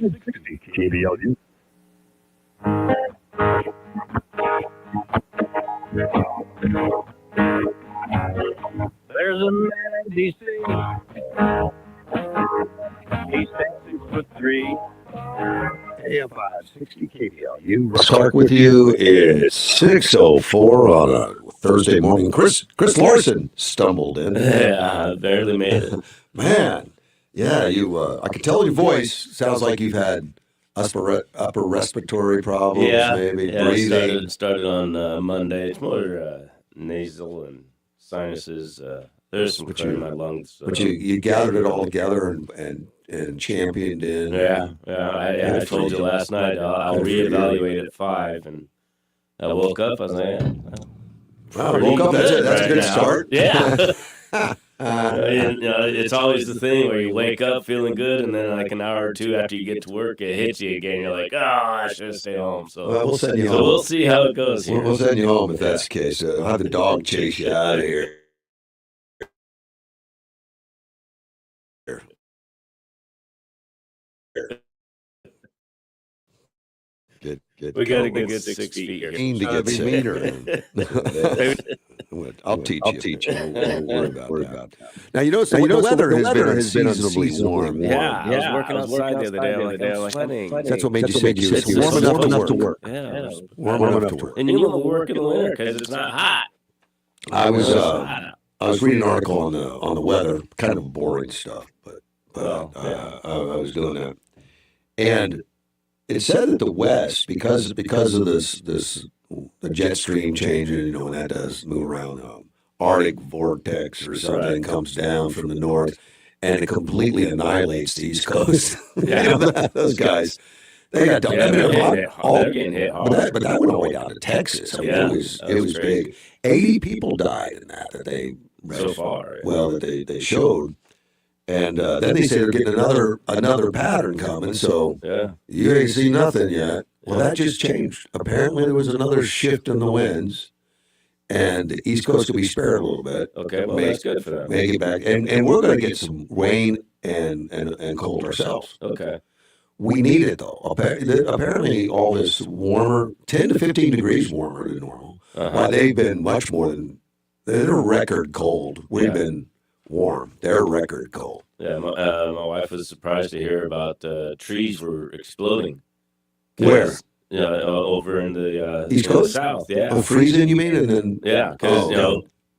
560 KBLU. There's a man in D.C. He's 6'3". AM 560 KBLU. Russ Clark with you. It's 6:04 on a Thursday morning. Chris Larson stumbled in. Yeah, I barely made it. Man, yeah, I could tell your voice sounds like you've had upper respiratory problems, maybe breathing. Started on Monday. It's more nasal and sinuses. There's some clear in my lungs. So. But you gathered it all together and championed in. I told you last night I'll reevaluate at 5, and I woke up. I was like, woke up. That's a good start. Yeah. It's always the thing where you wake up feeling good, and then like an hour or two after you get to work, it hits you again. You're like, I should have stayed home. So we'll send you home. So we'll see how it goes here. We'll send you home if that's the case. I'll have the dog chase you out of here. Get we got to get 6 feet here. To get meaner. I'll teach you. Don't worry about that. Now, the weather has been unseasonably warm. Yeah, I was working outside the other day. I'm sweating. That's what made you say it's warm enough to work. Yeah, warm enough to work. And you want to work in the winter because it's not hot. I was reading an article on the weather, kind of boring stuff, but I was doing that, and it said that the West, because of the jet stream changing, and that does move around, Arctic vortex or something comes down from the north, and it completely annihilates the East Coast. Those guys, they got done. They're getting hit hard. But that went all the way down to Texas. I mean, it was big. 80 people died in that they so far. That they showed. And then they say they're getting another pattern coming, so you ain't seen nothing yet. Well, that just changed. Apparently, there was another shift in the winds, and the East Coast will be spared a little bit. Okay, well, that's good for them. Make it back, and we're going to get some rain and cold ourselves. Okay. We need it, though. Apparently, all this warmer, 10 to 15 degrees warmer than normal. They've been much more than, they're record cold. We've been warm. They're record cold. Yeah, my wife was surprised to hear about trees were exploding. Where? Over in the East Coast, South. Yeah. Oh, freezing, you mean? And then because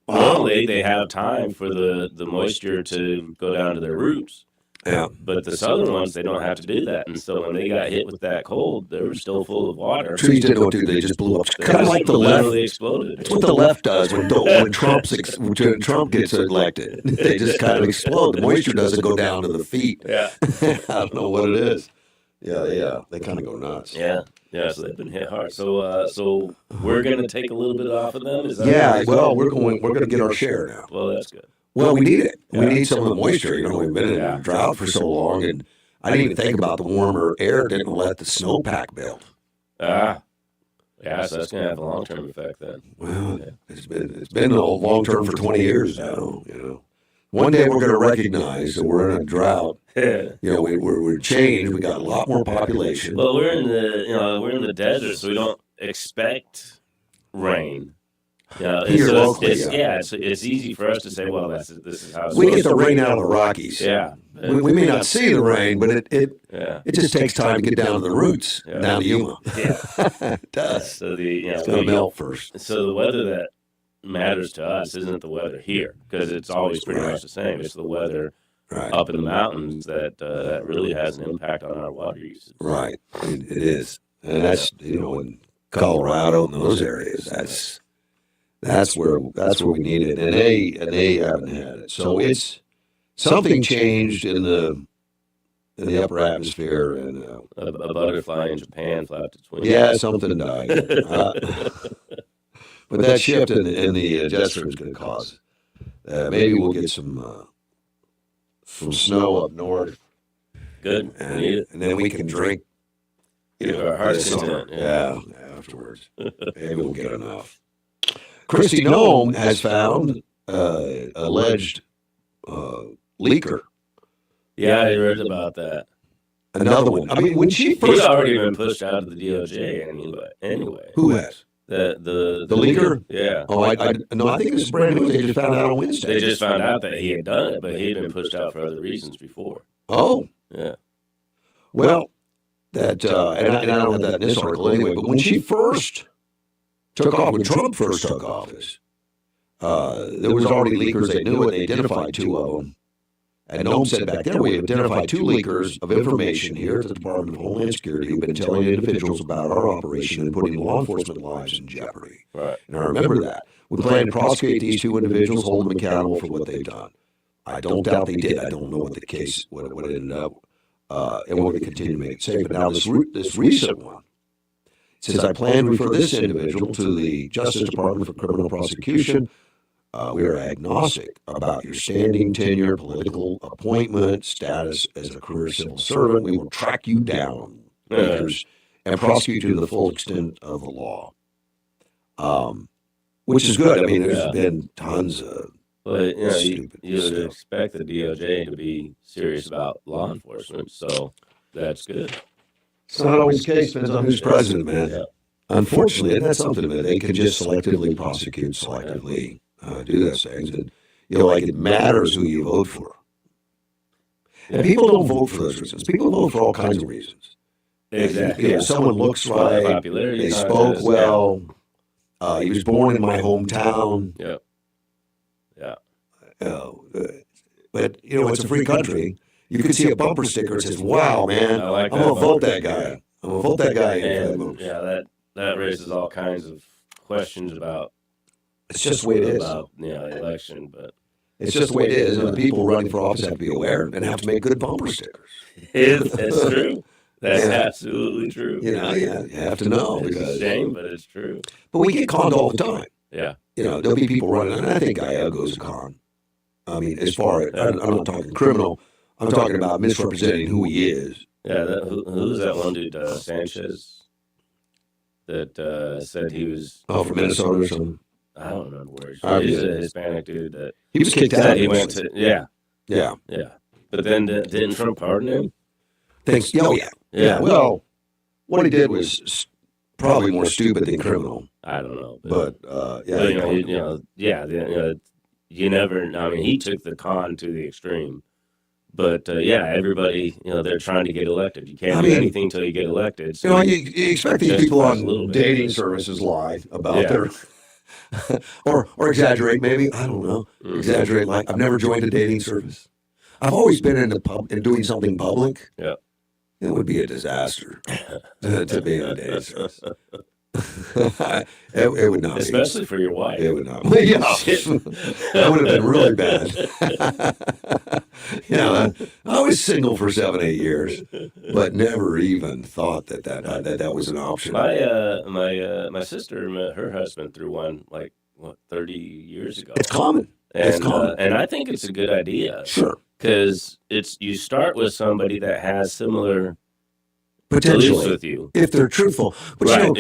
normally they have time for the moisture to go down to their roots. Yeah. But the southern ones, they don't have to do that. And so when they got hit with that cold, they were still full of water. Trees didn't go through; they just blew up. Kind of like the left. Exploded. It's what the left does when Trump gets elected. They just kind of explode. The moisture doesn't go down to the feet. Yeah. I don't know what it is. Yeah. They kind of go nuts. Yeah. So they've been hit hard. So we're going to take a little bit off of them. Is that we're going to get our share now. Well, that's good. Well, we need it. We need some of the moisture. We've been in a drought for so long, and I didn't even think about the warmer air didn't let the snowpack build. So that's going to have a long-term effect then. Well, it's been a long-term for 20 years now. One day we're going to recognize that we're in a drought. We're changed. We got a lot more population. Well, we're in the desert, so we don't expect rain. It's easy for us to say, well, this is how it's we get the rain out of the Rockies. Yeah. We may not see the rain, but it just takes time to get down to the roots, down to Yuma. Yeah. It does. So it's going to melt first. So the weather that matters to us isn't the weather here, because it's always pretty much the same. It's the weather up in the mountains that really has an impact on our water usage. Right. It is. And that's, in Colorado and those areas, that's where we need it, and they haven't had it. So it's something changed in the upper atmosphere, and a butterfly in Japan flapped its wings. Yeah, something died. But that shift in the jet stream is going to cause it. Maybe we'll get some snow up north. Good, and then we can drink. Our heart's content. Yeah, afterwards. Maybe we'll get enough. Kristi Noem has found alleged leaker. Yeah, I heard about that. another one. I mean, when she He's first already been pushed out of the DOJ anyway. who has The leaker? Yeah. Oh, no, I think this is brand new. They just found out on Wednesday. They just found out that he had done it, but he had been pushed out for other reasons before. Oh, Yeah. well, that and I don't have that in this article anyway. But when she first took off, when Trump first took office, there was already leakers. They knew it. They identified 2 of them. And Noam said back there, we identified 2 leakers of information here at the Department of Homeland Security who've been telling individuals about our operation and putting law enforcement lives in jeopardy. Right. And I remember that. We plan to prosecute these 2 individuals, hold them accountable for what they've done. I don't doubt they did. I don't know what the case, what it ended up, and we're going to continue to make it safe. But now this recent one says, I plan to refer this individual to the Justice Department for criminal prosecution. We are agnostic about your standing, tenure, political appointment, status as a career civil servant. We will track you down, leakers, and prosecute you to the full extent of the law. Which is good. I mean, there's been tons of But you stupid would stuff. expect the DOJ to be serious about law enforcement, so that's good. It's not always the case. Depends on who's president, man. Yeah. Unfortunately, and that's something that they can just selectively prosecute, selectively do those things. And, like it matters who you vote for. And people don't vote for those reasons. People vote for all kinds of reasons. Exactly. Someone looks right. Popularity They contest, spoke well. He was born in my hometown. Yeah. Yeah. But, it's a free country. You can see a bumper sticker that says, wow, man, I like I'm that going to vote bumper that guy. I'm going to vote that guy in. And that raises all kinds of questions about It's just the way it is. about the election, but It's just the way it is. And the people running for office have to be aware and have to make good bumper stickers. that's true. That's Yeah. absolutely true. You have to know. It's a Because, shame, but it's true. but we get conned all the time. Yeah. There'll be people running, and I think Gallego's a con. I mean, as far as, I'm not talking criminal, I'm talking about misrepresenting who he is. Yeah. Who's that one dude, Sanchez, that said he was From Minnesota or something. I don't remember where Yeah. he's a Hispanic dude that He was kicked out. said he went to Yeah. But then didn't Trump pardon him? Thanks. Oh, yeah. Yeah. Well, what he did was probably more stupid than criminal. I don't know, But, you never. I mean, he took the con to the extreme. But everybody, they're trying to get elected. You can't do anything until you get elected. So you expect these people on dating services lie about their, or exaggerate maybe. I don't know. Mhm. Exaggerate. Like I've never joined a dating service. I've always been in the pub and doing something public. Yeah. It would be a disaster to be in a dating service. it would not, especially for your wife. It would not. Yeah, that would have been really bad. I was single for 7-8 years, but never even thought that was an option. My sister met her husband through one 30 years ago. It's common. It's common, and I think it's a good idea. Sure, because you start with somebody that has similar potentially beliefs with you if they're truthful. But Right,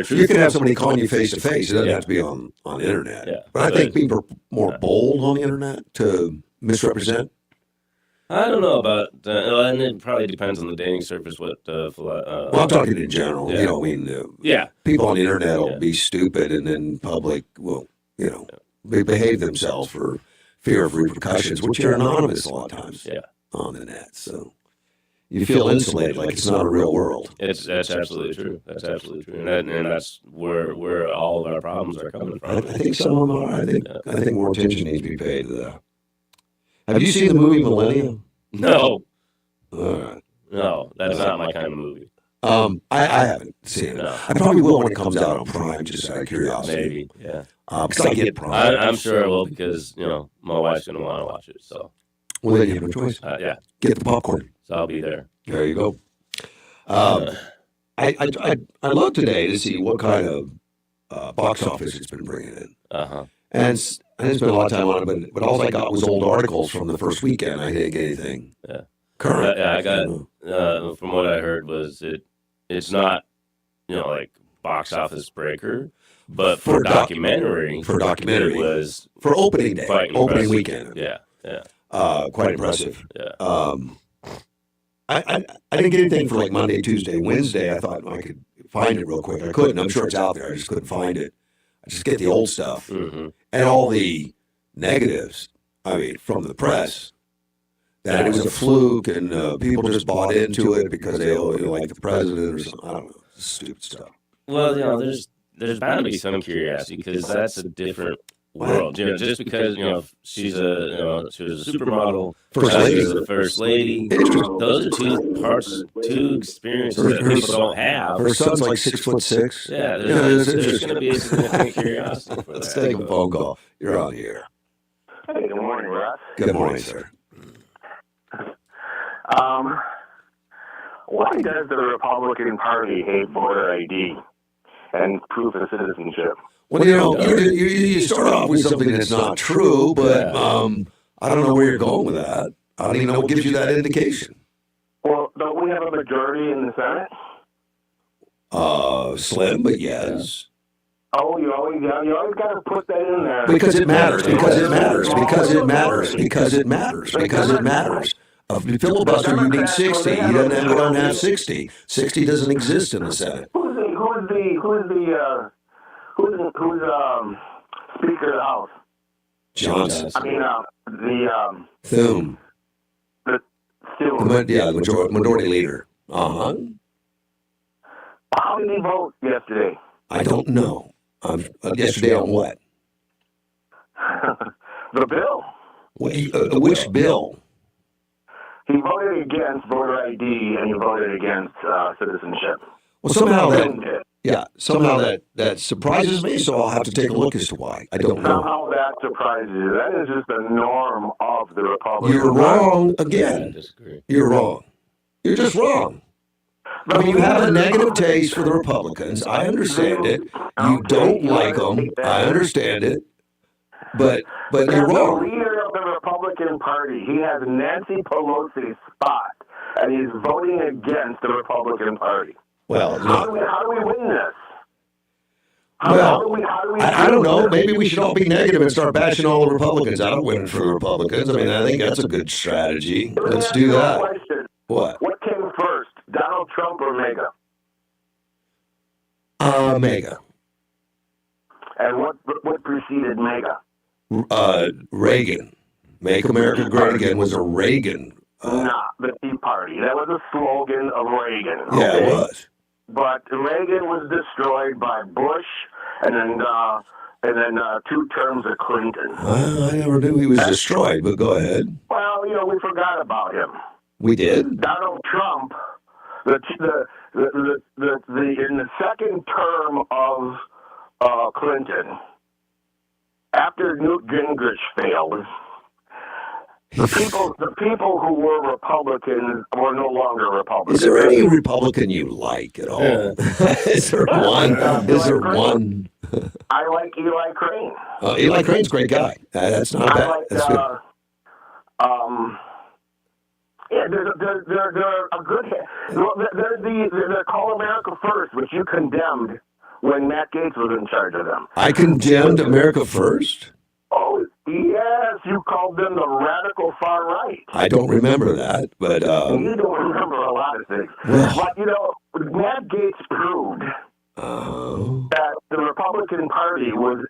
you can have somebody calling you face to face. It doesn't have to be on the internet. Yeah. But I think people are more bold on the internet to misrepresent. I don't know about, and it probably depends on the dating service. Well, I'm talking in general. Yeah. People on the internet will be stupid, and then public will, they behave themselves for fear of repercussions, which are anonymous a lot of times on the net. So you feel insulated, like it's not a real world. That's absolutely true. That's absolutely true, and that's where all of our problems are coming from. I think some of them are. I think more attention needs to be paid to that. Have you seen the movie Millennium? No. All right. No, that's not my kind of movie. I haven't seen it. No. I probably will when it comes out on Prime, just out of curiosity. Maybe, yeah. Because I get Prime. I'm sure I will because my wife's gonna want to watch it. So. Well, then you have no choice. Yeah. Get the popcorn. So I'll be there. There you go. I looked today to see what kind of box office it's been bringing in. Uh-huh. And I didn't spend a lot of time on it, but all I got was old articles from the first weekend. I didn't get anything current. I got, from what I heard was it's not, box office breaker, but for documentary, it was for opening day, quite opening impressive. weekend. Yeah. Quite impressive. Yeah. I didn't get anything for like Monday, Tuesday, Wednesday. I thought I could find it real quick. I couldn't. I'm sure it's out there. I just couldn't find it. I just get the old stuff and all the negatives. I mean, from the press that it was a fluke and people just bought into it because they like the president or something. I don't know. Stupid stuff. Well, there's bound to be some curiosity because that's a different world. Just because she was a supermodel, First lady. she's the first lady. Those are two experiences that people don't have. Her son's like 6'6". Yeah, there's going to be a significant curiosity for that. Let's take a phone call. You're on the air. Hey, good morning, Russ. Good morning, sir. Why does the Republican Party hate voter ID and proof of citizenship? Well, you start off with something that's not true, but I don't know where you're going with that. I don't even know what gives you that indication. Well, don't we have a majority in the Senate? Slim, but yes. Oh, you always got to put that in there. Because it matters. If you filibuster, you need 60. You don't have 60. 60 doesn't exist in the Senate. Who's Speaker of the House? Johnson. I mean, Thune. The majority leader. How did he vote yesterday? I don't know. Yesterday on what? The bill. Which bill? He voted against voter ID and he voted against citizenship. Well, somehow that surprises me, so I'll have to take a look as to why. I don't know. Somehow that surprises you. That is just the norm of the Republican You're wrong again. I disagree. You're wrong. You're just wrong. I mean, you have a negative taste for the Republicans. I understand it. You don't like them. I understand it. But you're wrong. The leader of the Republican Party, he has Nancy Pelosi's spot, and he's voting against the Republican Party. Well, how do we win this? I don't know. Maybe we should all be negative and start bashing all the Republicans. I don't win for the Republicans. I mean, I think that's a good strategy. Let's do that. Question. What? What came first, Donald Trump or MAGA? MAGA. And what preceded MAGA? Reagan. Make America Great Again was a Reagan. The Tea Party. That was a slogan of Reagan. Yeah, it was. But Reagan was destroyed by Bush, and then 2 terms of Clinton. I never knew he was destroyed, but go ahead. Well, we forgot about him. We did. Donald Trump, in the second term of Clinton, after Newt Gingrich failed, the people who were Republicans were no longer Republicans. Is there any Republican you like at all? Is there one? I like Eli Crane. Eli Crane's a great guy. That's not bad. That's good. Yeah, they're a good. Well, they're Call America First, which you condemned when Matt Gaetz was in charge of them. I condemned America First? Oh, yes, you called them the radical far right. I don't remember that, but... You don't remember a lot of things. Well, but, Matt Gaetz proved that the Republican Party was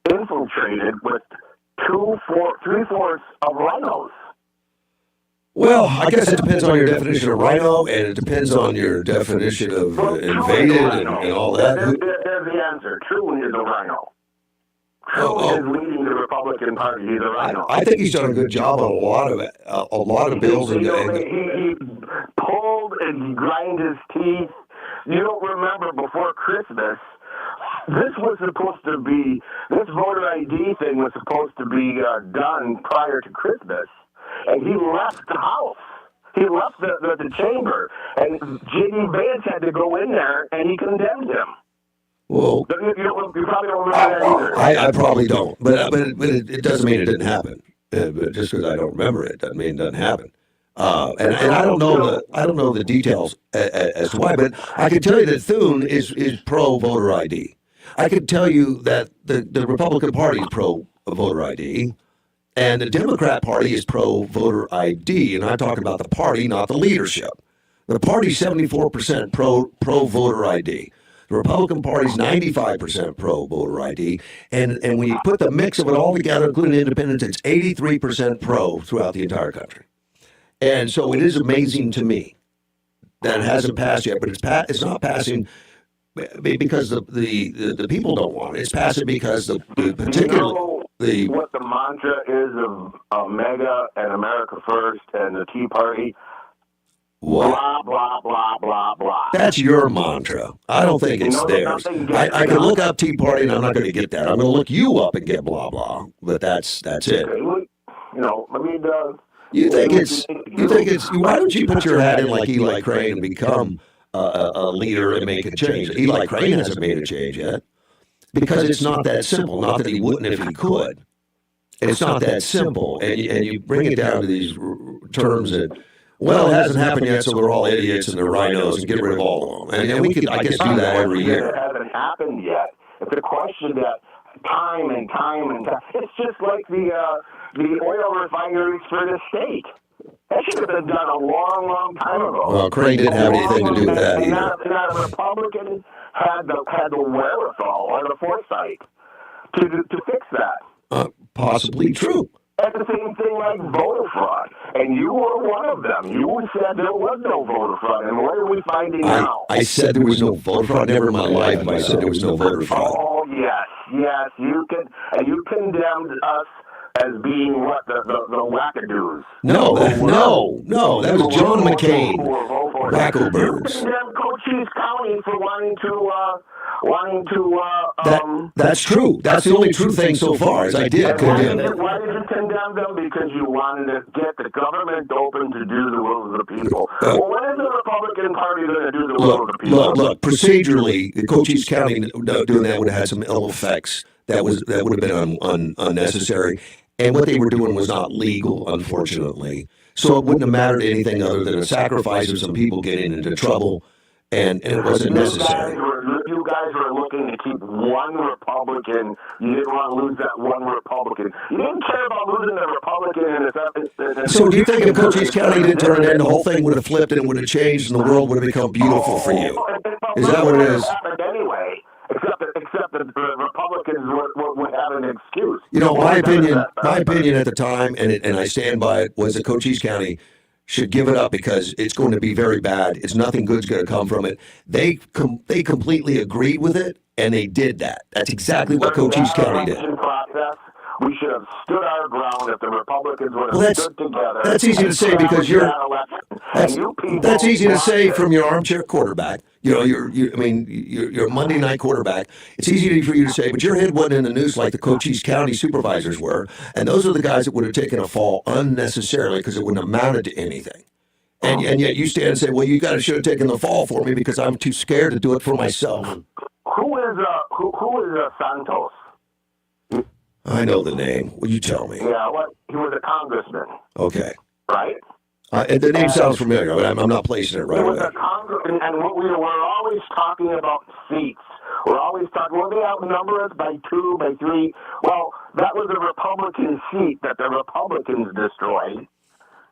infiltrated with 3/4 of rhinos. Well, I guess it depends on your definition of rhino, and it depends on your definition of invaded and all that. There's the answer. Truman is a rhino. Truman is leading the Republican Party. He's a rhino. I think he's done a good job on a lot of bills. He pulled and he grind his teeth. You don't remember before Christmas, this voter ID thing was supposed to be done prior to Christmas. And he left the house. He left the chamber. And J.D. Vance had to go in there, and he condemned him. Well, you probably don't remember that either. I probably don't. But it doesn't mean it didn't happen. But just because I don't remember it doesn't mean it doesn't happen. And I don't know the details as to why, but I can tell you that Thune is pro voter ID. I can tell you that the Republican Party is pro voter ID. And the Democrat Party is pro-voter ID, and I'm talking about the party, not the leadership. The party's 74% pro-voter ID. The Republican Party's 95% pro-voter ID. And when you put the mix of it all together, including independents, it's 83% pro throughout the entire country. And so it is amazing to me that it hasn't passed yet, but it's not passing because the people don't want it. It's passing because the particular what the mantra is of MAGA and America First and the Tea Party. What? Blah, blah, blah, blah, blah. That's your mantra. I don't think it's theirs. I can look up Tea Party, and I'm not going to get that. I'm going to look you up and get blah, blah. But that's it. Okay, I mean... You think it's? Why don't you put your hat in like Eli Crane and become a leader and make a change? Eli Crane hasn't made a change yet because it's not that simple. Not that he wouldn't if he could. It's not that simple, and you bring it down to these terms that, well, it hasn't happened yet, so they're all idiots and they're rhinos, and get rid of all of them. And we could, I guess, do that every year. It hasn't happened yet. It's a question that time and time and time. It's just like the oil refineries for the state. That should have been done a long, long time ago. Well, Crane didn't have anything to do with that either. Not a Republican had the wherewithal or the foresight to fix that. Possibly true. That's the same thing like voter fraud. And you were one of them. You said there was no voter fraud. And what are we finding now? I said there was no voter fraud. Never in my life have I said there was no voter fraud. Oh, yes. You condemned us as being what, the wackadoos. No, that was John McCain. Wacko birds. You condemned Cochise County for wanting to that's true. That's the only true thing so far, is I did condemn them. Why did you condemn them? Because you wanted to get the government open to do the will of the people. Well, when is the Republican Party going to do the will of the people? Look, procedurally, the Cochise County doing that would have had some ill effects. That would have been unnecessary. And what they were doing was not legal, unfortunately. So it wouldn't have mattered anything other than a sacrifice of some people getting into trouble, and it wasn't necessary. You guys were looking to keep one Republican. You didn't want to lose that one Republican. You didn't care about losing the Republican. So do you think if Cochise County didn't turn it in, the whole thing would have flipped and it would have changed and the world would have become beautiful for you? Is that what it is? Anyway, except that the Republicans would have an excuse. You know, my opinion at the time, and I stand by it, was that Cochise County should give it up because it's going to be very bad. It's nothing good's going to come from it. They completely agreed with it, and they did that. That's exactly what Cochise County did. We should have stood our ground if the Republicans would have stood together. That's easy to say because that's easy to say from your armchair quarterback. You know, you're a Monday night quarterback. It's easy for you to say, but your head wasn't in the news like the Cochise County supervisors were, and those are the guys that would have taken a fall unnecessarily because it wouldn't have amounted to anything. And yet you stand and say, well, you guys should have taken the fall for me because I'm too scared to do it for myself. Who is Santos? I know the name. Will you tell me? Yeah, he was a congressman. Okay. Right? The name sounds familiar, but I'm not placing it right away. And we're always talking about seats. We're always talking, well, they outnumber us by 2, by 3. Well, that was a Republican seat that the Republicans destroyed.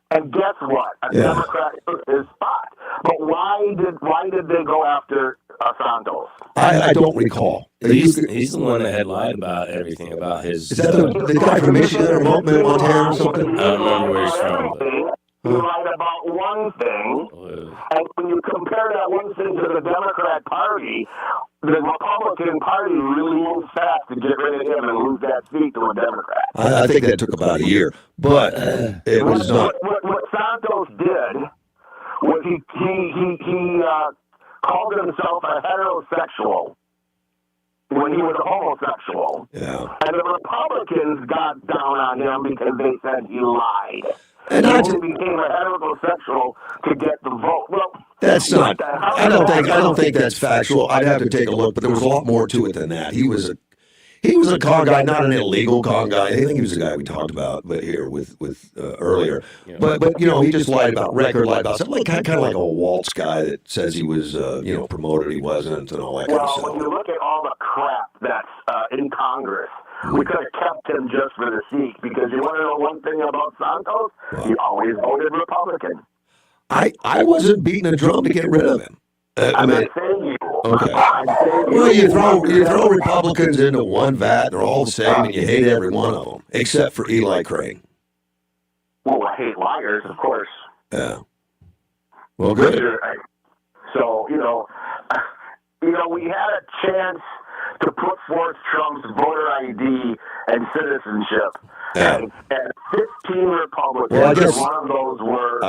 And guess what? A Democrat took his spot. But why did they go after Santos? I don't recall. He's the one that had lied about everything about his. Is that the guy from Michigan or Montana or something? I don't remember where he's from. But. He lied about one thing, and when you compare that one thing to the Democrat Party, the Republican Party really moved fast to get rid of him and lose that seat to a Democrat. I think that took about a year, but it was not. What Santos did was he called himself a heterosexual when he was a homosexual. Yeah. And the Republicans got down on him because they said he lied. And he became a heterosexual to get the vote. Well, that's not. I don't think that's factual. I'd have to take a look, but there was a lot more to it than that. He was a con guy, not an illegal con guy. I think he was the guy we talked about, but here with earlier. Yeah. But you know, he just lied about record, lied about something kind of like a waltz guy that says he was promoted, he wasn't, and all that kind of stuff. Well, when you look at all the crap that's in Congress, We could have kept him just for the seat because you want to know one thing about Santos? He always voted Republican. I wasn't beating a drum to get rid of him. I'm not saying you. Okay. I'm saying Well, you throw Republicans into one vat, they're all the same, and you hate every one of them, except for Eli Crane. Well, I hate liars, of course. Yeah. Well, good. So, we had a chance to put forth Trump's voter ID and citizenship. Yeah. And 15 Republicans, well, I guess, one of those were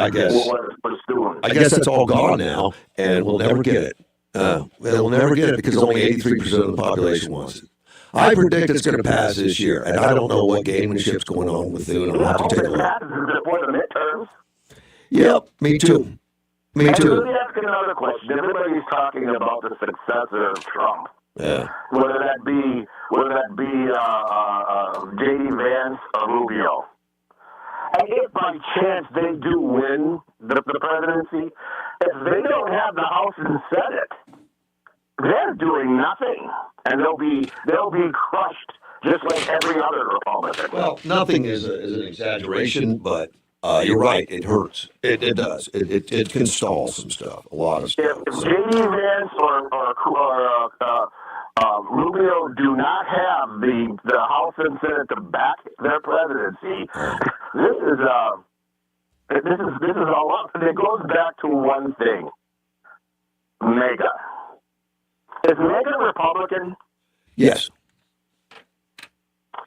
pursuing. I guess that's all gone now, and we'll never get it. We'll never get it because only 83% of the population wants it. I predict it's going to pass this year, and I don't know what gamemanship's going on with Thune. I'll have to take a look. Before the midterms. Yep, me too. Me too. Let me ask another question. Everybody's talking about the successor of Trump. Yeah. Whether that be J.D. Vance or Rubio. And if by chance they do win the presidency, if they don't have the House and Senate, they're doing nothing, and they'll be crushed just like every other Republican. Well, nothing is an exaggeration, but you're right. It hurts. It does. It can stall some stuff, a lot of stuff. If J.D. Vance or Rubio do not have the House and Senate to back their presidency, this is all up. And it goes back to one thing: MAGA. Is MAGA Republican? Yes.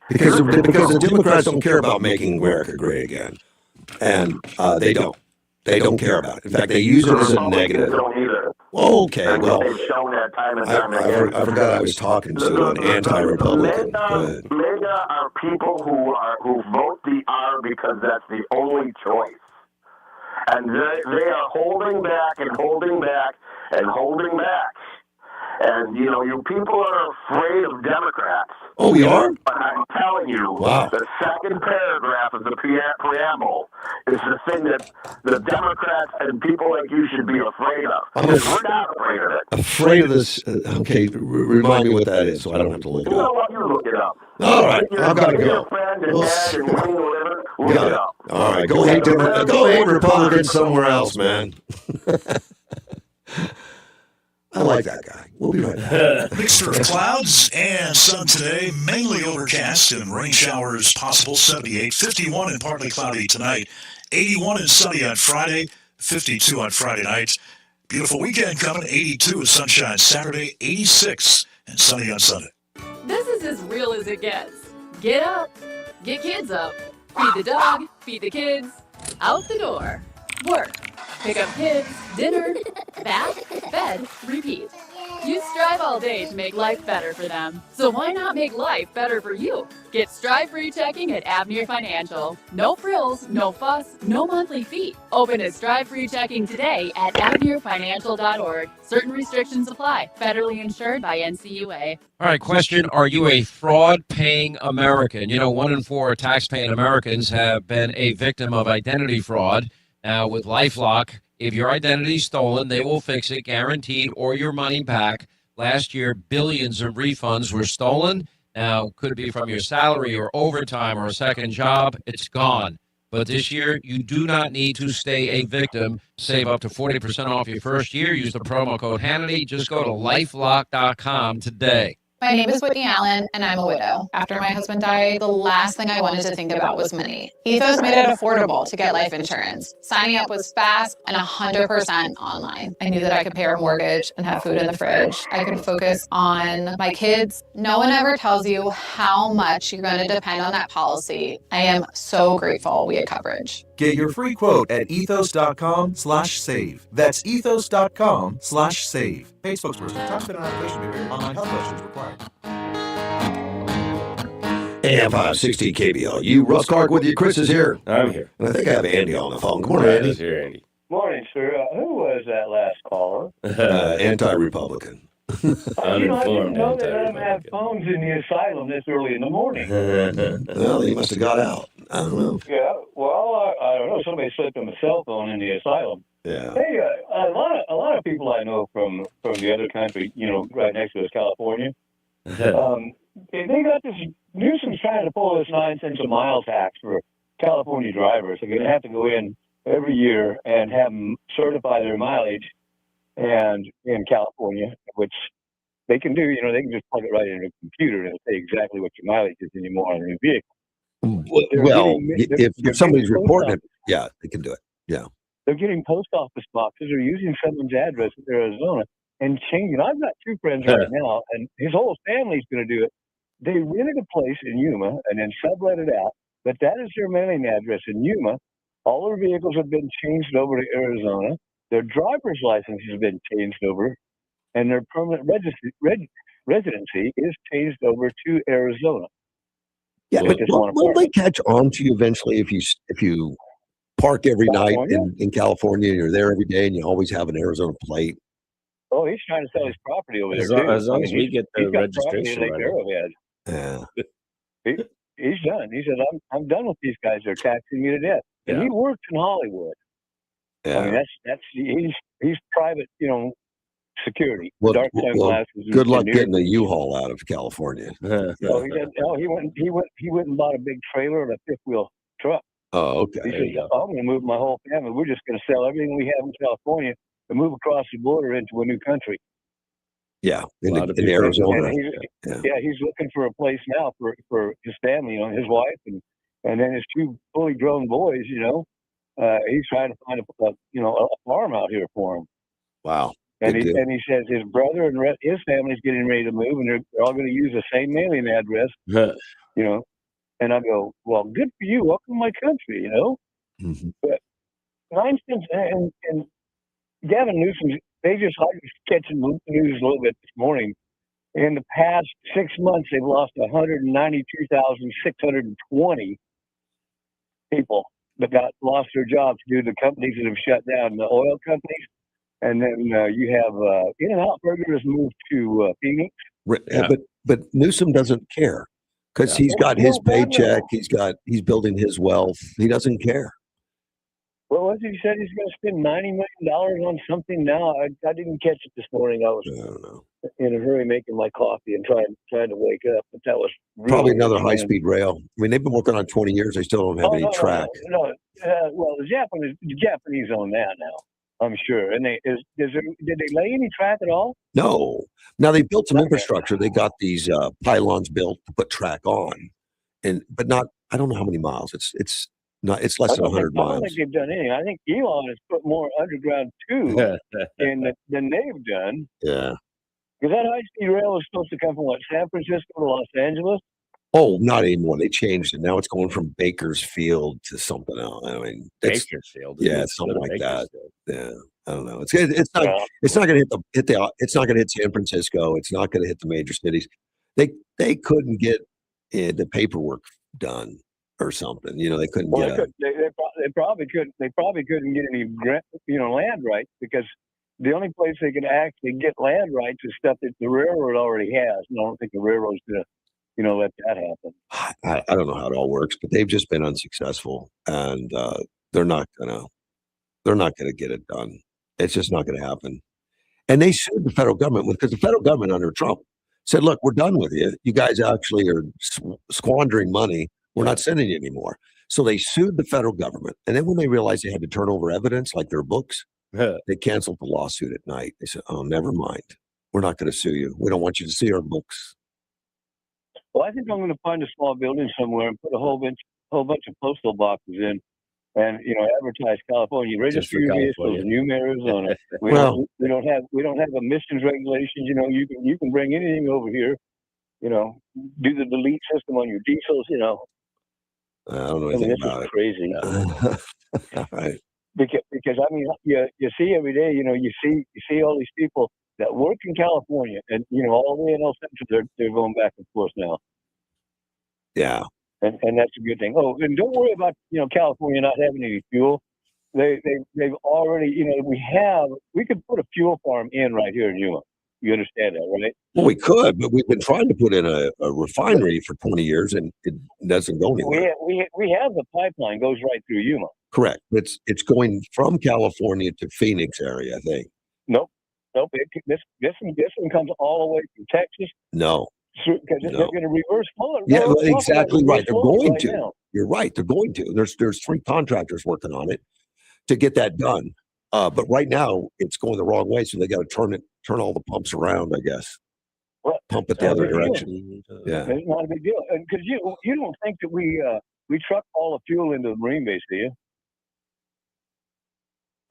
Because the Democrats don't care about making America great again, and they don't. They don't care about it. In fact, they use it as a negative. Don't either. Okay, well, they've shown that time and time again. I forgot I was talking to an anti-Republican. MAGA are people who vote the R because that's the only choice, and they are holding back and holding back and holding back. And, you people are afraid of Democrats. Oh, we are? But I'm telling you, the second paragraph of the preamble is the thing that the Democrats and people like you should be afraid of. We're not afraid of it. Afraid of this? Okay, remind me what that is so I don't have to look it up. You know what? You look it up. All right, I've got to go. Your friend and dad and Wayne or whatever, look it up. All right, go hate Republicans somewhere else, man. I like that guy. We'll be right back. Mixture of clouds and sun today, mainly overcast and rain showers possible. 78, 51 and partly cloudy tonight. 81 and sunny on Friday, 52 on Friday night. Beautiful weekend coming. 82 with sunshine Saturday, 86 and sunny on Sunday. This is as real as it gets. Get up, get kids up, feed the dog, feed the kids, out the door, work. Pick up kids, dinner, bath, bed, repeat. You strive all day to make life better for them. So why not make life better for you? Get Strive-free checking at Avenue Financial. No frills, no fuss, no monthly fee. Open a Strive-free checking today at avenuefinancial.org. Certain restrictions apply. Federally insured by NCUA. All right, question. Are you a fraud-paying American? 1 in 4 tax-paying Americans have been a victim of identity fraud. Now, with LifeLock, if your identity is stolen, they will fix it, guaranteed, or your money back. Last year, billions of refunds were stolen. Now, could it be from your salary or overtime or a second job? It's gone. But this year, you do not need to stay a victim. Save up to 40% off your first year. Use the promo code Hannity. Just go to LifeLock.com today. My name is Whitney Allen, and I'm a widow. After my husband died, the last thing I wanted to think about was money. Ethos made it affordable to get life insurance. Signing up was fast and 100% online. I knew that I could pay our mortgage and have food in the fridge. I could focus on my kids. No one ever tells you how much you're going to depend on that policy. I am so grateful we had coverage. Get your free quote at ethos.com/save. That's ethos.com/save. Paid spokesperson. Time spent on application period. Online health questions required. AM 560 KBLU. Russ Clark with you. Chris is here. I'm here. And I think I have Andy on the phone. Good morning, Andy. Andy's here, Andy. Morning, sir. Who was that last caller? Anti-Republican. I didn't know they let them have anti-Republican. phones in the asylum this early in the morning. Well, he must have got out. I don't know. Yeah, well, I don't know. Somebody slipped them a cell phone in the asylum. Yeah. Hey, a lot of people I know from the other country, right next to us, California. they got this. Newsom's trying to pull this 9 cents a mile tax for California drivers. They're going to have to go in every year and have them certify their mileage, and in California, which they can do. They can just plug it right into a computer and it'll say exactly what your mileage is anymore on your vehicle. Well, if somebody's reporting it, yeah, they can do it. Yeah. They're getting post office boxes or using someone's address in Arizona and changing. I've got 2 friends right now, and his whole family's going to do it. They rented a place in Yuma and then sublet it out, but that is their mailing address in Yuma. All their vehicles have been changed over to Arizona. Their driver's license has been changed over, and their permanent residency is changed over to Arizona. Yeah, but will they catch on to you eventually if you park every night in California and you're there every day and you always have an Arizona plate? Oh, he's trying to sell his property over there too. As long as we get the registration right. Yeah. He's done. He says, I'm done with these guys. They're taxing me to death. And he works in Hollywood. Yeah. I mean, he's private, security. Well, dark sunglasses. Good luck getting a U-Haul out of California. He went and bought a big trailer and a 5th-wheel truck. Oh, okay. He said, I'm going to move my whole family. We're just going to sell everything we have in California and move across the border into a new country. Yeah, in Arizona. He's looking for a place now for his family, his wife and then his 2 fully grown boys. He's trying to find a farm out here for him. Wow. And he says his brother and his family's getting ready to move, and they're all going to use the same mailing address. And I go, well, good for you. Welcome to my country. Mm-hmm. But 9 cents and Gavin Newsom. I was catching the news a little bit this morning. In the past 6 months, they've lost 192,620 people that lost their jobs due to companies that have shut down, the oil companies. And then you have In-N-Out Burger has moved to Phoenix. But Newsom doesn't care because he's got his paycheck. He's building his wealth. He doesn't care. Well, he said he's going to spend $90 million on something now. I didn't catch it this morning. I was in a hurry making my coffee and trying to wake up. But that was probably another high-speed rail. I mean, they've been working on 20 years. They still don't have any track. No. Well, the Japanese own that now, I'm sure. And did they lay any track at all? No. Now they built some infrastructure. They got these pylons built to put track on, but not. I don't know how many miles. It's less than 100 miles. I don't think they've done anything. I think Elon has put more underground tube than they've done. Yeah. Because that high-speed rail is supposed to come from San Francisco to Los Angeles? Oh, not anymore. They changed it. Now it's going from Bakersfield to something else. I mean, Bakersfield. Yeah, something like that. Yeah, I don't know. It's not going to it's not going to hit San Francisco. It's not going to hit the major cities. They couldn't get the paperwork done or something. They couldn't get it. They probably couldn't. They probably couldn't get any land rights because the only place they can actually get land rights is stuff that the railroad already has. And I don't think the railroad's going to let that happen. I don't know how it all works, but they've just been unsuccessful, and they're not gonna get it done. It's just not gonna happen. And they sued the federal government because the federal government under Trump said, "Look, we're done with you. You guys actually are squandering money. We're not sending you anymore." So they sued the federal government, and then when they realized they had to turn over evidence, like their books, they canceled the lawsuit at night. They said, "Oh, never mind. We're not going to sue you. We don't want you to see our books." Well, I think I'm going to find a small building somewhere and put a whole bunch of postal boxes in, and advertise California registry vehicles in Yuma, Arizona. We don't have emissions regulations. You can bring anything over here. Do the delete system on your diesels. I don't know anything about it. Crazy. All right. Because I mean, you see every day. You see all these people that work in California, and all the way in El Centro, they're going back and forth now. Yeah, and that's a good thing. Oh, and don't worry about California not having any fuel. They've already we could put a fuel farm in right here in Yuma. You understand that, right? Well, we could, but we've been trying to put in a refinery for 20 years, and it doesn't go anywhere. We have the pipeline goes right through Yuma. Correct. It's going from California to Phoenix area, I think. Nope. This one comes all the way from Texas. No. Because they're going to reverse flow it. Yeah, Well, exactly right. They're going to. now. You're right. They're going to. There's 3 contractors working on it to get that done. But right now it's going the wrong way, so they got to turn all the pumps around, I guess. Well, pump it the other direction. Yeah, it's not a big deal. Because you don't think that we truck all the fuel into the Marine base, do you?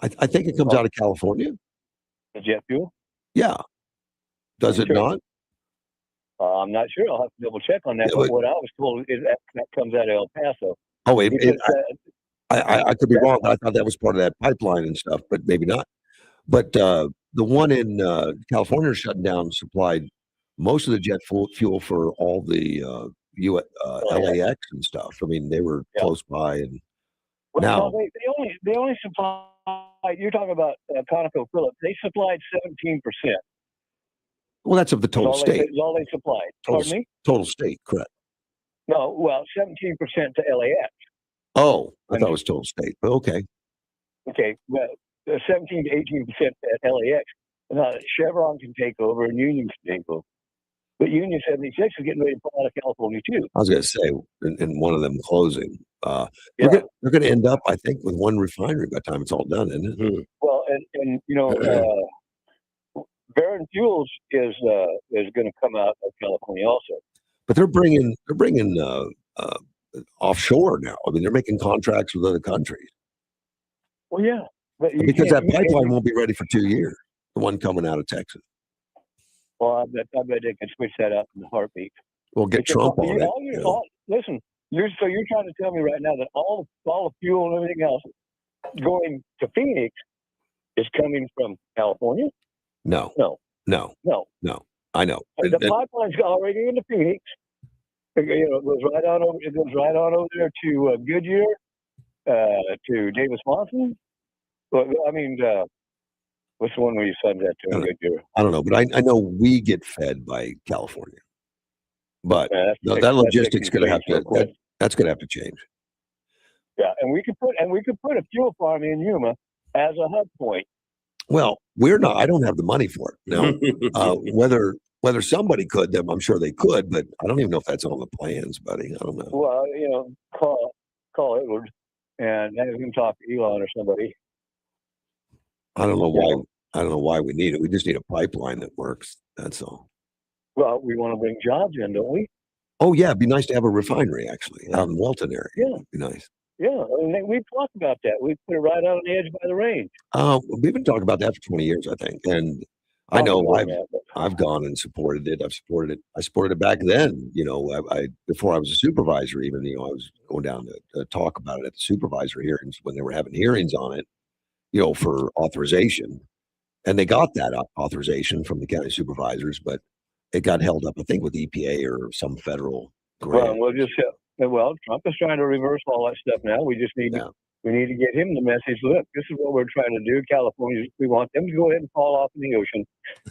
I think it comes out of California. The jet fuel? Yeah. Does it not? I'm not sure. I'll have to double check on that. But what I was told is that comes out of El Paso. Oh, wait. I could be wrong. I thought that was part of that pipeline and stuff, but maybe not. But the one in California shutting down supplied most of the jet fuel for all the LAX and stuff. I mean, they were close by, and now they only supply. You're talking about ConocoPhillips. They supplied 17%. Well, that's of the total state. That's all they supplied. Pardon me? Total state, correct. No, well, 17% to LAX. Oh, I thought it was total state. But okay. Okay, well, 17 to 18% at LAX. Now, Chevron can take over and Union can take over. But Union 76 is getting ready to pull out of California, too. I was going to say, in one of them closing, they're going to end up, I think, with one refinery by the time it's all done, isn't it? Well, and you know, Baron Fuels is going to come out of California also. But they're bringing offshore now. I mean, they're making contracts with other countries. Well, yeah, but because that pipeline won't be ready for 2 years. The one coming out of Texas. Well, I bet they can switch that up in a heartbeat. We'll get Trump on it. Listen, you're trying to tell me right now that all the fuel and everything else going to Phoenix is coming from California? No. I know. The pipeline's already into Phoenix. You know, it goes right on over. It goes right on over there to Goodyear, to Davis Monson. Well, I mean, what's the one where you send that to Goodyear? I don't know, but I know we get fed by California. But that logistics going to have to. That's going to have to change. Yeah, and we could put a fuel farm in Yuma as a hub point. Well, we're not. I don't have the money for it. Now, whether somebody could, then I'm sure they could, but I don't even know if that's on the plans, buddy. I don't know. Well, you know, call Edward and have him talk to Elon or somebody. I don't know why. I don't know why we need it. We just need a pipeline that works. That's all. Well, we want to bring jobs in, don't we? Oh yeah, it'd be nice to have a refinery actually out in Walton area. Yeah, it'd be nice. Yeah, I mean, we've talked about that. We put it right on the edge by the range. We've been talking about that for 20 years, I think, and I know I've gone and supported it. I've supported it. I supported it back then. You know, I before I was a supervisor, even. You know, I was going down to talk about it at the supervisor hearings when they were having hearings on it. You know, for authorization, and they got that authorization from the county supervisors, but it got held up, I think, with EPA or some federal grant. Well, Trump is trying to reverse all that stuff now. We just need we need to get him the message. Look, this is what we're trying to do. California, we want them to go ahead and fall off in the ocean.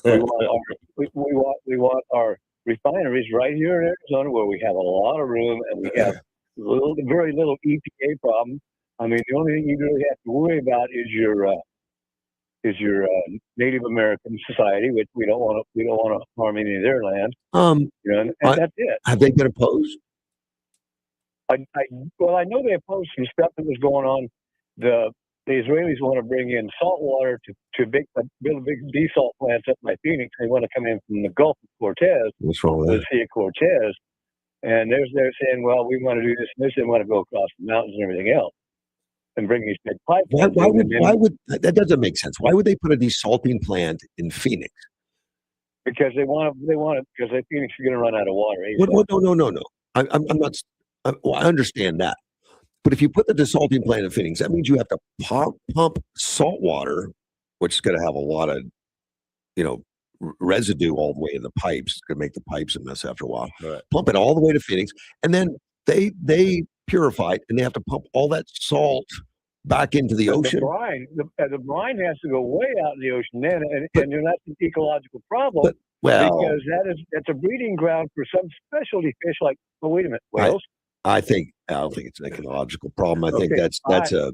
We want our refineries right here in Arizona, where we have a lot of room and we have very little EPA problem. I mean, the only thing you really have to worry about is your Native American society, which we don't want to harm any of their land. You know, and that's it. Have they been opposed? I know they opposed some stuff that was going on. The Israelis want to bring in salt water to build big desalt plants up by Phoenix. They want to come in from the Gulf of Cortez, what's wrong with the Sea of Cortez, and they're saying, well, we want to do this and this. They want to go across the mountains and everything else, and bring these big pipelines. Why would that doesn't make sense? Why would they put a desalting plant in Phoenix? Because they want it because Phoenix is going to run out of water. No. I'm not. Well, I understand that, but if you put the desalting plant in Phoenix, that means you have to pump salt water, which is going to have a lot of, residue all the way in the pipes. It's going to make the pipes a mess after a while. Right. Pump it all the way to Phoenix, and then they purify it, and they have to pump all that salt back into the ocean. The brine has to go way out in the ocean then, and that's an ecological problem. Because that's a breeding ground for some specialty fish like, wait a minute, whales. I don't think it's an ecological problem. I think that's a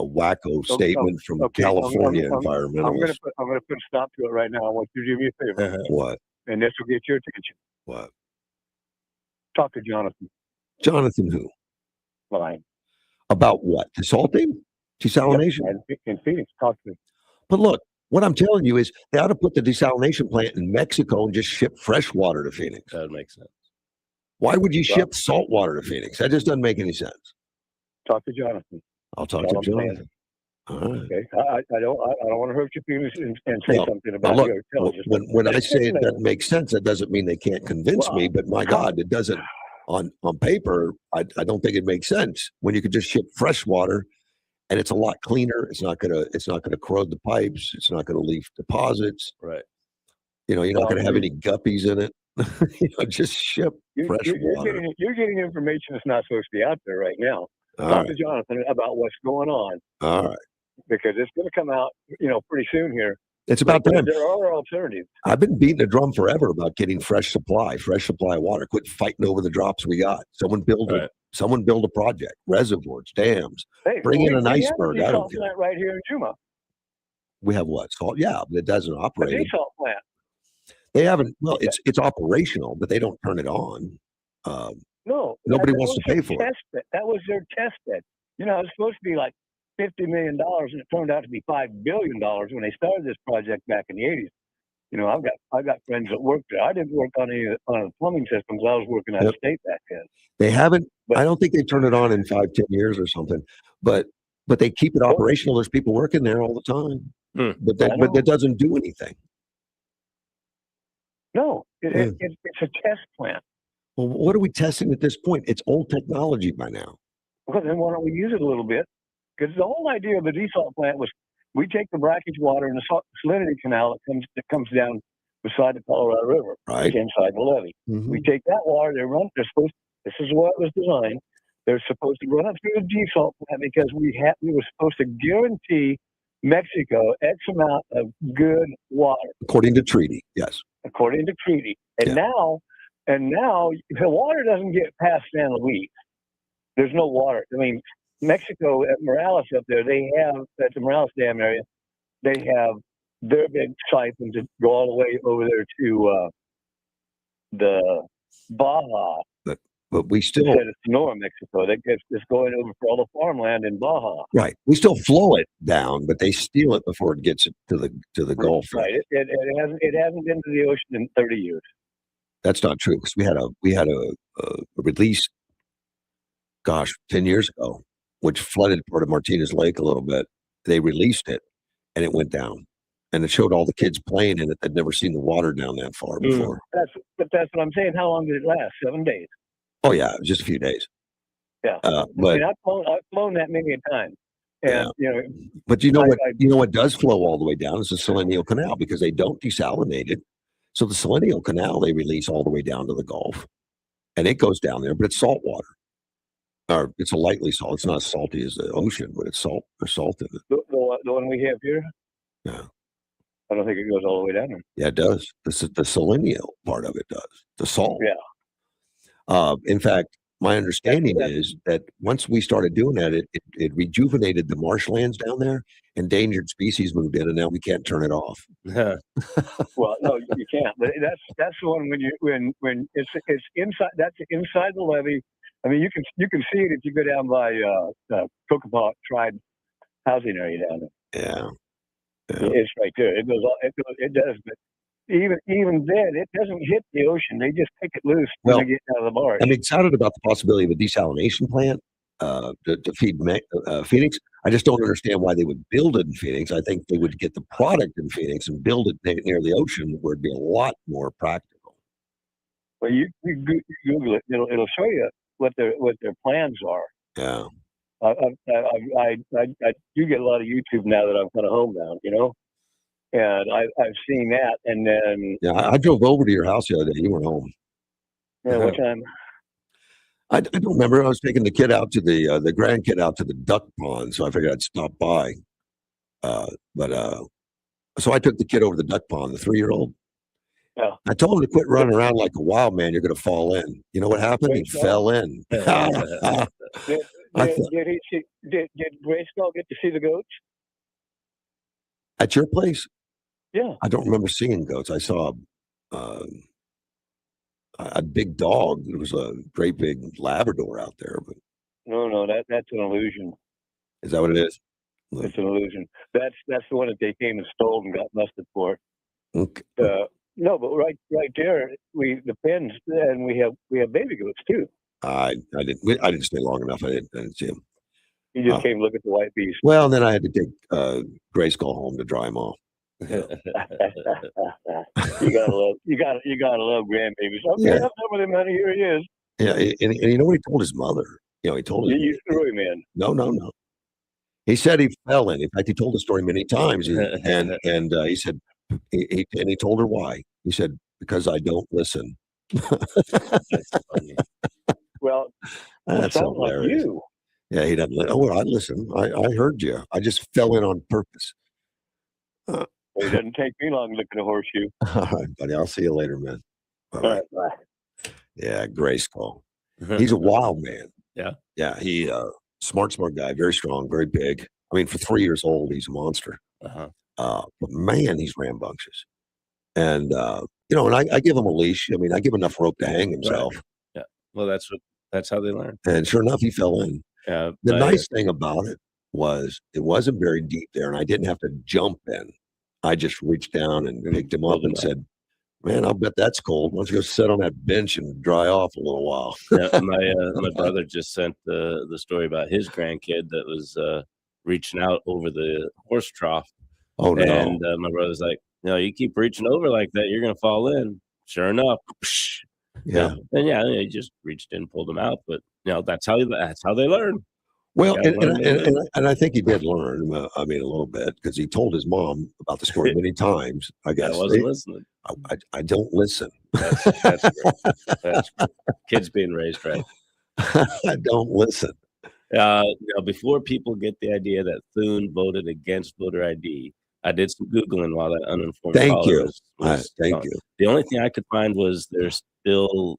wacko statement from California environmentalists. I'm going to put a stop to it right now. I want you to do me a favor. What? and this will get your attention. What? Talk to Jonathan. Jonathan who? Fine. About what? Desalting? Desalination? Yep, in Phoenix, talk to me. But look, what I'm telling you is they ought to put the desalination plant in Mexico and just ship fresh water to Phoenix. That would make sense. Why would you ship salt water to Phoenix? That just doesn't make any sense. Talk to Jonathan. I'll talk to Jonathan. All right. Okay. I don't want to hurt your feelings and say something about look, your intelligence. when I say it doesn't make sense, that doesn't mean they can't convince me. But my God, it doesn't. On paper, I don't think it makes sense when you could just ship fresh water, and it's a lot cleaner. It's not gonna corrode the pipes. It's not gonna leave deposits. Right. You know, you're not gonna have any guppies in it. Just ship fresh water. You're getting information that's not supposed to be out there right now. Talk to Jonathan about what's going on. All right. Because it's going to come out, pretty soon here. It's about time. There are alternatives. I've been beating a drum forever about getting fresh supply of water. Quit fighting over the drops we got. Someone build a project, reservoirs, dams. Hey, bring in an iceberg. I don't care. Plant right here in Yuma. We have what? Salt? Yeah, but it doesn't operate. A desalt plant. They haven't. Well, it's operational, but they don't turn it on. No, nobody wants to pay for it. That was their test bed. It was supposed to be like $50 million, and it turned out to be $5 billion when they started this project back in the 80s. I've got friends that work there. I didn't work on the plumbing systems. I was working out of state back then. They haven't. I don't think they turn it on in 5-10 years or something. But they keep it operational. There's people working there all the time. But that doesn't do anything. No, it's a test plant. Well, what are we testing at this point? It's old technology by now. Well, then why don't we use it a little bit? Because the whole idea of the desalt plant was we take the brackish water in the salinity canal that comes down beside the Colorado River, right inside the levee. Mm-hmm. We take that water. This is what it was designed. They're supposed to run it through the desalt plant because we were supposed to guarantee Mexico X amount of good water. According to treaty, yes. According to treaty. And now the water doesn't get past San Luis. There's no water. I mean, Mexico at Morales up there, they have at the Morales Dam area, they have their big siphon to go all the way over there to the Baja. But we still instead of Sonora, Mexico. It's going over for all the farmland in Baja. Right. We still flow it down, but they steal it before it gets to the Gulf. Right. It hasn't been to the ocean in 30 years. That's not true because we had a release, 10 years ago, which flooded part of Martinez Lake a little bit. They released it, and it went down, and it showed all the kids playing in it that never seen the water down that far before. But that's what I'm saying. How long did it last? 7 days. Oh yeah, it was just a few days. Yeah, but I've flown that many a time. And, but what does flow all the way down is the Selenial Canal because they don't desalinate it. So the Selenial Canal they release all the way down to the Gulf, and it goes down there, but it's salt water. Or it's a lightly salt. It's not as salty as the ocean, but it's salt. There's salt in it. The one we have here? Yeah. I don't think it goes all the way down there. Yeah, it does. The selenial part of it does. The salt. Yeah. In fact, my understanding is that once we started doing that, it rejuvenated the marshlands down there. Endangered species moved in, and now we can't turn it off. Well, no, you can't. But that's the one when it's inside. That's inside the levee. I mean, you can see it if you go down by Cocopah Tribe housing area down there. Yeah. It's right there. It goes. It does, but even then, it doesn't hit the ocean. They just pick it loose when they get out of the barge. I'm excited about the possibility of a desalination plant to feed Phoenix. I just don't understand why they would build it in Phoenix. I think they would get the product in Phoenix and build it near the ocean, where it'd be a lot more practical. Well, you Google it. It'll show you what their plans are. Yeah. I do get a lot of YouTube now that I'm kind of homebound, and I've seen that, and then I drove over to your house the other day. You weren't home. Yeah, what time? I don't remember. I was taking the kid out to the grandkid out to the duck pond, so I figured I'd stop by. So I took the kid over to the duck pond, the 3-year-old. Yeah. I told him to quit running around like a wild man. You're going to fall in. You know what happened? He fell in. Did Grayskull get to see the goats? At your place? Yeah. I don't remember seeing goats. I saw a big dog. It was a great big Labrador out there. But No, that's an illusion. is that what it is? It's an illusion. That's the one that they came and stole and got busted for. Okay. No, but right there, the pens, and we have baby goats too. I didn't stay long enough. I didn't see him. You just came look at the white beast. Well, then I had to take Grayskull home to dry him off. You gotta love grandbabies. Okay, Yeah. I'm done with him, honey. Here he is. Yeah, and you know what he told his mother? You know, he told his You screwy man. No. He said he fell in. In fact, he told the story many times, and he said he told her why. He said, because I don't listen. That's funny. Well, That's sounds like hilarious. you. Yeah, he doesn't. Oh, well, I listen. I heard you. I just fell in on purpose. It doesn't take me long to look at a horseshoe. All right, buddy. I'll see you later, man. All right, bye. Yeah, Grayskull. He's a wild man. Yeah. He smart guy, very strong, very big. I mean, for 3 years old, he's a monster. But man, he's rambunctious. And you know, and I give him a leash. I mean, I give him enough rope to hang himself. Right. Yeah. Well, that's how they learn. And sure enough, he fell in. Yeah. The nice thing about it was it wasn't very deep there, and I didn't have to jump in. I just reached down and picked him up and said, "Man, I'll bet that's cold. Why don't you go sit on that bench and dry off a little while?" Yeah, my brother just sent the story about his grandkid that was reaching out over the horse trough. Oh no! And my brother's like, "No, you keep reaching over like that, you're gonna fall in." Sure enough, Yeah. And he just reached in, pulled him out. But that's how they learn. Well, You gotta learn and I think he did learn. I mean, a little bit because he told his mom about the story many times. I guess I wasn't listening. I don't listen. That's great. That's great. Kids being raised right. I don't listen. Before people get the idea that Thune voted against voter ID, I did some Googling while that uninformed Thank caller you. was Thank you. The only thing I could find was they're still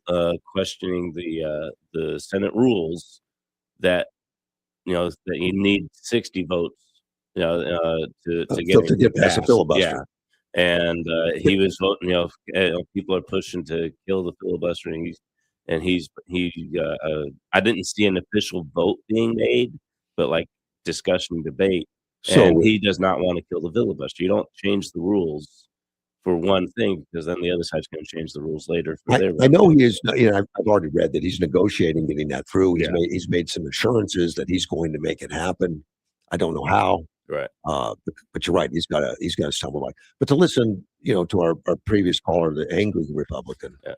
questioning the Senate rules that that you need 60 votes to get past the filibuster. Yeah, and he was voting. People are pushing to kill the filibuster, and he's I didn't see an official vote being made, but like discussion, debate. So he does not want to kill the filibuster. You don't change the rules for one thing because then the other side's going to change the rules later. I know he is. I've already read that he's negotiating getting that through. He's made some assurances that he's going to make it happen. I don't know how. Right. But you're right. He's got to stumble by. But to listen, to our previous caller, the angry Republican. Yeah.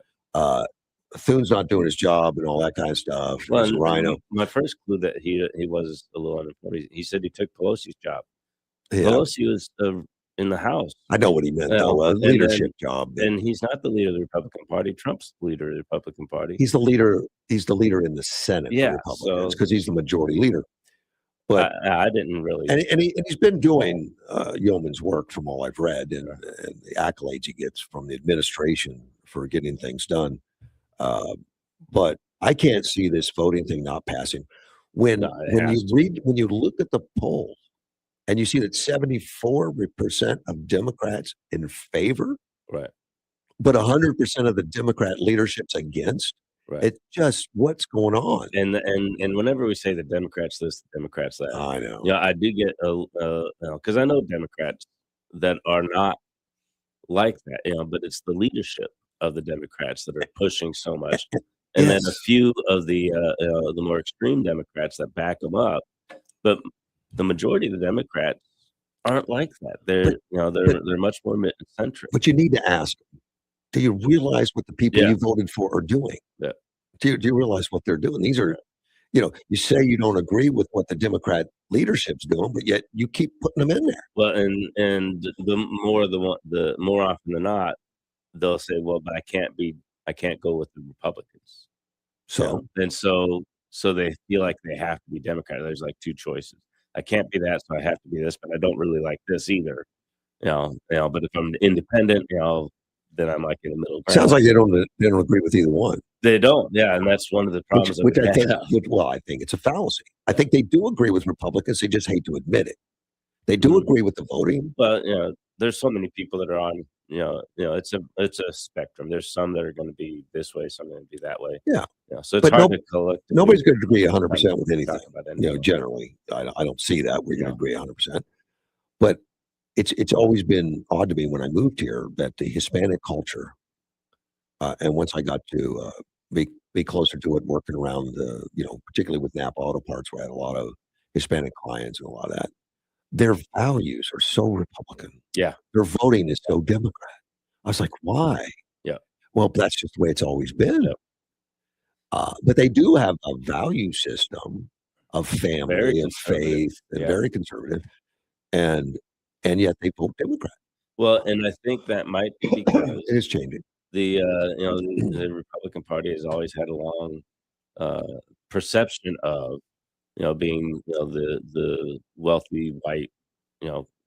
Thune's not doing his job and all that kind of stuff. Well, he's a rhino. My first clue that he was a little uninformed. He said he took Pelosi's job. Yeah. Pelosi was in the House. I know what he meant, though. A leadership job. And he's not the leader of the Republican Party. Trump's the leader of the Republican Party. He's the leader. He's the leader in the Senate for Republicans because he's the majority leader. But I didn't really. And he's been doing yeoman's work from all I've read and the accolades he gets from the administration for getting things done. But I can't see this voting thing not passing. When you look at the polls and you see that 74% of Democrats in favor, right, but 100% of the Democrat leadership's against. Right. It's just what's going on. And whenever we say the Democrats this, the Democrats that, I know. I do get because I know Democrats that are not like that, but it's the leadership of the Democrats that are pushing so much, and then a few of the more extreme Democrats that back them up, but the majority of the Democrats aren't like that. They're much more centric. But you need to ask, do you realize what the people you voted for are doing? Yeah. Do you realize what they're doing? These are, you say you don't agree with what the Democrat leadership's doing, but yet you keep putting them in there. Well, and the more often than not, they'll say, "Well, but I can't go with the Republicans." So so they feel like they have to be Democrat. There's like two choices. I can't be that, so I have to be this, but I don't really like this either. But if I'm independent, then I'm like in the middle. Sounds like they don't agree with either one. They don't, and that's one of the problems. Which I think, I think it's a fallacy. I think they do agree with Republicans. They just hate to admit it. They do agree with the voting. Well, there's so many people that are on it's a spectrum. There's some that are going to be this way, some going to be that way. Yeah. So it's But hard to collectively nobody's going to agree 100% with anything. talk about anything. Generally, I don't see that we're going to No. agree 100%. But it's always been odd to me when I moved here that the Hispanic culture, and once I got to be closer to it, working around particularly with Napa Auto Parts, where I had a lot of Hispanic clients and a lot of that, their values are so Republican. Yeah. Their voting is so Democrat. I was like, why? Yeah. Well, that's just the way it's always been. Yep. But they do have a value system of family Very and conservative. faith and Yeah. very conservative, and yet they vote Democrat. Well, and I think that might be because It is changing. the Republican Party has always had a long perception of being the wealthy white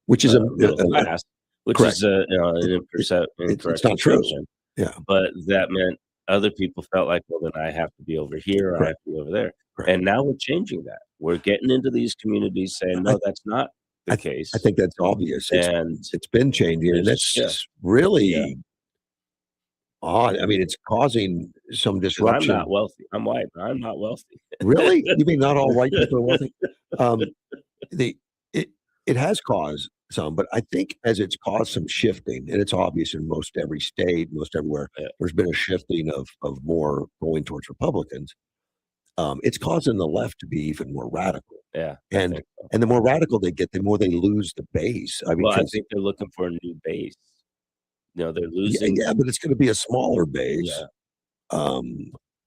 Which is middle class, which correct. is an incorrect It's not true. perception. Yeah. But that meant other people felt like, well, then I have to be over here or I have to be over there. Correct. And now we're changing that. We're getting into these communities saying, no, that's not the case. I think that's obvious. It's been changing, and that's just really odd. I mean, it's causing some disruption. I'm not wealthy. I'm white, but I'm not wealthy. Really? You mean not all white people are wealthy? It has caused some, but I think as it's caused some shifting, and it's obvious in most every state, most everywhere, there's been a shifting of more going towards Republicans. It's causing the left to be even more radical. Yeah. And the more radical they get, the more they lose the base. I mean, I think they're looking for a new base. They're losing. Yeah, but it's going to be a smaller base. Yeah.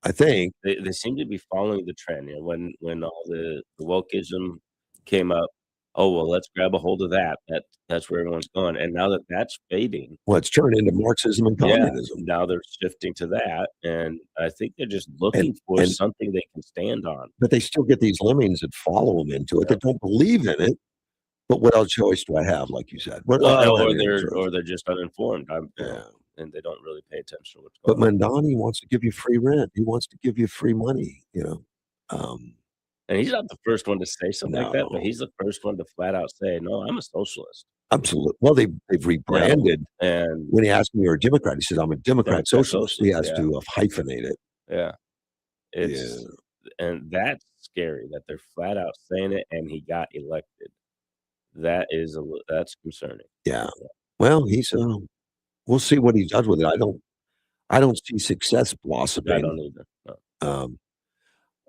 I think they seem to be following the trend. When all the wokeism came up, oh well, let's grab a hold of that. That's where everyone's going. And now that that's fading, well, it's turned into Marxism and communism. Yeah, now they're shifting to that, and I think they're just looking for something they can stand on. But they still get these lemmings that follow them into it. That don't believe in it. But what else choice do I have, like you said? Or they're just uninformed. And they don't really pay attention to what's going on. But Mandani wants to give you free rent. He wants to give you free money. And he's not the first one to say something like that, but he's the first one to flat out say, "No, I'm a socialist." Absolutely. Well, they've rebranded. And when he asked me, "You're a Democrat," he said, "I'm a Democrat socialist." He has to hyphenate it. Yeah. And that's scary that they're flat out saying it, and he got elected. That's concerning. Yeah. Well, he's we'll see what he does with it. I don't see success blossoming. I don't either. No.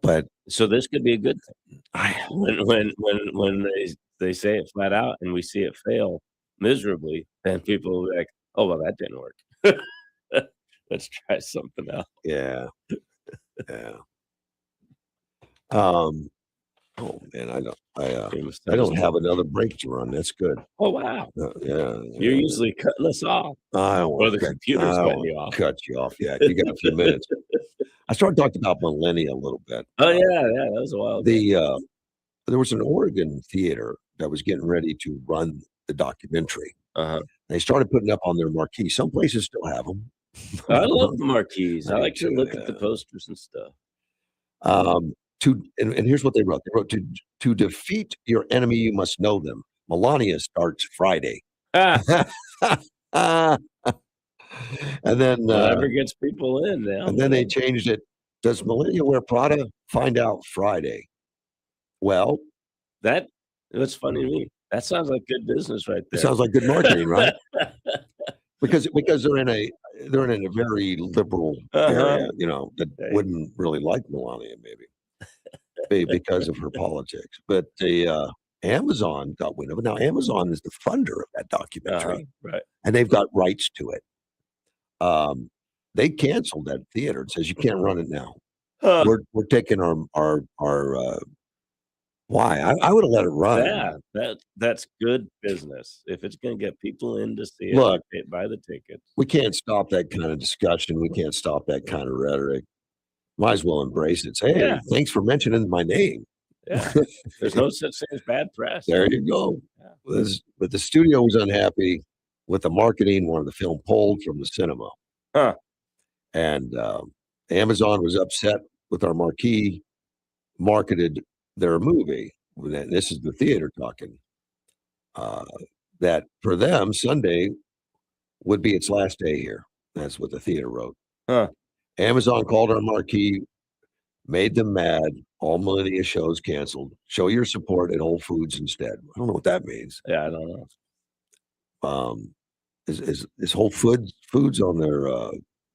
But so this could be a good thing. When they say it flat out and we see it fail miserably, then people will be like, "Oh well, that didn't work. Let's try something else." Yeah. Yeah. Oh man, I don't have another break to run. That's good. Oh wow. Yeah. You're usually cutting us off. Or the computer's cutting you off. Cut you off. Yeah, you got a few minutes. I started talking about millennia a little bit. Oh yeah, that was a while ago. There was an Oregon theater that was getting ready to run the documentary. They started putting up on their marquee. Some places still have them. I love the marquees. I like to look at the posters and stuff. And here's what they wrote. They wrote, to defeat your enemy, you must know them. Melania starts Friday. And then whatever gets people in now. And then they changed it. Does Melania wear Prada? Find out Friday. Well, that's funny to me. That sounds like good business right there. It sounds like good marketing, right? because they're in a very liberal area, that wouldn't really like Melania, maybe because of her politics. But the Amazon got wind of it. Now Amazon is the funder of that documentary, right? And they've got rights to it. They canceled that theater and says you can't run it now. We're taking our why? I would have let it run. Yeah, that's good business. If it's going to get people in to see it, look, buy the tickets. We can't stop that kind of discussion. We can't stop that kind of rhetoric. Might as well embrace it. Say, hey, thanks for mentioning my name. Yeah, there's no such thing as bad press. There you go. Yeah. But the studio was unhappy with the marketing, wanted the film pulled from the cinema. And Amazon was upset with our marquee marketed their movie. And this is the theater talking. That for them, Sunday would be its last day here. That's what the theater wrote. Huh. Amazon called our marquee, made them mad. All millennia shows canceled. Show your support at Whole Foods instead. I don't know what that means. Yeah, I don't know. Is Whole Foods on their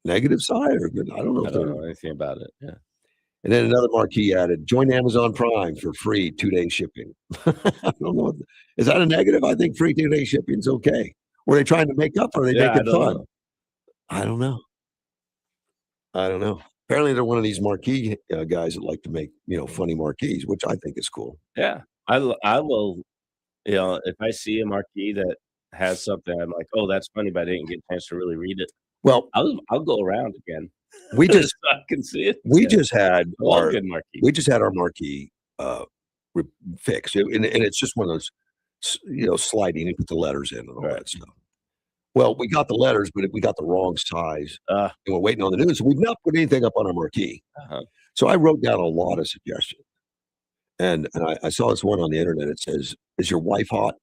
negative side or good? I don't know. I don't know anything about it. Yeah. And then another marquee added, join Amazon Prime for free 2-day shipping. I don't know. Is that a negative? I think free 2-day shipping is okay. Were they trying to make up or are they making fun? Know. I don't know. Apparently they're one of these marquee guys that like to make, funny marquees, which I think is cool. Yeah. I will, if I see a marquee that has something, I'm like, oh, that's funny, but I didn't get a chance to really read it. Well, I'll go around again. We just so I can see it. We just had our good marquee. We just had our marquee fixed, and it's just one of those, sliding and put the letters in and all that stuff. Well, we got the letters, but we got the wrong size, and we're waiting on the news. So we've not put anything up on our marquee. So I wrote down a lot of suggestions, and I saw this one on the internet. It says, "Is your wife hot?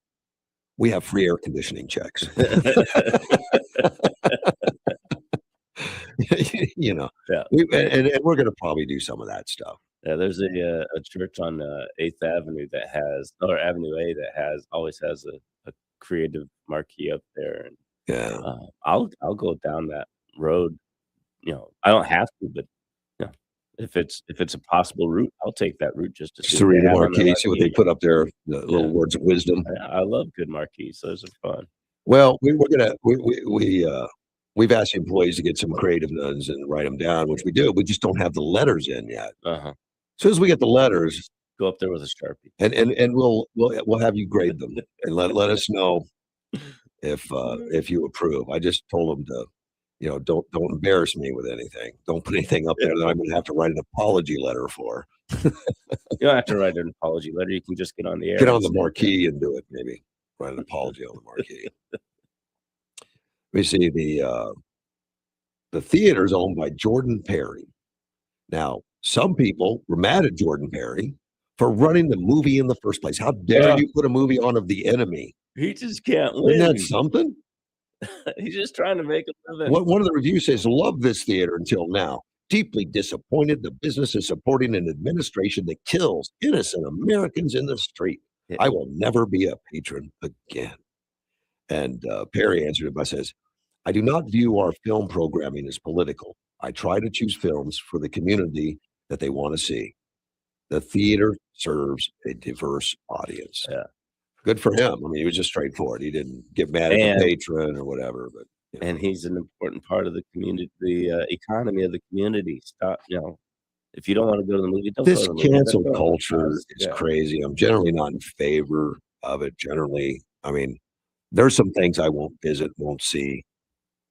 We have free air conditioning checks." Yeah. And we're going to probably do some of that stuff. Yeah, there's a church on 8th Avenue or Avenue A that always has a creative marquee up there. And yeah, I'll go down that road. I don't have to, but if it's a possible route, I'll take that route just to read the marquee, see what they put up there, the little words of wisdom. I love good marquees; those are fun. Well, we've asked employees to get some creative ones and write them down, which we do. We just don't have the letters in yet. As soon as we get the letters, go up there with a Sharpie, and we'll have you grade them and let us know if you approve. I just told them to, don't embarrass me with anything. Don't put anything up there that I'm going to have to write an apology letter for. You don't have to write an apology letter. You can just get on the air. Get on the marquee and do it. Maybe write an apology on the marquee. We see the theater is owned by Jordan Perry. Now, some people were mad at Jordan Perry for running the movie in the first place. How dare you put a movie on of the enemy? He just can't win. Isn't that something? He's just trying to make a living. One of the reviews says, love this theater until now. Deeply disappointed the business is supporting an administration that kills innocent Americans in the street. Yeah. I will never be a patron again. And Perry answered it by says, I do not view our film programming as political. I try to choose films for the community that they want to see. The theater serves a diverse audience. Yeah. Good for him. I mean, he was just straightforward. He didn't get mad at the patron or whatever. But and he's an important part of the community, the economy of the community. Stop, if you don't want to go to the movie, don't this go to the movie. Cancel culture is crazy. I'm generally not in favor of it. Generally, I mean, there's some things I won't visit, won't see.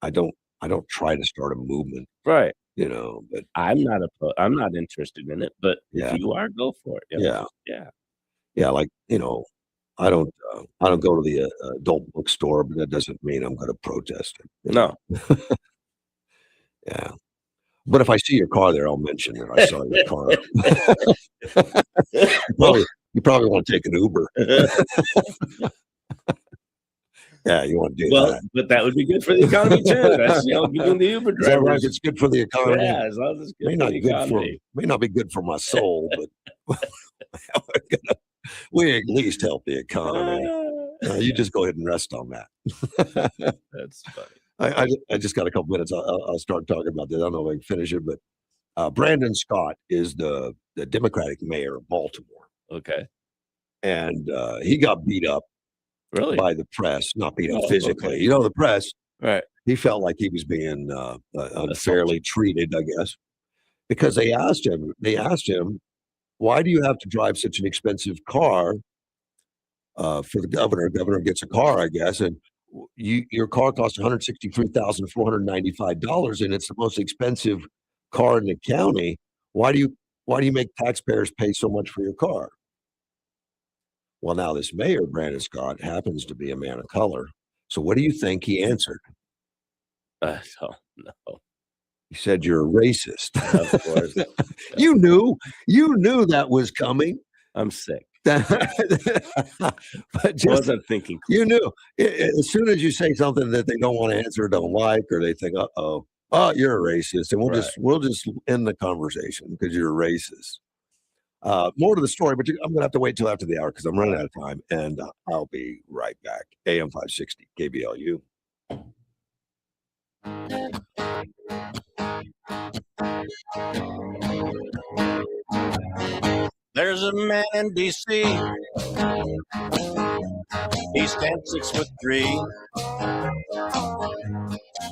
I don't try to start a movement, right? But I'm not interested in it. But if you are, go for it. Yeah. Like I don't go to the adult bookstore, but that doesn't mean I'm going to protest it. No. Yeah. But if I see your car there, I'll mention that I saw your car. You probably want to take an Uber. Yeah, you want to do that. But that would be good for the economy too. That's doing the Uber drivers. Right? It's good for the economy. Yeah, as long as it's good for the economy. May not be good for my soul, but we at least help the economy. You just go ahead and rest on that. That's funny. I just got a couple minutes. I'll start talking about this. I don't know if I can finish it, but Brandon Scott is the Democratic mayor of Baltimore. Okay. And he got beat up. Really? By the press, not being physically. Okay. The press. Right. He felt like he was being unfairly treated, I guess, because they asked him, why do you have to drive such an expensive car for the governor? Governor gets a car, I guess, and your car costs $163,495, and it's the most expensive car in the county. Why do you make taxpayers pay so much for your car? Well, now this mayor, Brandon Scott, happens to be a man of color. So what do you think he answered? I don't know. He said, you're a racist. Of course. You knew that was coming. I'm sick. But I just, wasn't thinking. you knew. As soon as you say something that they don't want to answer, don't like, or they think, oh, you're a racist, and Right. we'll just end the conversation because you're a racist. More to the story, but I'm going to have to wait till after the hour because I'm running out of time, and I'll be right back. AM 560 KBLU. There's a man in D.C. He stands 6'3".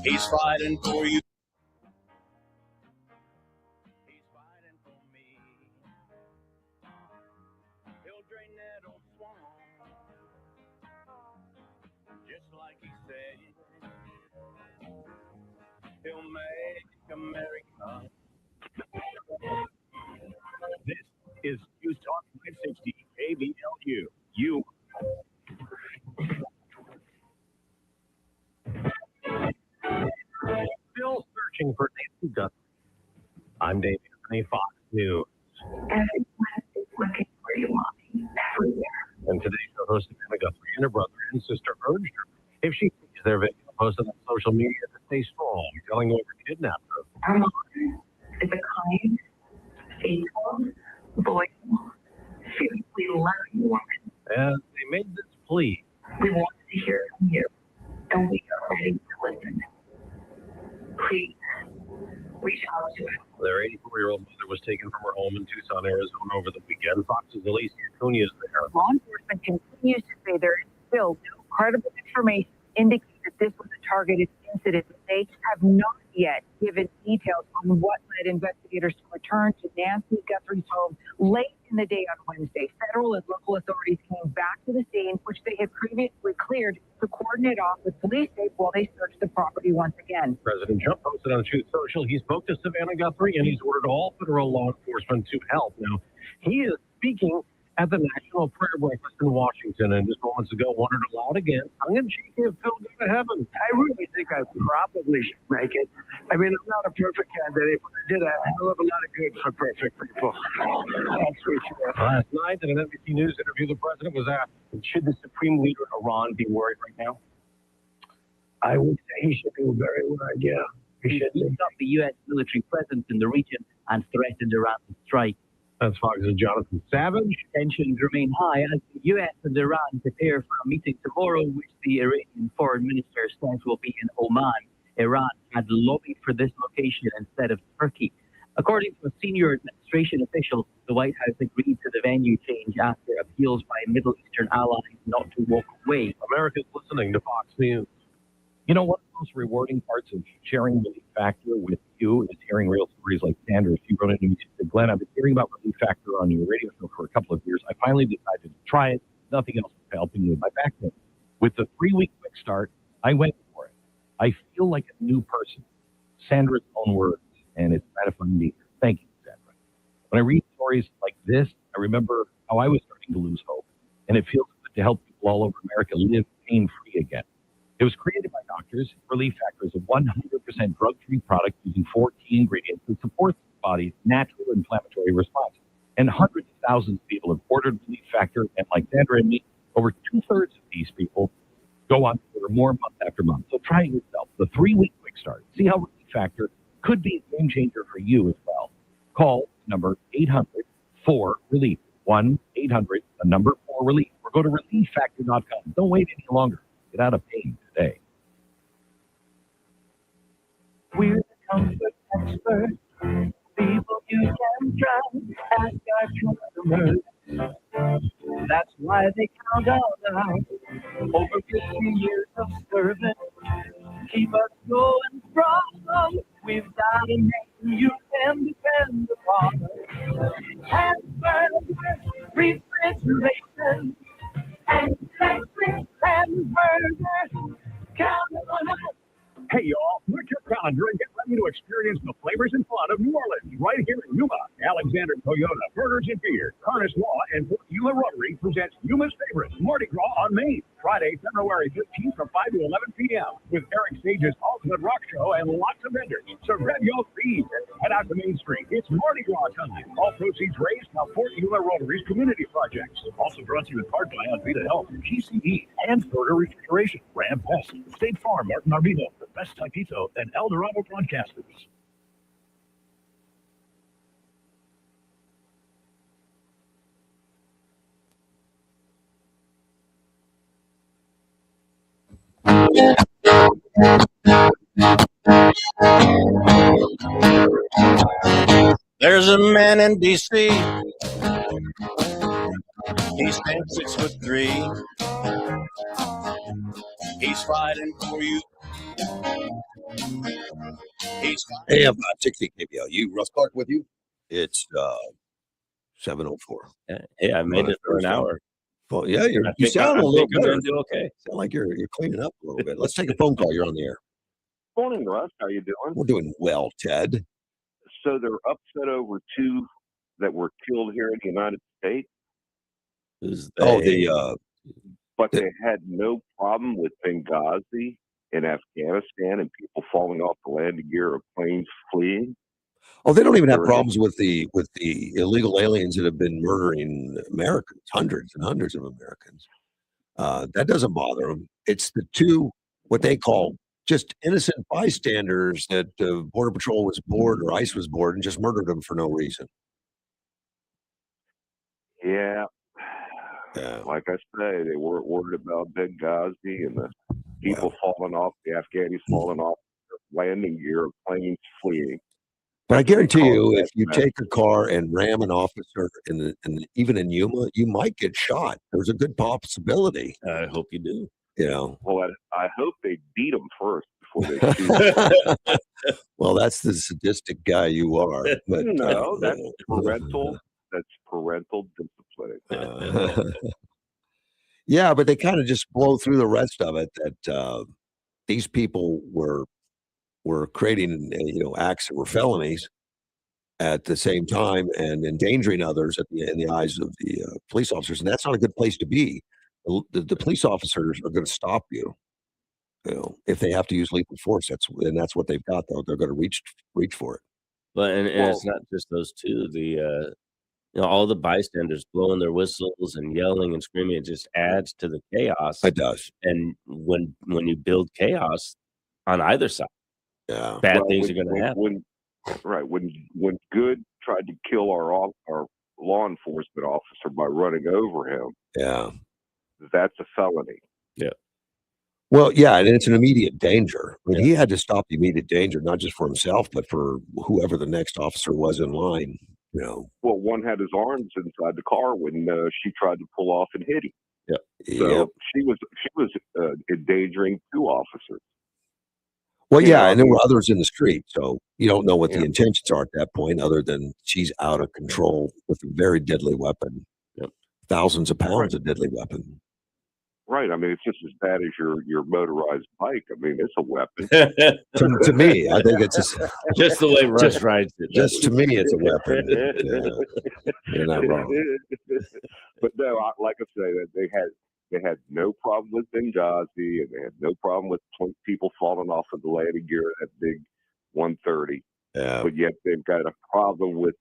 He's fighting for you. He's fighting for me. He'll drain that old swamp, just like he said. He'll make America. This is News Talk 560 KBLU. You. Still searching for Nancy Guthrie. I'm Dave Anthony, Fox News. Everyone is looking for you, Mommy, everywhere. And today's show host Amanda Guthrie and her brother and sister urged her, if she sees their video posted on social media, to stay strong, telling whoever kidnapped her. Our mom is a kind, faithful, loyal, fiercely loving woman. As they made this plea, We wanted to hear from you, and we are ready to listen. Please reach out to us. their 84-year-old mother was taken from her home in Tucson, Arizona over the weekend. Fox's Alicia Cunha is there. Law enforcement continues to say there is still no credible information indicating that this was a targeted incident. They have not yet given details on what led investigators to return to Nancy Guthrie's home late in the day on Wednesday. Federal and local authorities came back to the scene, which they had previously cleared, to cordon it off with police tape while they searched the property once again. President Trump posted on Truth Social he spoke to Savannah Guthrie and he's ordered all federal law enforcement to help. Now, he is speaking at the National Prayer Breakfast in Washington, and just moments ago wondered aloud again, tongue-in-cheek, if Phil go to heaven. I really think I probably should make it. I mean, I'm not a perfect candidate, but I did a hell of a lot of good for perfect people. That's for sure. Last night in an NBC News interview, the president was asked, should the supreme leader of Iran be worried right now? I would say he should be very worried, yeah. He should be. Stopped the U.S. military presence in the region and threatened Iran to strike. That's Fox's Jonathan Savage. Tensions remain high as the U.S. and Iran prepare for a meeting tomorrow, which the Iranian foreign minister says will be in Oman. Iran had lobbied for this location instead of Turkey. According to a senior administration official, the White House agreed to the venue change after appeals by Middle Eastern allies not to walk away. America's listening to Fox News. You know, one of the most rewarding parts of sharing Relief Factor with you is hearing real stories like Sandra. She wrote into me, she said, Glenn, I've been hearing about Relief Factor on your radio show for a couple of years. I finally decided to try it. Nothing else was helping me with my back pain. With the 3-week quick start, I went for it. I feel like a new person. Sandra's own words, and it's gratifying to hear. Thank you, Sandra. When I read stories like this, I remember how I was starting to lose hope, and it feels good to help people all over America live pain-free again. It was created by doctors. Relief Factor is a 100% drug-free product using 4 key ingredients that support the body's natural inflammatory response. And hundreds of thousands of people have ordered Relief Factor, and like Sandra and me, over 2/3 of these people go on to order more month after month. So try it yourself. The 3-week quick start. See how Relief Factor could be a game changer for you as well. Call number 800-4-RELIEF. 1-800-4-RELIEF. Or go to relieffactor.com. Don't wait any longer. Get out of pain today. We're the comfort experts, people you can trust, ask our customers. That's why they count on us. Over 50 years of service, keep us going strong. We've got a name you can depend upon. Hamburger, refrigeration, and electric hamburger. Count on us. Hey, y'all, mark your calendar and get ready to experience the flavors and fun of New Orleans right here in Yuma. Alexander Toyota, Burgers and Beer, Harness Law, and Fort Yuma Rotary presents Yuma's favorite, Mardi Gras on Main. Friday, February 15th from 5 to 11 p.m. with Eric Sage's Ultimate Rock Show and lots of vendors. So grab your feed and head out to Main Street. It's Mardi Gras time. All proceeds raised by Fort Yuma Rotary's community projects. Also brought to you in part by Alvita Health, GCE, and Burger Refrigeration, Ram Pest, State Farm, Martin Arvino, the Best Taquito, and El Dorado Broadcasters. There's a man in D.C. He stands 6'3". He's fighting for you. Hey, I'm 60 KBLU. Russ Clark with you. It's 7:04. Hey, I made it for an hour. Well, yeah, you sound a little better. Do okay. Sound like you're cleaning up a little bit. Let's take a phone call. You're on the air. Morning, Russ. How you doing? We're doing well, Ted. So they're upset over 2 that were killed here in the United States. But they had no problem with Benghazi in Afghanistan and people falling off the landing gear of planes fleeing. Oh, they don't even have problems with the illegal aliens that have been murdering Americans, hundreds and hundreds of Americans. That doesn't bother them. It's the 2, what they call just innocent bystanders that Border Patrol was bored or ICE was bored and just murdered them for no reason. Yeah. Like I say, they weren't worried about Benghazi and the people falling off, the Afghanis falling off their landing gear of planes fleeing. But I guarantee you, if you take a car and ram an officer even in Yuma, you might get shot. There's a good possibility. I hope you do. You know. Well, I hope they beat them first before they shoot. Well, that's the sadistic guy you are. But, no, that's parental. That's parental discipline. Yeah, but they kind of just blow through the rest of it. That these people were creating, acts that were felonies at the same time and endangering others in the eyes of the police officers, and that's not a good place to be. The police officers are going to stop you, if they have to use lethal force. That's what they've got, though. They're going to reach for it. But and it's not just those 2. All the bystanders blowing their whistles and yelling and screaming, it just adds to the chaos. It does. And when you build chaos on either side, bad things are going to happen. When Good tried to kill our law enforcement officer by running over him, that's a felony. Yeah. Well, yeah, and it's an immediate danger. I mean, he had to stop the immediate danger, not just for himself, but for whoever the next officer was in line. Well, one had his arms inside the car when she tried to pull off and hit him. Yeah. So she was endangering 2 officers. Well, yeah, and there were others in the street, so you don't know what the intentions are at that point, other than she's out of control with a very deadly weapon. Thousands of pounds of deadly weapon. Right. I mean, it's just as bad as your motorized bike. I mean, it's a weapon. To me, I think it's just the way Russ rides it. Just to me, it's a weapon. You're not wrong. But no, like I say, they had no problem with Benghazi, and they had no problem with people falling off of the landing gear at that big 130. Yeah. But yet they've got a problem with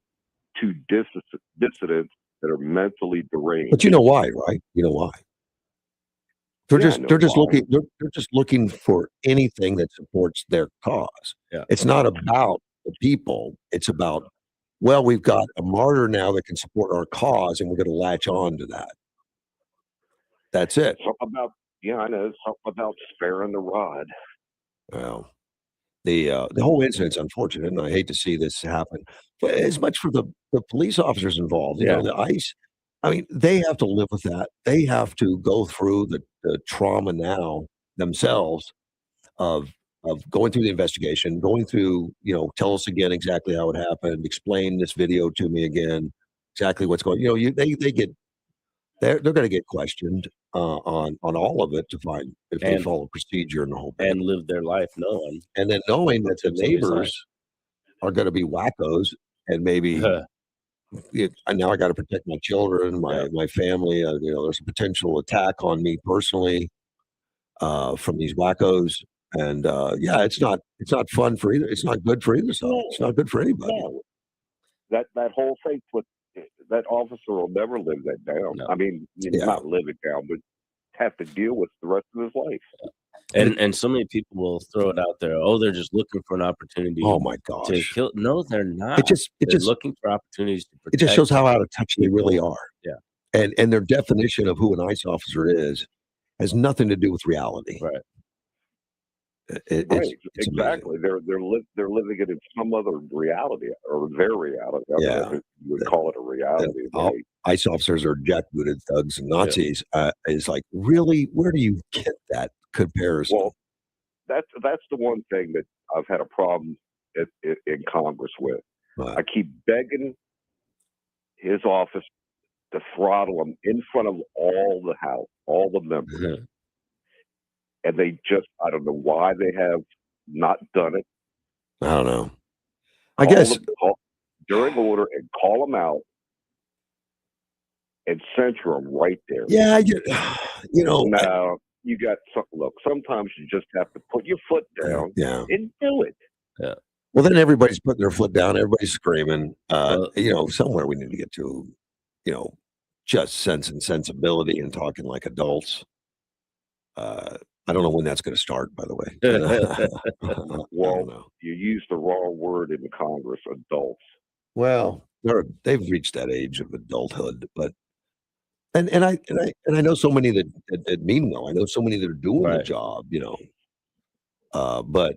2 dissidents that are mentally deranged. But you know why, right? You know why? They're just looking for anything that supports their cause. Yeah. It's not about the people. It's about, well, we've got a martyr now that can support our cause, and we're going to latch on to that. That's it. I know something about sparing the rod. Well, the whole incident's unfortunate, and I hate to see this happen. But as much for the police officers involved, the ICE. I mean, they have to live with that. They have to go through the trauma now themselves of going through the investigation, going through, tell us again exactly how it happened, explain this video to me again, exactly what's going. They're going to get questioned on all of it to find if they follow procedure and the whole thing. And live their life knowing. And then knowing that the neighbors are going to be wackos and maybe now I got to protect my children, my family. There's a potential attack on me personally from these wackos, and it's not fun for either. It's not good for either side. It's not good for anybody. No, that whole thing put that officer will never live that down. No. I mean, not live it down, but have to deal with the rest of his life. And so many people will throw it out there. Oh, they're just looking for an opportunity. Oh my to gosh! kill. No, they're not. They're looking for opportunities to protect. It just shows how out of touch they really people. are. Yeah. And their definition of who an ICE officer is has nothing to do with reality. Right. It's exactly. They're living it in some other reality or their reality. I don't know if you would call it a reality. ICE officers are jackbooted thugs and Nazis. Is like, really? Where do you get that comparison? Well, that's the one thing that I've had a problem in Congress with. I keep begging his office to throttle him in front of all the House, all the members. And they just, I don't know why they have not done it. I don't know. I guess during order and call them out and censure them right there. Yeah, Now, you got something. Look, sometimes you just have to put your foot down and do it. Yeah. Well, then everybody's putting their foot down. Everybody's screaming. Somewhere we need to get to, just sense and sensibility and talking like adults. I don't know when that's going to start, by the way. Well, you used the wrong word in the Congress, adults. Well, they've reached that age of adulthood, but and I know so many that mean well. I know so many that are doing the job, but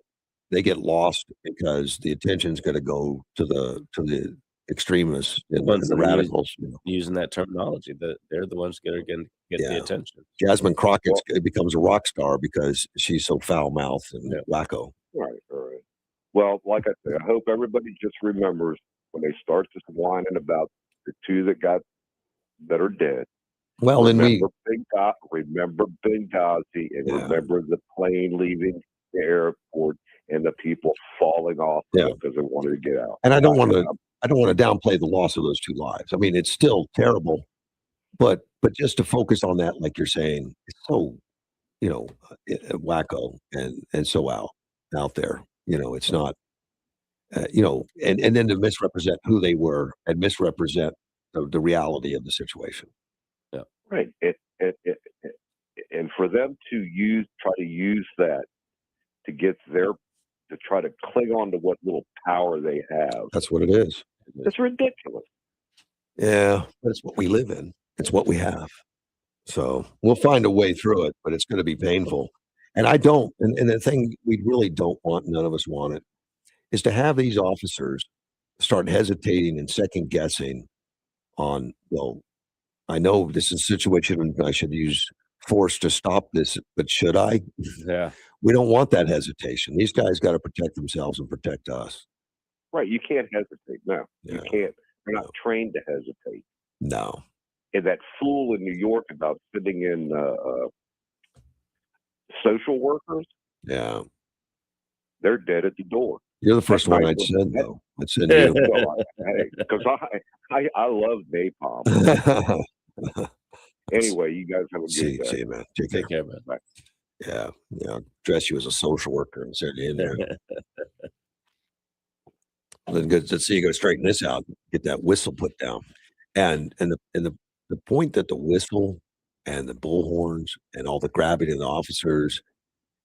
they get lost because the attention's going to go to the extremists and the radicals. Using that terminology, that they're the ones that are going to get the attention. Jasmine Crockett becomes a rock star because she's so foul-mouthed and wacko. Right. Well, like I said, I hope everybody just remembers when they start just whining about the two that are dead. Well, remember Benghazi and remember the plane leaving the airport and the people falling off because they wanted to get out. And I don't want to downplay the loss of those two lives. I mean, it's still terrible, but just to focus on that, like you're saying, it's so wacko and so out there. It's not. And then to misrepresent who they were and misrepresent the reality of the situation. Yeah. Right. And for them to try to use that to get to try to cling on to what little power they have. That's what it is. It's ridiculous. Yeah, but it's what we live in. It's what we have. So we'll find a way through it, but it's going to be painful. And I don't, and the thing we really don't want, none of us want it, is to have these officers start hesitating and second guessing on, I know this is a situation and I should use force to stop this, but should I? Yeah. We don't want that hesitation. These guys got to protect themselves and protect us. Right. You can't hesitate. No, you can't. They're not trained to hesitate. No. And that fool in New York about sitting in social workers. Yeah. They're dead at the door. You're the first one I'd send, though. I'd send you. Because I love napalm. Anyway, you guys have a good day. See you, man. Take care, man. Bye. Yeah. Dress you as a social worker and send you in there. Let's see you go straighten this out. Get that whistle put down. And the point that the whistle and the bullhorns and all the grabbing of the officers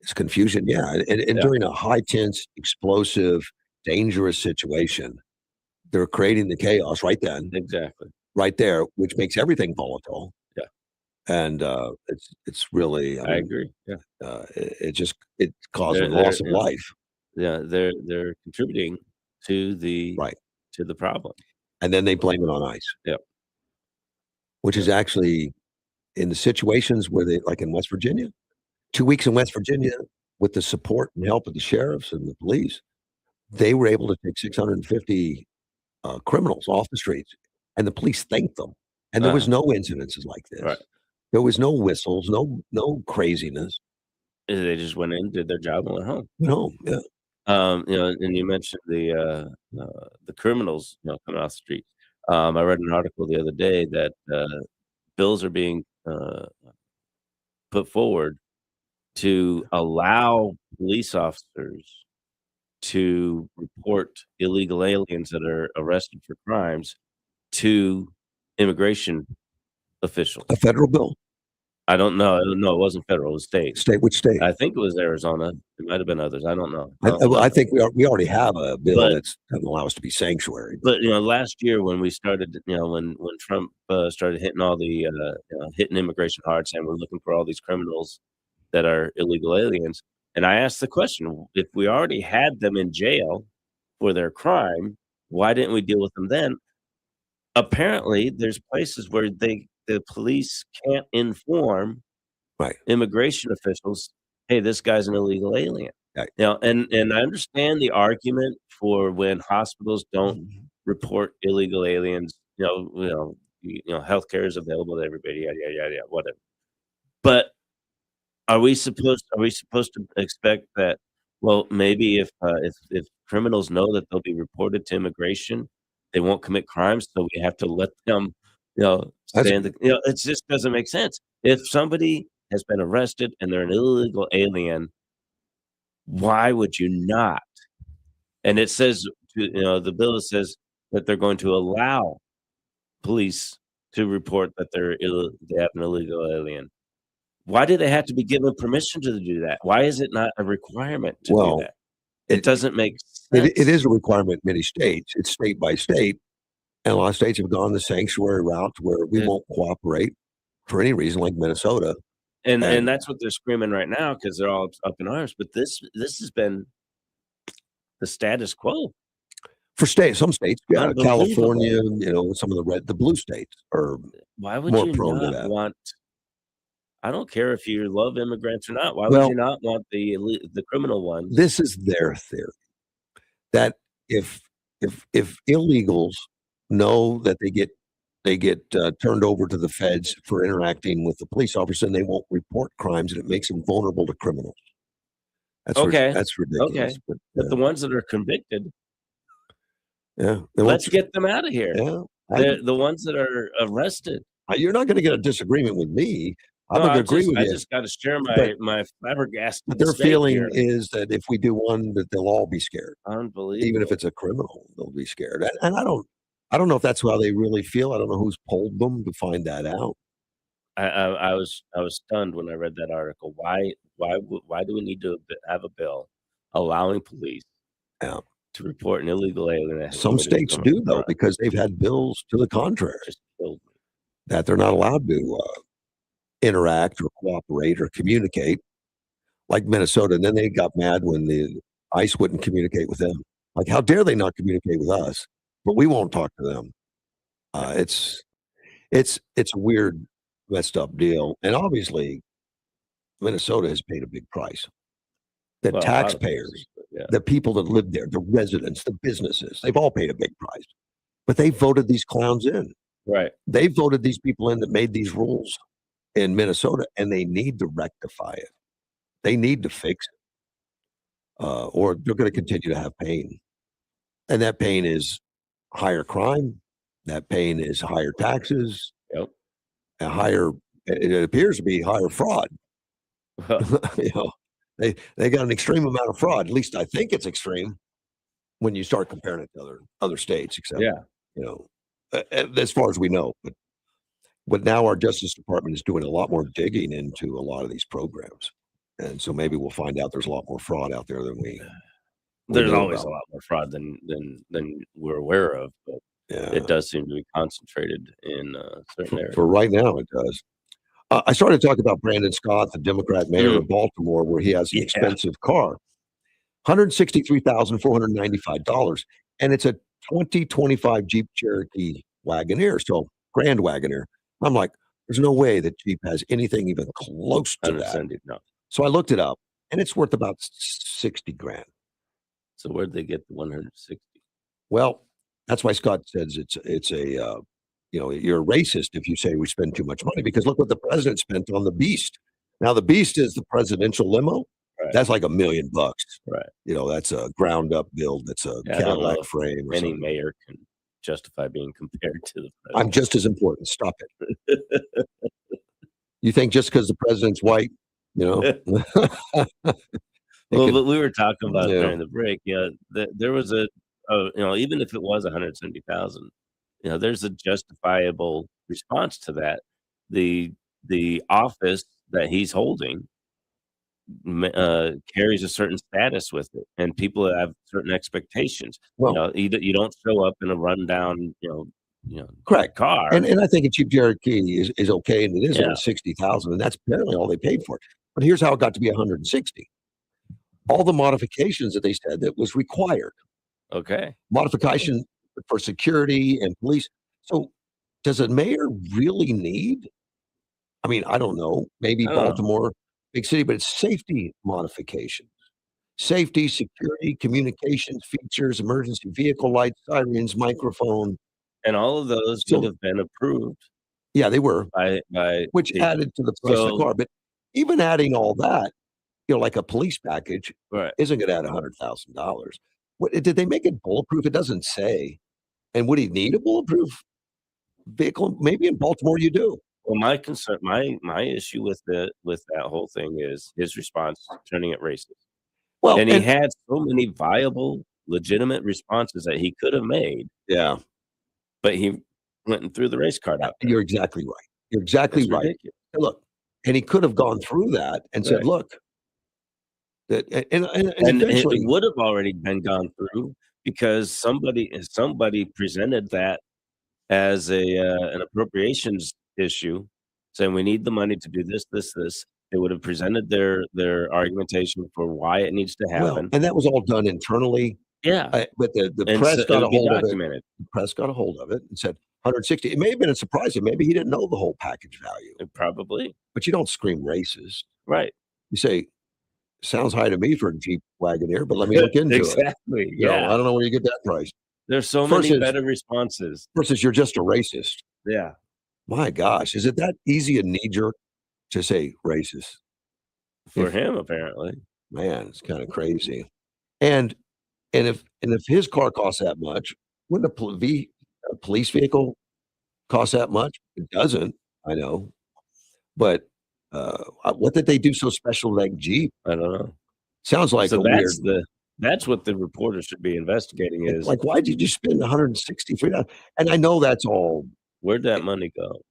is confusion. Yeah. And during a high tense, explosive, dangerous situation, they're creating the chaos right then. Exactly. Right there, which makes everything volatile. Yeah. And it's really I agree. Yeah. It causes loss of life. Yeah, they're contributing to the problem. And then they blame it on ICE. Yep. Which is actually in the situations where they, like in West Virginia, 2 weeks in West Virginia, with the support and help of the sheriffs and the police, they were able to take 650 criminals off the streets, and the police thanked them. And there was no incidences like this. Right. There was no whistles, no craziness. They just went in, did their job, and went home. Yeah. And you mentioned the criminals, coming off the street. I read an article the other day that bills are being put forward to allow police officers to report illegal aliens that are arrested for crimes to immigration officials. A federal bill? I don't know. It wasn't federal. It was state. State? Which state? I think it was Arizona. It might have been others. I don't know. I think we already have a bill But- that doesn't allow us to be sanctuary. But last year when we started, when Trump started hitting all the hitting immigration hard, saying we're looking for all these criminals that are illegal aliens, and I asked the question: if we already had them in jail for their crime, why didn't we deal with them then? Apparently, there's places where the police can't inform immigration officials, "Hey, this guy's an illegal alien." Right. And I understand the argument for when hospitals don't report illegal aliens. Healthcare is available to everybody. Yada, whatever. But are we supposed to expect that? Well, maybe if criminals know that they'll be reported to immigration, they won't commit crimes, so we have to let them, stand. It just doesn't make sense. If somebody has been arrested and they're an illegal alien, why would you not? And it says, the bill says that they're going to allow police to report that they have an illegal alien. Why do they have to be given permission to do that? Why is it not a requirement to do that? It doesn't make sense. It is a requirement in many states. It's state by state. And a lot of states have gone the sanctuary route where we won't cooperate for any reason, like Minnesota. And that's what they're screaming right now because they're all up in arms. But this has been the status quo for some states. Yeah, California, some of the blue states are why would more you prone to not that. want? I don't care if you love immigrants or not. Why would you not want the criminal ones? This is their theory that if illegals know that they get turned over to the feds for interacting with the police officer, and they won't report crimes, and it makes them vulnerable to criminals. That's okay. That's ridiculous. Okay, but the ones that are convicted, let's get them out of here. Yeah, the ones that are arrested. You're not going to get a disagreement with me. I'm No, going to agree with you. I just got to share my flabbergasted. But their state feeling here. is that if we do one, that they'll all be scared. Unbelievable. Even if it's a criminal, they'll be scared. And I don't know if that's how they really feel. I don't know who's polled them to find that out. I was stunned when I read that article. Why do we need to have a bill allowing police to report an illegal alien? Some states do though, because they've had bills to the contrary, that they're not allowed to interact or cooperate or communicate, like Minnesota. And then they got mad when the ICE wouldn't communicate with them. Like, how dare they not communicate with us? But we won't talk to them. It's a weird, messed up deal. And obviously, Minnesota has paid a big price. The taxpayers, the people that live there, the residents, the businesses, they've all paid a big price. But they voted these clowns in. Right. They voted these people in that made these rules in Minnesota, and they need to rectify it. They need to fix it, or they're going to continue to have pain. And that pain is higher crime. That pain is higher taxes. Yep. And higher. It appears to be higher fraud. They got an extreme amount of fraud. At least I think it's extreme when you start comparing it to other states. Except, as far as we know, but now our Justice Department is doing a lot more digging into a lot of these programs, and so maybe we'll find out there's a lot more fraud out there than we. There's always a lot more fraud than we're aware of, but it does seem to be concentrated in certain areas. For right now, it does. I started talking about Brandon Scott, the Democrat mayor of Baltimore, where he has an expensive car, $163,495, and it's a 2025 Jeep Cherokee Wagoneer, so Grand Wagoneer. I'm like, there's no way that Jeep has anything even close to that. No. So I looked it up, and it's worth about $60,000. So where'd they get the 160? Well, that's why Scott says it's a you're a racist if you say we spend too much money, because look what the president spent on the Beast. Now the Beast is the presidential limo. Right. That's like $1 million. Right. That's a ground up build. That's a Cadillac frame. Any mayor can justify being compared to the I'm president. just as important. Stop it. You think just because the president's white, you know? Well, but we were talking about Yeah. during the break, there was even if it was 170,000, there's a justifiable response to that. The office that he's holding carries a certain status with it, and people have certain expectations. Well- You don't show up in a rundown, Correct. car. And I think a Jeep Cherokee is okay, and it is Yeah. only 60,000, and that's apparently all they paid for it. But here's how it got to be 160. All the modifications that they said that was required. Okay. Modification for security and police. So does a mayor really need? I mean, I don't know. Maybe I don't know. Baltimore, big city, but it's safety modifications. Safety, security, communications features, emergency vehicle lights, sirens, microphone. And all of those So- would have been approved Yeah, they were, by which the- added to the price of So- the car. But even adding all that, like a police package, Right. isn't going to add $100,000. What did they make it bulletproof? It doesn't say. And would he need a bulletproof vehicle? Maybe in Baltimore you do. Well, my concern, my issue with that whole thing is his response turning it racist. Well, and he had so many viable, legitimate responses that he could have made. Yeah. But he went and threw the race card out there. You're exactly right. You're exactly It's right. ridiculous. Look, and he could have gone through that and said, Right. look, that and And eventually it would have already been gone through because somebody presented that as an appropriations issue, saying we need the money to do this, this, this. They would have presented their argumentation for why it needs to well, happen. and that was all done internally. Yeah. But the And press so it got a would be hold of it. documented. The press got a hold of it and said 160. It may have been a surprise. Maybe he didn't know the whole package value. Probably. But you don't scream racist. Right. You say, sounds high to me for a Jeep Wagoneer, but let me look into it. Exactly. You know, Yeah. I don't know where you get that price. There's so many Versus- better responses. Versus you're just a racist. Yeah. My gosh, is it that easy a knee jerk to say racist? For If- him, apparently. Man, it's kind of crazy. And if his car costs that much, wouldn't a police vehicle cost that much? It doesn't. I know, but what did they do so special to that Jeep? I don't know. Sounds like So a weird. that's what the reporter should be investigating is Like, why did you spend $163? And I know that's all. Where'd that money go?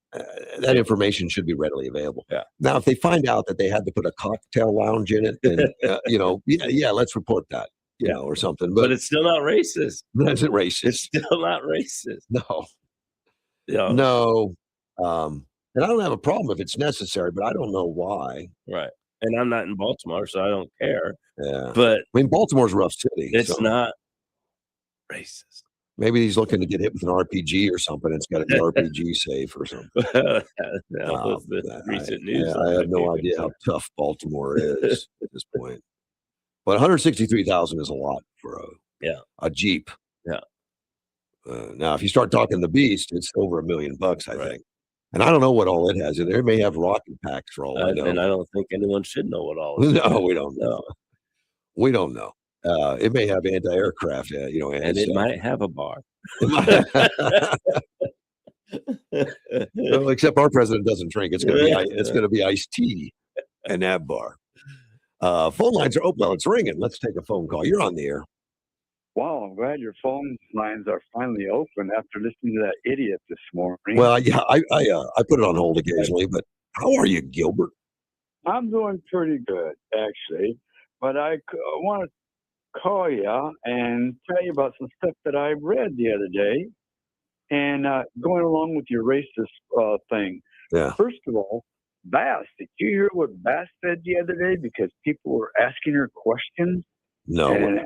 That information should be readily available. Yeah. Now, if they find out that they had to put a cocktail lounge in it, then yeah, let's report that, or something. But it's still not racist. That's it racist. It's still not racist. No. Yeah. No. And I don't have a problem if it's necessary, but I don't know why. Right. And I'm not in Baltimore, so I don't care. Yeah. But I mean, Baltimore's a rough city. it's so not racist. Maybe he's looking to get hit with an RPG or something. It's got to be RPG safe or something. With the recent news. I have no idea how tough Baltimore is at this point. But 163,000 is a lot for a Jeep. Yeah. Now, if you start talking the Beast, it's over $1 million, I think. And I don't know what all it has in there. It may have rocket packs for all I know. And I don't think anyone should know what all it is. No, we don't know. We don't know. It may have anti-aircraft, and it might have a bar. Well, except our president doesn't drink. It's going to be iced tea in that bar. Phone lines are open. Well, it's ringing. Let's take a phone call. You're on the air. Wow, I'm glad your phone lines are finally open after listening to that idiot this morning. Well, yeah, I put it on hold occasionally, but how are you, Gilbert? I'm doing pretty good, actually. But I want to call you and tell you about some stuff that I read the other day. And going along with your racist thing. Yeah. First of all, Bass, did you hear what Bass said the other day? Because people were asking her questions. No. And,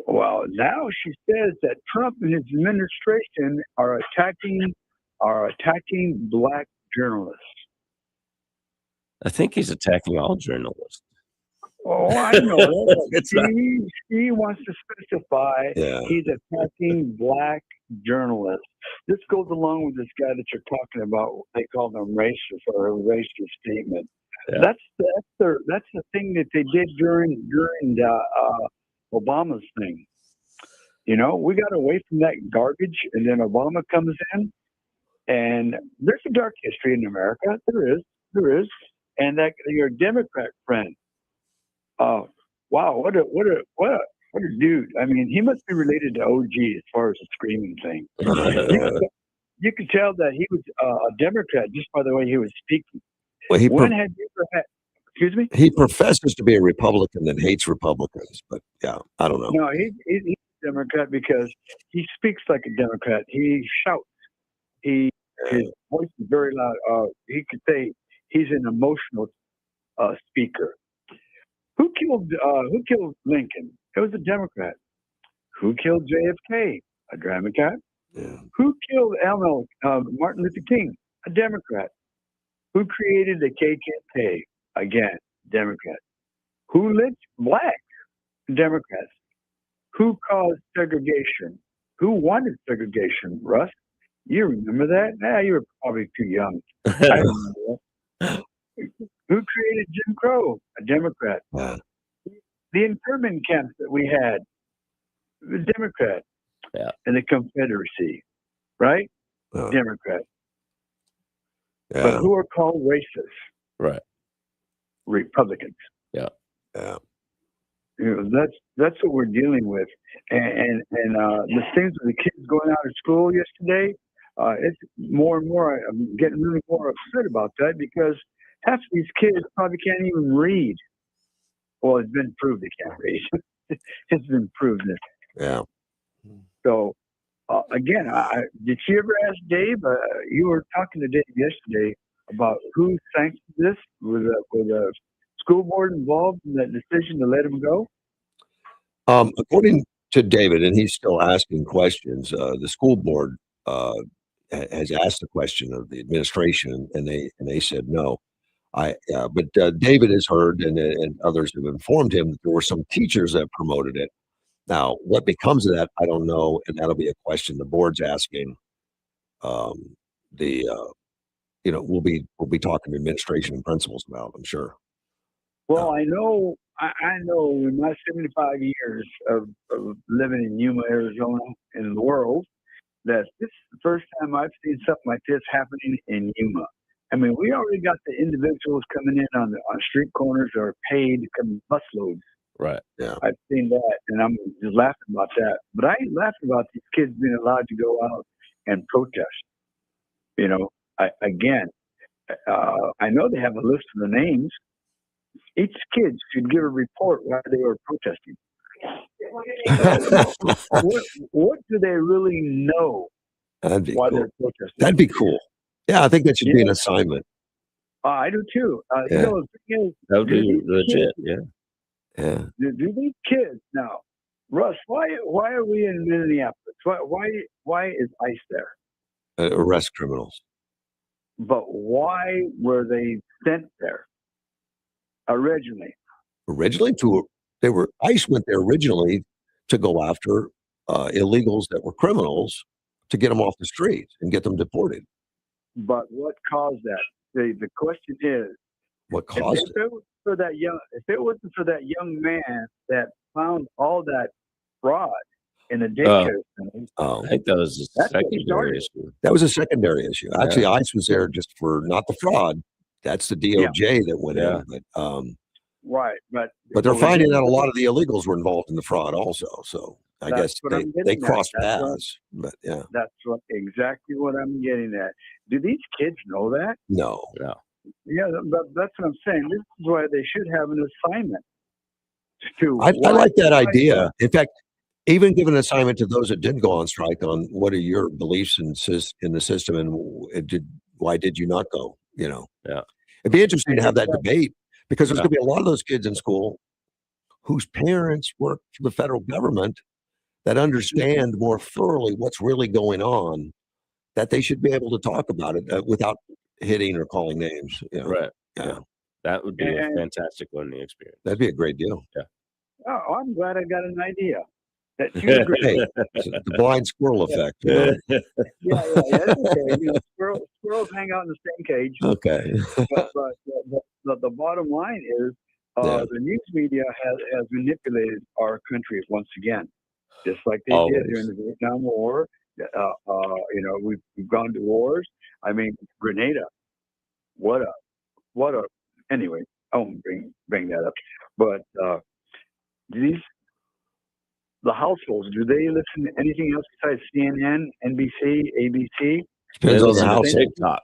well, now she says that Trump and his administration are attacking black journalists. I think he's attacking all journalists. Oh, I know that. He wants to specify he's attacking black journalists. This goes along with this guy that you're talking about. They call them racist or a racist statement. Yeah. That's the thing that they did during Obama's thing. We got away from that garbage, and then Obama comes in, and there's a dark history in America. There is, and that your Democrat friend. Wow, what a dude! I mean, he must be related to OG as far as the screaming thing. You could tell that he was a Democrat just by the way he was speaking. Well, When had you ever had? Excuse me. he professes to be a Republican and hates Republicans, but yeah, I don't know. No, he's a Democrat because he speaks like a Democrat. He shouts. His voice is very loud. He could say he's an emotional speaker. Who killed Lincoln? It was a Democrat. Who killed JFK? A Democrat. Yeah. Who killed Martin Luther King? A Democrat. Who created the KKK? Again, Democrat. Who lynched blacks? Democrats. Who caused segregation? Who wanted segregation? Russ? You remember that? Nah, you were probably too young. I remember that. Who created Jim Crow? A Democrat. Yeah. The internment camps that we had, a Democrat. Yeah. And the Confederacy, right? Democrat. Yeah. But who are called racist? Right. Republicans. Yeah. Yeah. That's what we're dealing with, and the things with the kids going out of school yesterday. It's more and more. I'm getting really more upset about that because half of these kids probably can't even read. Well, it's been proved they can't read. It's been proven. Yeah. So again, did you ever ask Dave? You were talking to Dave yesterday about who sanctioned this. Was a school board involved in that decision to let him go? According to David, and he's still asking questions, the school board has asked the question of the administration, and they said no. But David has heard, and others have informed him that there were some teachers that promoted it. Now, what becomes of that, I don't know, and that'll be a question the board's asking. We'll be talking to administration and principals about, I'm sure. Well, I know in my 75 years of living in Yuma, Arizona, in the world, that this is the first time I've seen something like this happening in Yuma. I mean, we already got the individuals coming in on street corners that are paid to come busloads. Right. Yeah. I've seen that, and I'm just laughing about that. But I ain't laughing about these kids being allowed to go out and protest. I know they have a list of the names. Each kid should give a report why they were protesting. What do they really know That'd be why cool. they're protesting? That'd be cool. Yeah, I think that should be an assignment. I do too. Yeah. The thing is, That would be legit. Yeah. Yeah. do these kids now, Russ? Why are we in Minneapolis? Why is ICE there? Arrest criminals. But why were they sent there originally? ICE went there originally to go after illegals that were criminals to get them off the streets and get them deported. But what caused that? The question is, what caused it? If it wasn't for that young man that found all that fraud in the daycare center, I think that was a secondary issue. That was a secondary issue. Actually, ICE was there just for not the fraud. That's the DOJ that went in. But, right, but they're finding that a lot of the illegals were involved in the fraud also. So I guess they crossed paths. But yeah, that's exactly what I'm getting at. Do these kids know that? No. Yeah, that's what I'm saying. This is why they should have an assignment. I like that idea. In fact, even give an assignment to those that didn't go on strike on what are your beliefs in the system and why did you not go? Yeah. It'd be interesting to have that debate because there's going to be a lot of those kids in school whose parents work for the federal government that understand more thoroughly what's really going on, that they should be able to talk about it without hitting or calling names. Right. Yeah. That would be a fantastic learning experience. That'd be a great deal. Yeah. Oh, I'm glad I got an idea. That you agree. Hey, the blind squirrel effect. Yeah, that's okay. Squirrels hang out in the same cage. Okay. but the bottom line is the news media has manipulated our country once again. just like they did during the Vietnam War. We've gone to wars. I mean, Grenada. What a. Anyway, I won't bring that up. But the households, do they listen to anything else besides CNN, NBC, ABC? Depends on the household. TikTok.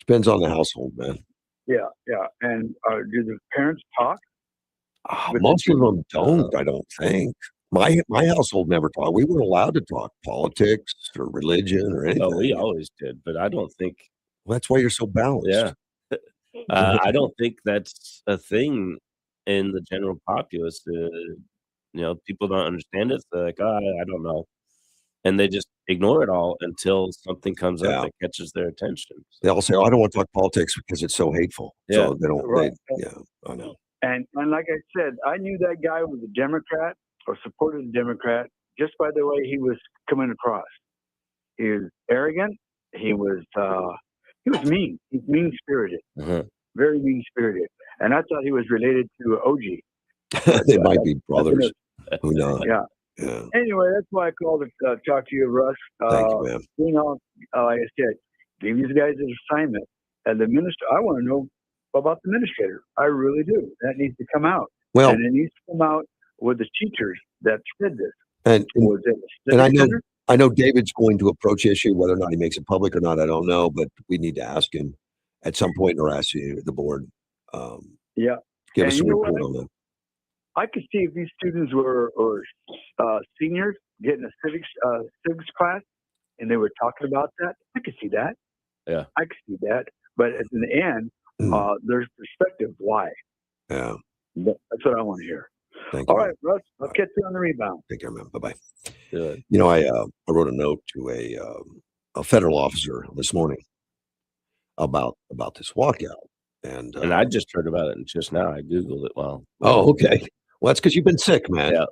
Depends on the household, man. Yeah. And do the parents talk? Most of them don't, I don't think. My household never talked. We weren't allowed to talk politics or religion or anything. Oh, we always did, but I don't think. Well, that's why you're so balanced. Yeah. I don't think that's a thing in the general populace. People don't understand it. They're like, I don't know. And they just ignore it all until something comes up that catches their attention. They all say, I don't want to talk politics because it's so hateful. Yeah. So they don't, Right. I know. And like I said, I knew that guy was a Democrat or supported a Democrat just by the way he was coming across. He was arrogant. He was mean. He's mean-spirited. Very mean-spirited. And I thought he was related to OG. They might be brothers. Who knows? Yeah. Anyway, that's why I called to talk to you, Russ. Thank you, man. Like I said, give these guys an assignment. And the minister, I want to know about the administrator. I really do. That needs to come out. Well, and it needs to come out with the teachers that said this. And center? I know David's going to approach the issue, whether or not he makes it public or not, I don't know, but we need to ask him at some point or ask the board. Give us a report on that. I could see if these students were seniors getting a civics class and they were talking about that. I could see that. Yeah. I could see that. But in the end, there's perspective why. Yeah. That's what I want to hear. Thank you. All right, Russ, I'll catch you on the rebound. Take care, man. Bye-bye. Good. I wrote a note to a federal officer this morning about this walkout. And I just heard about it just now. I Googled it. Oh, okay. Well, that's because you've been sick, man. Yeah.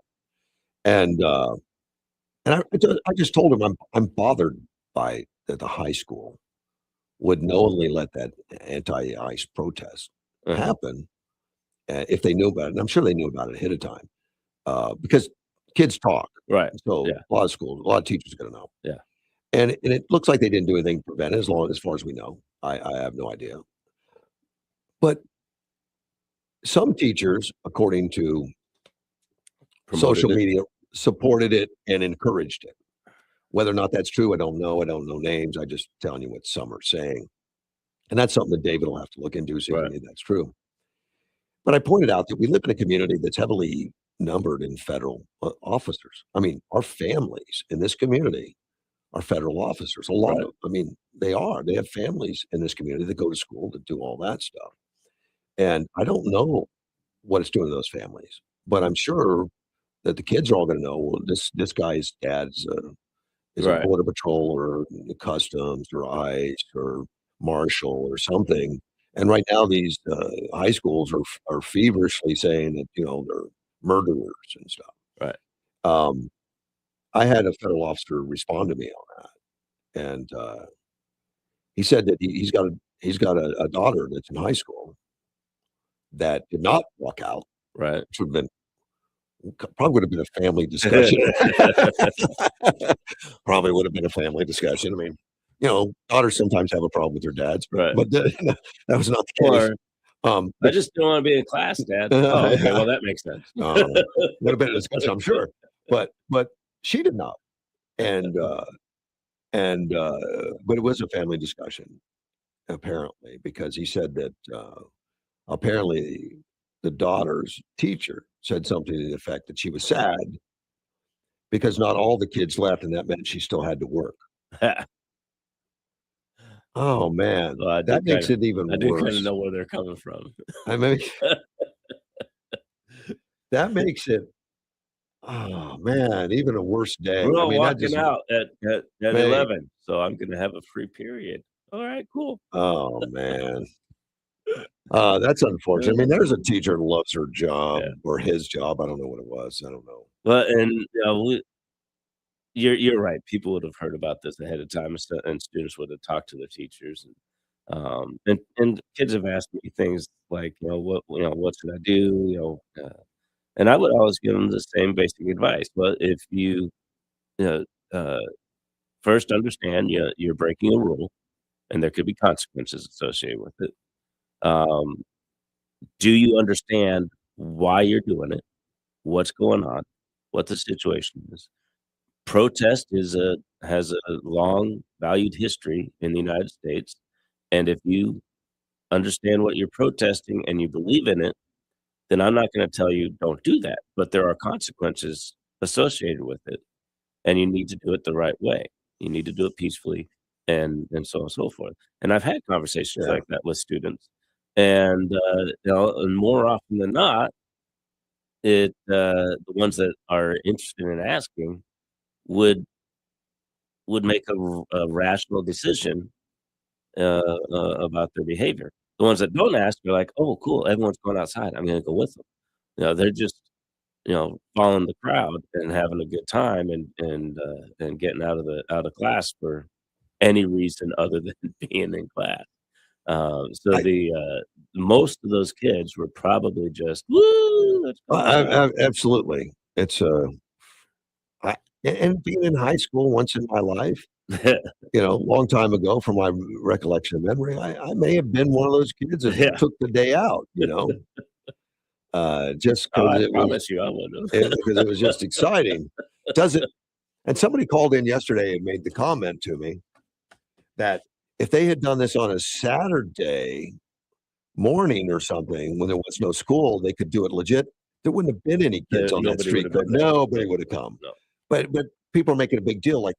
And I just told him I'm bothered by that the high school would knowingly let that anti-ICE protest happen if they knew about it. And I'm sure they knew about it ahead of time because kids talk. Right. So a lot of schools, a lot of teachers are going to know. Yeah. And it looks like they didn't do anything to prevent it as far as we know. I have no idea. But some teachers, according to social media, supported it and encouraged it. Whether or not that's true, I don't know. I don't know names. I'm just telling you what some are saying. And that's something that David will have to look into, see if that's true. But I pointed out that we live in a community that's heavily numbered in federal officers. I mean, our families in this community are federal officers. A lot of, they are. They have families in this community that go to school to do all that stuff. And I don't know what it's doing to those families, but I'm sure that the kids are all going to know, well, this guy's dad's is a border patrol or customs or ICE or marshal or something. And right now, these high schools are feverishly saying that they're murderers and stuff. Right. I had a federal officer respond to me on that, and he said that he's got a daughter that's in high school that did not walk out. Right. Which probably would have been a family discussion. Probably would have been a family discussion. I mean, daughters sometimes have a problem with their dads, but that was not the case. I just don't want to be in class, Dad. Oh, okay. Well, that makes sense. Would have been a discussion, I'm sure. But she did not. And but it was a family discussion, apparently, because he said that apparently the daughter's teacher said something to the effect that she was sad because not all the kids left, and that meant she still had to work. Oh man, that makes it even worse. I do kind of know where they're coming from. I mean, that makes it. Oh man, even a worse day. We're all walking out at 11, so I'm going to have a free period. All right, cool. Oh man, that's unfortunate. I mean, there's a teacher who loves her job or his job. I don't know what it was. I don't know. But you're right. People would have heard about this ahead of time, and students would have talked to their teachers, and kids have asked me things like, what should I do, And I would always give them the same basic advice. Well, if you, you know, first understand you're breaking a rule, and there could be consequences associated with it. Do you understand why you're doing it? What's going on? What the situation is? Protest has a long valued history in the United States, and if you understand what you're protesting and you believe in it, then I'm not gonna tell you don't do that, but there are consequences associated with it, and you need to do it the right way. You need to do it peacefully and so on and so forth. And I've had conversations Yeah. like that with students, and, and more often than not, the ones that are interested in asking would make a rational decision, about their behavior. The ones that don't ask are like, "Oh, cool, everyone's going outside, I'm gonna go with them." They're just, following the crowd and having a good time and getting out of class for any reason other than being in class. So I most of those kids were probably just, "Woo, let's go outside." absolutely. It's I and being in high school once in my life, long time ago from my recollection of memory, I may have been one of those kids that Yeah. took the day out, just Oh, because I it was promise you I would've. because it was just exciting. Doesn't and somebody called in yesterday and made the comment to me that if they had done this on a Saturday morning or something when there was no school, they could do it legit. There wouldn't have been any kids on that Nobody street. would've been there. Nobody would have come. No. But people are making a big deal like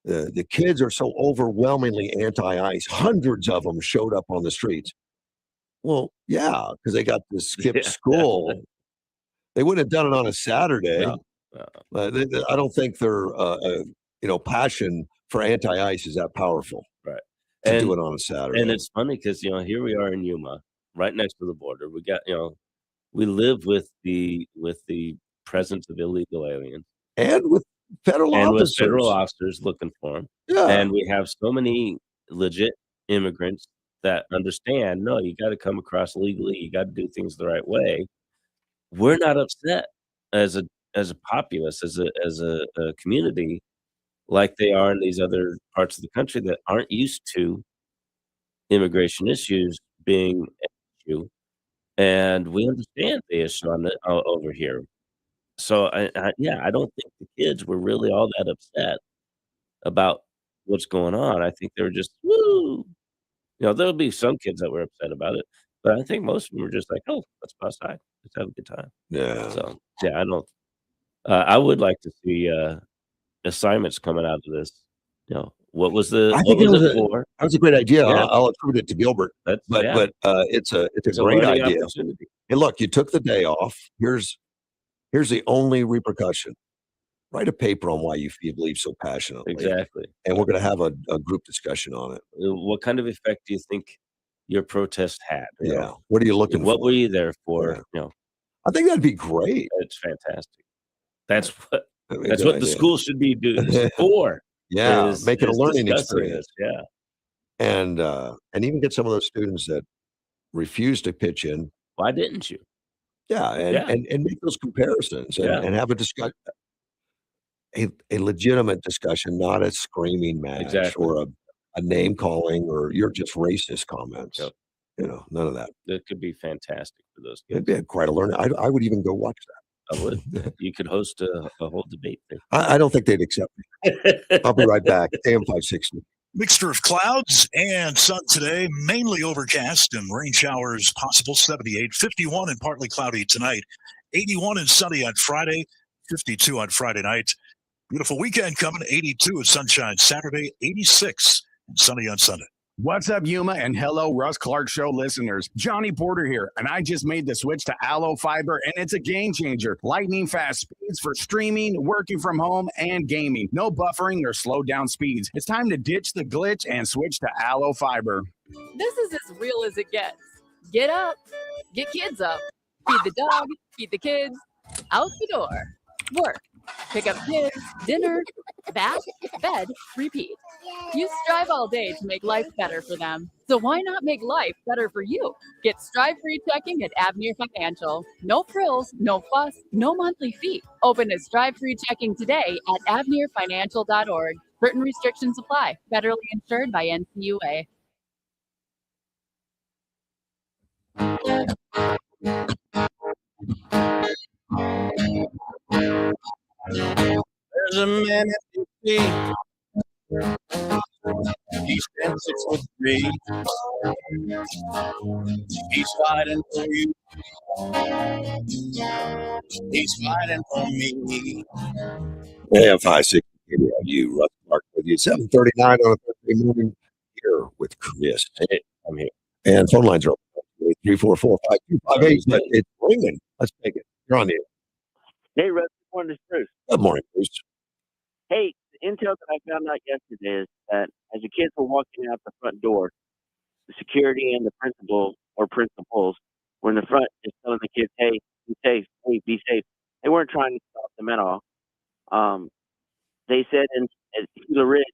the kids are so overwhelmingly anti-ICE. Hundreds of them showed up on the streets. Well, yeah, because they got to skip Yeah. school. They wouldn't have done it on a Saturday. No. I don't think their passion for anti-ICE is that powerful Right. to do it on a Saturday. And it's funny because here we are in Yuma, right next to the border. We got, we live with the presence of illegal aliens and with federal and with officers. federal officers looking for them. Yeah. And we have so many legit immigrants that understand, no, you got to come across legally. You got to do things the right way. We're not upset as a populace, as a community, like they are in these other parts of the country that aren't used to immigration issues being an issue, and we understand the issue over here. So I don't think the kids were really all that upset about what's going on. I think they were just, "Woo!" There'll be some kids that were upset about it, but I think most of them were just like, "Oh, let's go outside. Let's have a good time." Yeah. So, yeah, I don't I would like to see, assignments coming out of this. What was I what think was it it for? that was a great idea. Yeah. I'll attribute it to Gilbert. That's But yeah. it's a It's a great learning idea. opportunity. Hey, look, you took the day off. Here's the only repercussion. Write a paper on why you believe so passionately. Exactly. And we're going to have a group discussion on it. What kind of effect do you think your protest had? Yeah. What are you looking for? What were you there for? I think that'd be great. It's fantastic. That's what That'd be a that's good what the idea. school should be doing for. Yeah, make it a is learning discussing experience. this, yeah. And even get some of those students that refuse to pitch in. Why didn't you? Yeah, Yeah. and make those comparisons Yeah. and have a discussion, a legitimate discussion, not a screaming match Exactly. or a name calling or you're just racist comments. Yep. None of that. That could be fantastic for those It'd kids. be quite a learning. I would even go watch that. I would. You could host a whole debate thing. I don't think they'd accept me. I'll be right back. AM 560. Mixture of clouds and sun today, mainly overcast and rain showers possible. 78, 51 and partly cloudy tonight. 81 and sunny on Friday, 52 on Friday night. Beautiful weekend coming. 82 with sunshine Saturday, 86 and sunny on Sunday. What's up, Yuma, and hello, Russ Clark Show listeners. Johnny Porter here, and I just made the switch to Allo Fiber, and it's a game changer. Lightning fast speeds for streaming, working from home, and gaming. No buffering or slowed down speeds. It's time to ditch the glitch and switch to Allo Fiber. This is as real as it gets. Get up, get kids up, feed the dog, feed the kids, out the door, work, pick up kids, dinner, bath, bed, repeat. You strive all day to make life better for them. So why not make life better for you? Get strive-free checking at Avenir Financial. No frills, no fuss, no monthly fee. Open a strive-free checking today at avenirfinancial.org. Certain restrictions apply. Federally insured by NCUA. There's a man at the He stands 6'3". He's fighting for you. He's fighting for me. AM 560 KBLU, Russ Clark with you. 7:39 on a Thursday morning here with Chris. Hey, I'm here. And phone lines are open. 344-5258. But it's ringing. Let's take it. You're on the air. Hey, Russ. Good morning, Bruce. Good morning, Bruce. Hey, the intel that I found out yesterday is that as the kids were walking out the front door, the security and the principal or principals were in the front just telling the kids, hey, be safe, hey, be safe. They weren't trying to stop them at all. They said at Gila Ridge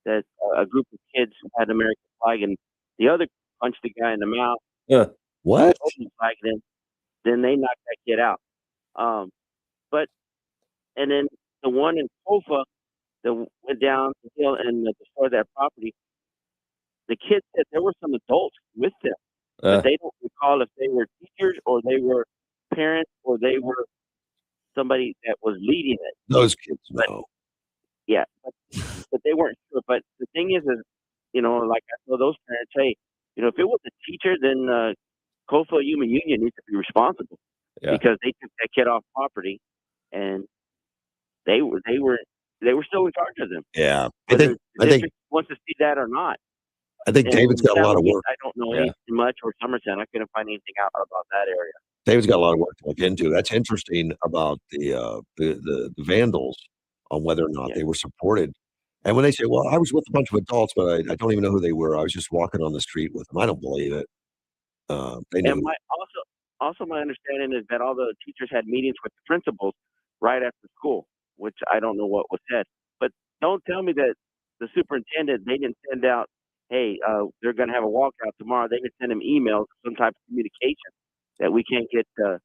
that a group of kids had an American flag and the other punched the guy in the mouth. What? Flag, then they knocked that kid out. And then the one in Kofa that went down the hill and destroyed that property, the kid said there were some adults with them, but they don't recall if they were teachers or they were parents or they were somebody that was leading it. Those kids know. Yeah, but they weren't sure. But the thing is, like I told those parents, hey, if it was a teacher, then Kofa Human Union needs to be responsible because they took that kid off property and they were still in charge of them. Yeah, I think wants to see that or not. I think David's got a lot of work. I don't know anything much, or Somerset. I couldn't find anything out about that area. David's got a lot of work to look into. That's interesting about the vandals on whether or not they were supported. And when they say, "Well, I was with a bunch of adults, but I don't even know who they were. I was just walking on the street with them," I don't believe it. They knew. And also my understanding is that all the teachers had meetings with the principals right after school, which I don't know what was said. But don't tell me that the superintendent, they didn't send out, hey, they're going to have a walkout tomorrow. They didn't send them emails, some type of communication that we can't get, a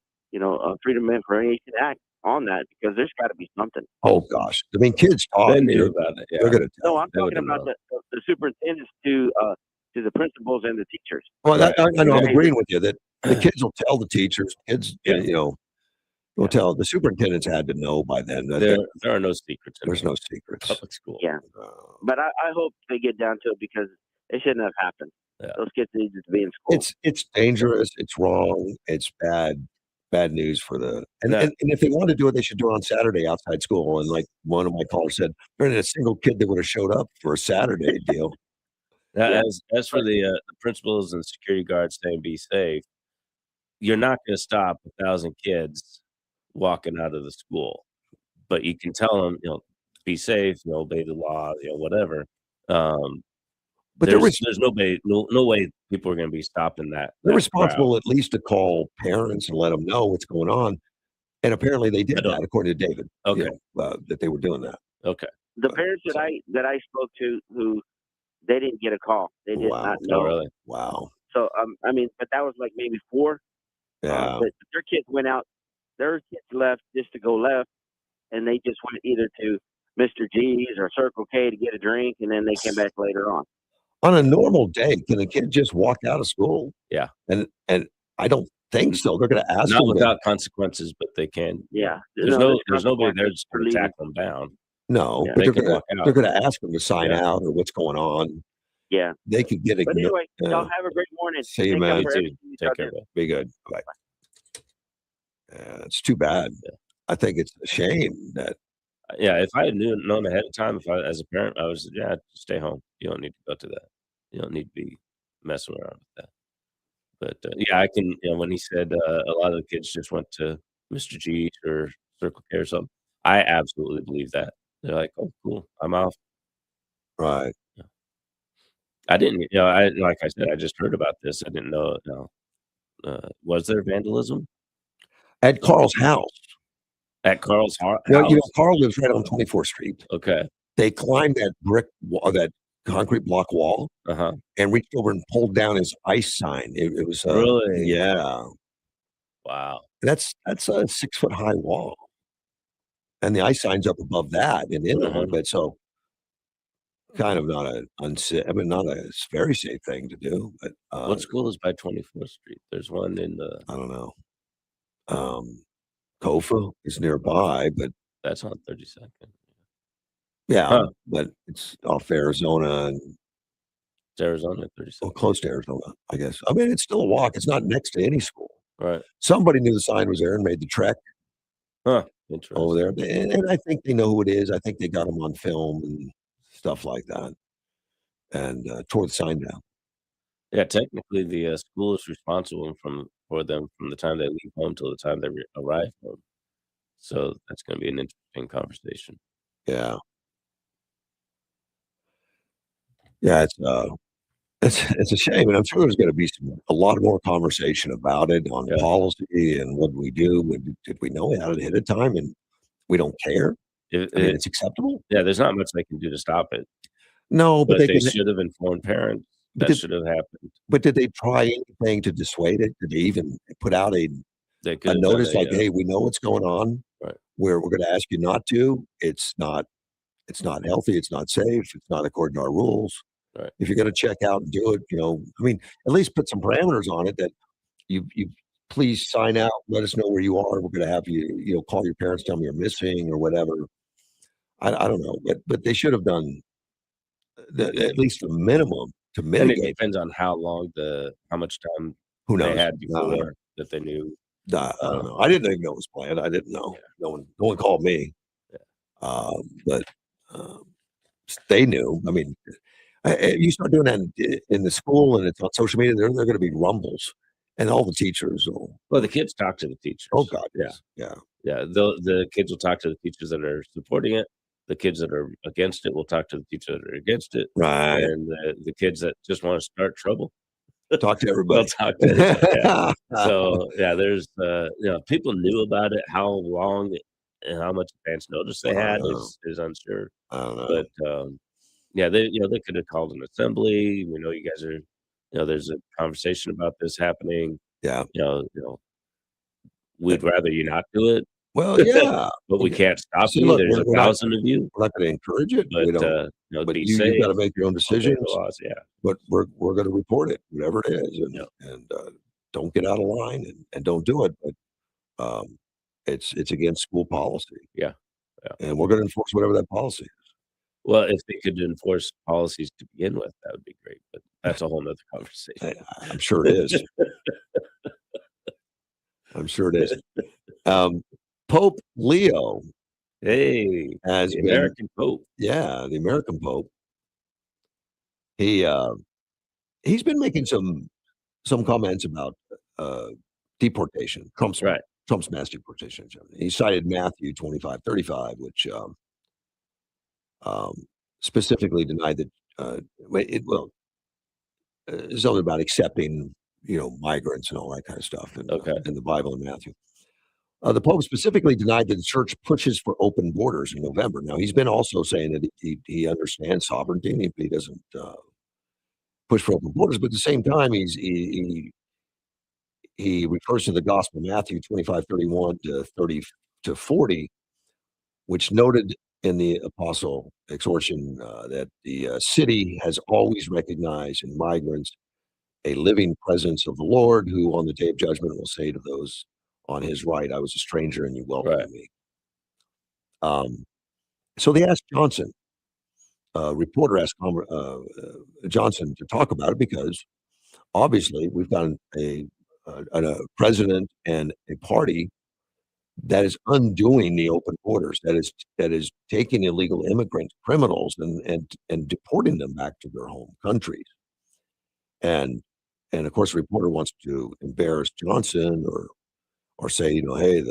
Freedom of Information Act on that because there's got to be something. Oh gosh, I mean, kids talk. They knew about it. Yeah. They're going to tell. No, I'm talking about the superintendents to the principals and the teachers. Well, I know. I'm agreeing with you that the kids will tell the teachers. Kids, will tell. The superintendents had to know by then that there are no secrets. There's no secrets. Public school. Yeah, but I hope they get down to it because it shouldn't have happened. Yeah. Those kids need to be in school. It's dangerous. It's wrong. It's bad news for the and if they want to do it, they should do it on Saturday outside school. And like one of my callers said, there ain't a single kid that would have showed up for a Saturday deal. Now, as for the principals and security guards saying be safe, you're not going to stop 1,000 kids walking out of the school, but you can tell them, be safe, obey the law, whatever. But there's no way people are going to be stopping that. They're responsible at least to call parents and let them know what's going on. And apparently they did that, according to David. Okay, that they were doing that. Okay. The parents that I spoke to, who they didn't get a call, they did not know. Oh, really? Wow. So but that was like maybe 4. Yeah. But their kids went out. Their kids left just to go left, and they just went either to Mr. G's or Circle K to get a drink, and then they came back later on. On a normal day, can a kid just walk out of school? Yeah. And I don't think so. They're going to ask not them without consequences, but they can. Yeah. There's nobody there just going to tack them down. No, Yeah. but They they're going to ask them to sign out or what's going on. Yeah. They could get But anyway, y'all have a great morning. See you, man. Take care. Be good. Bye. It's too bad. I think it's a shame that. Yeah, if I had known ahead of time, as a parent, I was stay home. You don't need to go to that. You don't need to be messing around with that. But I can. When he said a lot of the kids just went to Mr. G or Circle K or something, I absolutely believe that. They're like, "Oh, cool, I'm off." Right. Yeah. I didn't. Like I said, I just heard about this. I didn't know. Was there vandalism at Carl's house? At Carl's house? Well, Carl lives right on 24th Street. Okay. They climbed that brick wall, that concrete block wall, and reached over and pulled down his ice sign. It was Really? yeah. Wow. That's a 6-foot high wall, and the ice sign's up above that and in a little bit. So kind of not not a very safe thing to do. But what school is by 24th Street? There's one in the. I don't know. Kofa is nearby, but that's on 32nd. Yeah, but it's off Arizona and it's Arizona 32nd. Well, close to Arizona, I guess. I mean, it's still a walk. It's not next to any school. Right. Somebody knew the sign was there and made the trek. Interesting. Over there, and I think they know who it is. I think they got them on film and stuff like that, and tore the sign down. Yeah, technically, the school is responsible for them from the time they leave home till the time they arrive home. So that's going to be an interesting conversation. Yeah. Yeah, it's a shame, and I'm sure there's going to be a lot more conversation about it on policy and what do we do. Did we know ahead of time, and we don't care? I mean, it's acceptable. Yeah, there's not much they can do to stop it. No, but they should have informed parents. That should have happened. But did they try anything to dissuade it? Did they even put out a notice like, "Hey, we know what's going on. Right. We're going to ask you not to. It's not healthy. It's not safe. It's not according to our rules. Right. If you're going to check out and do it, I mean, at least put some parameters on it that you please sign out. Let us know where you are. We're going to have you, call your parents, tell them you're missing or whatever. I don't know, but they should have done at least the minimum to mitigate. And it depends on how much time Who knows? they had before that they knew. I don't know. I didn't even know it was planned. I didn't know. Yeah. No one called me. Yeah. But they knew. I mean, you start doing that in the school and it's on social media, there are going to be rumbles, and all the teachers will. Well, the kids talk to the teachers. Oh God, yeah. The kids will talk to the teachers that are supporting it. The kids that are against it will talk to the teachers that are against it. Right. And the kids that just want to start trouble. Talk to everybody. They'll talk to everybody. Yeah. So there's people knew about it. How long and how much advance notice they had is unsure. I don't know. But they could have called an assembly. We know you guys are, there's a conversation about this happening. Yeah. We'd rather you not do it. Well, yeah, but we can't stop you. Look, There's 1,000 of you. We're not going to encourage it, but but be you've safe. got to make your own decisions. Laws, yeah. But we're going to report it, whatever it is, and don't get out of line and don't do it. But it's against school policy. Yeah. And we're going to enforce whatever that policy is. Well, if they could enforce policies to begin with, that would be great. But that's a whole nother conversation. I'm sure it is. I'm sure it is. Pope Leo, has the been American Pope. Yeah, the American Pope. He's been making some comments about deportation. Trump's mass deportation. He cited Matthew 25:35, which specifically denied that something about accepting migrants and all that kind of stuff in the Bible in Matthew. The Pope specifically denied that the church pushes for open borders in November. Now, he's been also saying that he understands sovereignty and he doesn't push for open borders, but at the same time, he refers to the Gospel, Matthew 25:31 to 40, which noted in the apostle exhortation that the city has always recognized in migrants a living presence of the Lord, who on the day of judgment will say to those on his right, I was a stranger and you welcomed me. So they asked Johnson, a reporter asked Johnson to talk about it because obviously we've got a president and a party that is undoing the open borders, that is taking illegal immigrant criminals and deporting them back to their home countries. And of course, the reporter wants to embarrass Johnson or say, hey,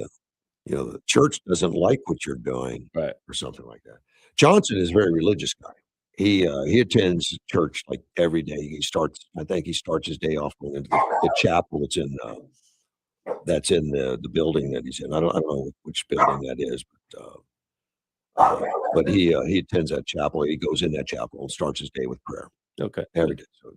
the church doesn't like what you're doing, or something like that. Johnson is a very religious guy. He attends church like every day. I think he starts his day off going into the chapel that's in the building that he's in. I don't know which building that is, But he attends that chapel. He goes in that chapel and starts his day with prayer Okay. every day. So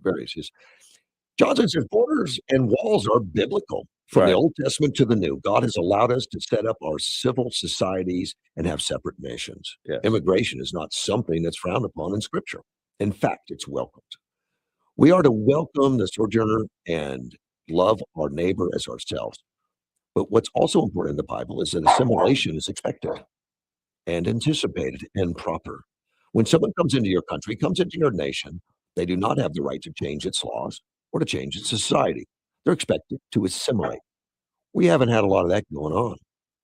Johnson says borders and walls are biblical. From the Old Testament to the New, God has allowed us to set up our civil societies and have separate nations. Yes. Immigration is not something that's frowned upon in Scripture. In fact, it's welcomed. We are to welcome the sojourner and love our neighbor as ourselves. But what's also important in the Bible is that assimilation is expected and anticipated and proper. When someone comes into your country, comes into your nation, they do not have the right to change its laws or to change its society. They're expected to assimilate. We haven't had a lot of that going on.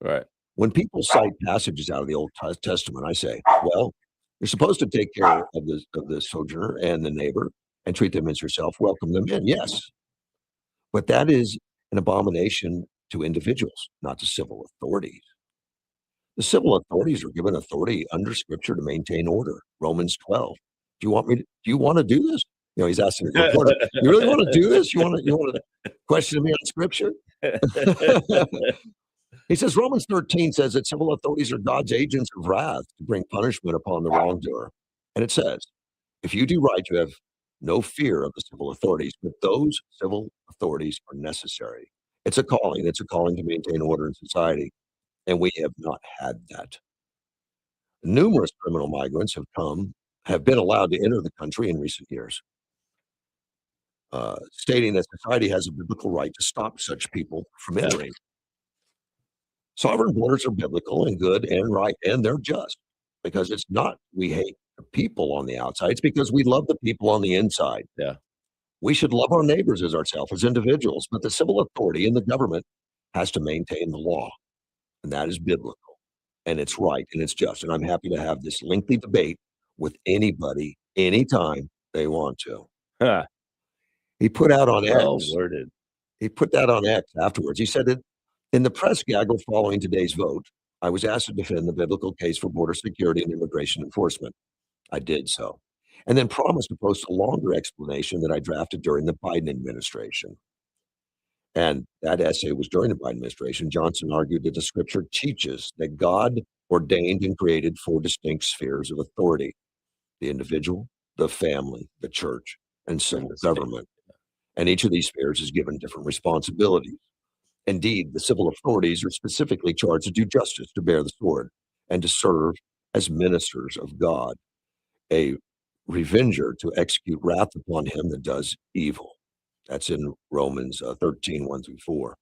Right. When people cite passages out of the Old Testament, I say, well, you're supposed to take care of the sojourner and the neighbor and treat them as yourself, welcome them in, yes. But that is an abomination to individuals, not to civil authorities. The civil authorities are given authority under Scripture to maintain order. Romans 12. Do you want to do this? You know, he's asking the reporter, you really want to do this? You want to question me on Scripture? He says Romans 13 says that civil authorities are God's agents of wrath to bring punishment upon the wrongdoer. And it says, if you do right, you have no fear of the civil authorities, but those civil authorities are necessary. It's a calling. It's a calling to maintain order in society. And we have not had that. Numerous criminal migrants have been allowed to enter the country in recent years, stating that society has a biblical right to stop such people from entering. Sovereign borders are biblical and good and right, and they're just, because it's not we hate the people on the outside. It's because we love the people on the inside. Yeah. We should love our neighbors as ourselves, as individuals, but the civil authority and the government has to maintain the law, and that is biblical, and it's right, and it's just. And I'm happy to have this lengthy debate with anybody, anytime they want to. Huh. He put out on Well X. worded. He put that on X afterwards. He said that in the press gaggle following today's vote, I was asked to defend the biblical case for border security and immigration enforcement. I did so, and then promised to post a longer explanation that I drafted during the Biden administration. And that essay was during the Biden administration. Johnson argued that the Scripture teaches that God ordained and created 4 distinct spheres of authority: the individual, the family, the church, and civil government. And each of these spheres is given different responsibilities. Indeed, the civil authorities are specifically charged to do justice, to bear the sword, and to serve as ministers of God, a revenger to execute wrath upon him that does evil. That's in Romans 13, 1-4.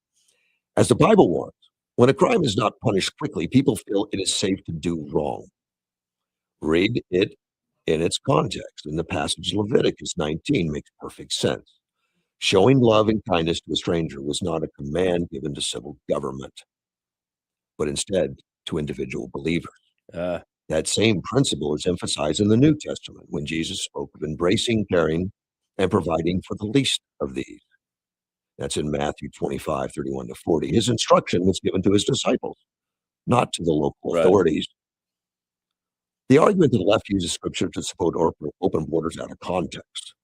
As the Bible warns, when a crime is not punished quickly, people feel it is safe to do wrong. Read it in its context. In the passage Leviticus 19 makes perfect sense. Showing love and kindness to a stranger was not a command given to civil government, but instead to individual believers. That same principle is emphasized in the New Testament when Jesus spoke of embracing, caring, and providing for the least of these. That's in Matthew 25, 31-40. His instruction was given to his disciples, not to the local authorities. The argument that the left uses Scripture to support open borders out of context.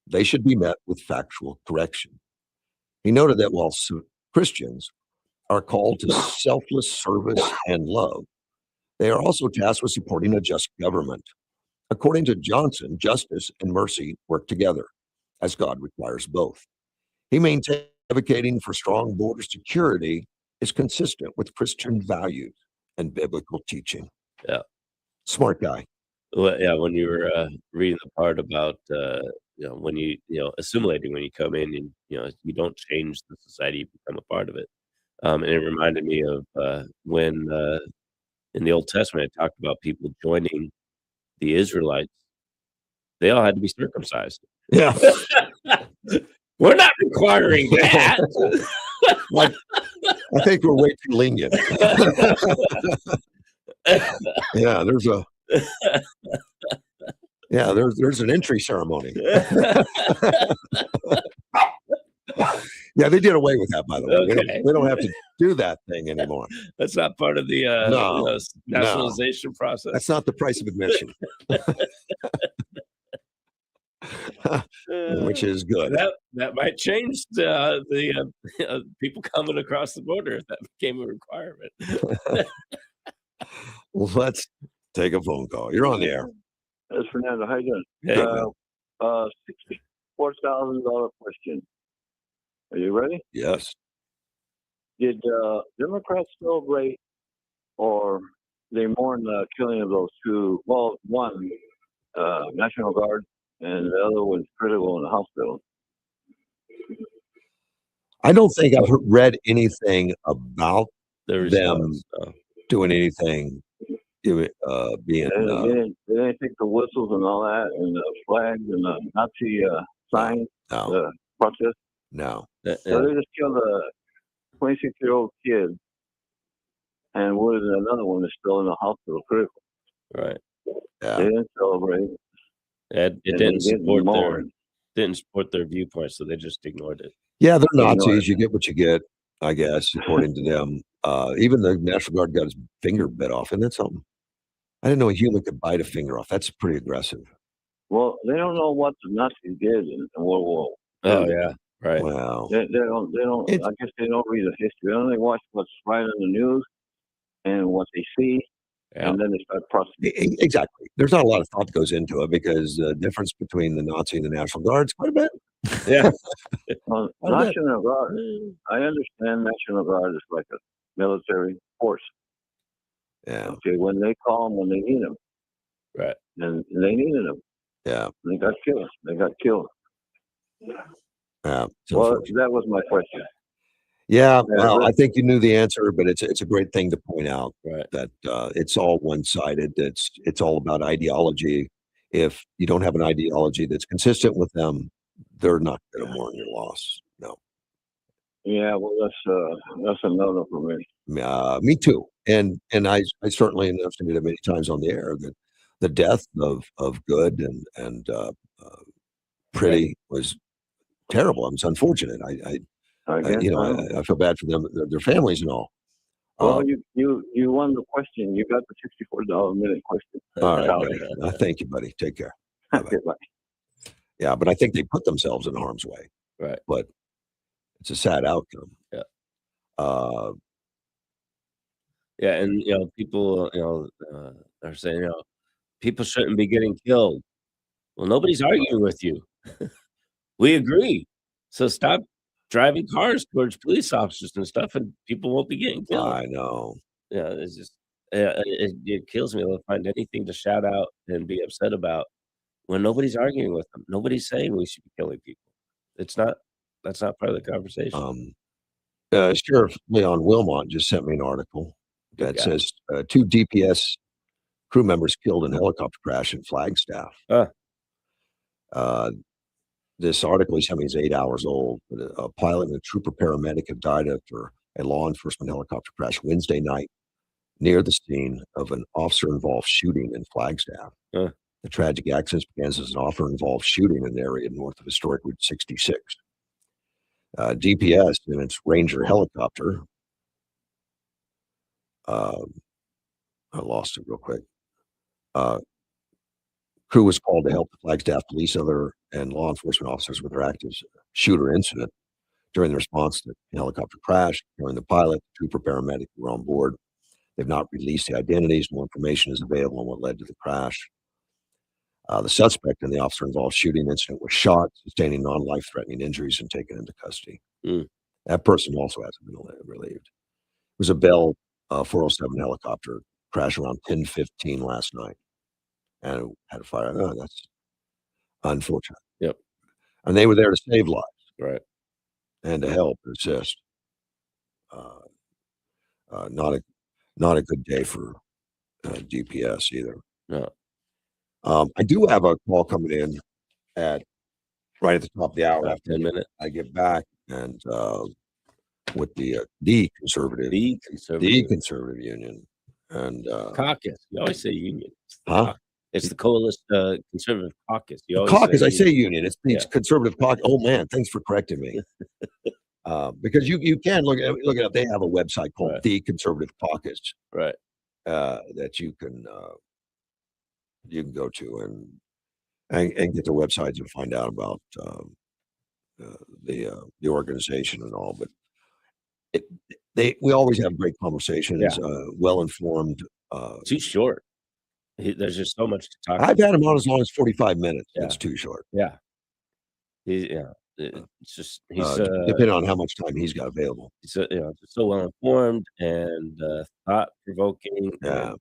They should be met with factual correction. He noted that while Christians are called to selfless service and love, they are also tasked with supporting a just government. According to Johnson, justice and mercy work together, as God requires both. He maintained advocating for strong border security is consistent with Christian values and biblical teaching. Yeah. Smart guy. Well, yeah, when you were reading the part about when you assimilating, when you come in and you don't change the society, you become a part of it. And it reminded me of when in the Old Testament it talked about people joining the Israelites. They all had to be circumcised. Yeah. We're not requiring that. Like, I think we're way too lenient. Yeah, there's an entry ceremony. Yeah, they did away with that, by the way. Okay. We don't have to do that thing anymore. That's not part of the nationalization process. That's not the price of admission. Which is good. That might change the people coming across the border if that became a requirement. Well, let's take a phone call. You're on the air. That's Fernando. How you doing? Hey, man. $64,000 question. Are you ready? Yes. Did Democrats celebrate, or they mourn the killing of those two? Well, one National Guard, and the other was critical in the hospital. I don't think I've read anything about The them response. doing anything, being. They didn't take the whistles and all that, and the flags and the Nazi signs, the protest. No. So they just killed a 26-year-old kid, and another one is still in the hospital, critical. Right. Yeah. They didn't celebrate. It didn't support their viewpoint, so they just ignored it. Yeah, they're Nazis. You get what you get, I guess, according to them. Even the National Guard got his finger bit off. Isn't that something? I didn't know a human could bite a finger off. That's pretty aggressive. Well, they don't know what the Nazis did in World War II. Oh yeah, right. Wow. They don't. I guess they don't read the history. They only watch what's right on the news and what they see, and then they start prosecuting. Exactly. There's not a lot of thought that goes into it because the difference between the Nazi and the National Guard is quite a bit. Yeah. Well, National Guard. I understand National Guard is like a military force. Yeah. Okay. When they call them when they need them. Right. And they needed them. Yeah. They got killed. Yeah. Well, that was my question. Yeah, well, I think you knew the answer, but it's a great thing to point out that it's all one-sided. It's all about ideology. If you don't have an ideology that's consistent with them, they're not going to mourn your loss. No. Yeah, well, that's a no-no for me. Me too. And I certainly have stated it many times on the air that the death of Good and Pretty was terrible. It was unfortunate. I feel bad for them, their families and all. Well, you won the question. You got the $64 minute question. All right, buddy. Thank you, buddy. Take care. Bye-bye. Yeah, but I think they put themselves in harm's way. Right. But it's a sad outcome. Yeah. Yeah, and people, are saying, people shouldn't be getting killed. Well, nobody's arguing with you. We agree. So stop driving cars towards police officers and stuff, and people won't be getting killed. I know. Yeah, it's just it kills me to find anything to shout out and be upset about when nobody's arguing with them. Nobody's saying we should be killing people. That's not part of the conversation. Sheriff Leon Wilmot just sent me an article that says 2 DPS crew members killed in helicopter crash in Flagstaff. This article he sent me is 8 hours old. A pilot and a trooper paramedic have died after a law enforcement helicopter crash Wednesday night near the scene of an officer-involved shooting in Flagstaff. The tragic accident begins as an officer-involved shooting in the area north of historic Route 66. DPS and its Ranger helicopter, I lost it real quick. Crew was called to help the Flagstaff police and law enforcement officers with their active shooter incident. During the response to the helicopter crash, during the pilot, the trooper paramedic were on board. They've not released the identities. More information is available on what led to the crash. The suspect in the officer-involved shooting incident was shot, sustaining non-life-threatening injuries, and taken into custody. That person also hasn't been relieved. It was a Bell 407 helicopter crash around 10:15 last night, and it had a fire. Oh, that's unfortunate. Yep. And they were there to save lives, right, and to help and assist. Not a good day for DPS either. No. I do have a call coming in right at the top of the hour after 10 minutes. I get back, and with the conservative union and caucus. You always say union. Huh? It's the coalition conservative caucus. You always caucus. say I say union. It's the conservative caucus. Oh man, thanks for correcting me. Because you can look at it. They have a website called The Conservative Caucus, right? That you can go to and get their websites and find out about the organization and all. But we always have great conversations, well informed. Too short. there's just so much to talk I've about. had him on as long as 45 minutes. Yeah. It's too short. Yeah. It's just he's Depending on how much time he's got available. he's just so well informed and thought provoking. Yeah.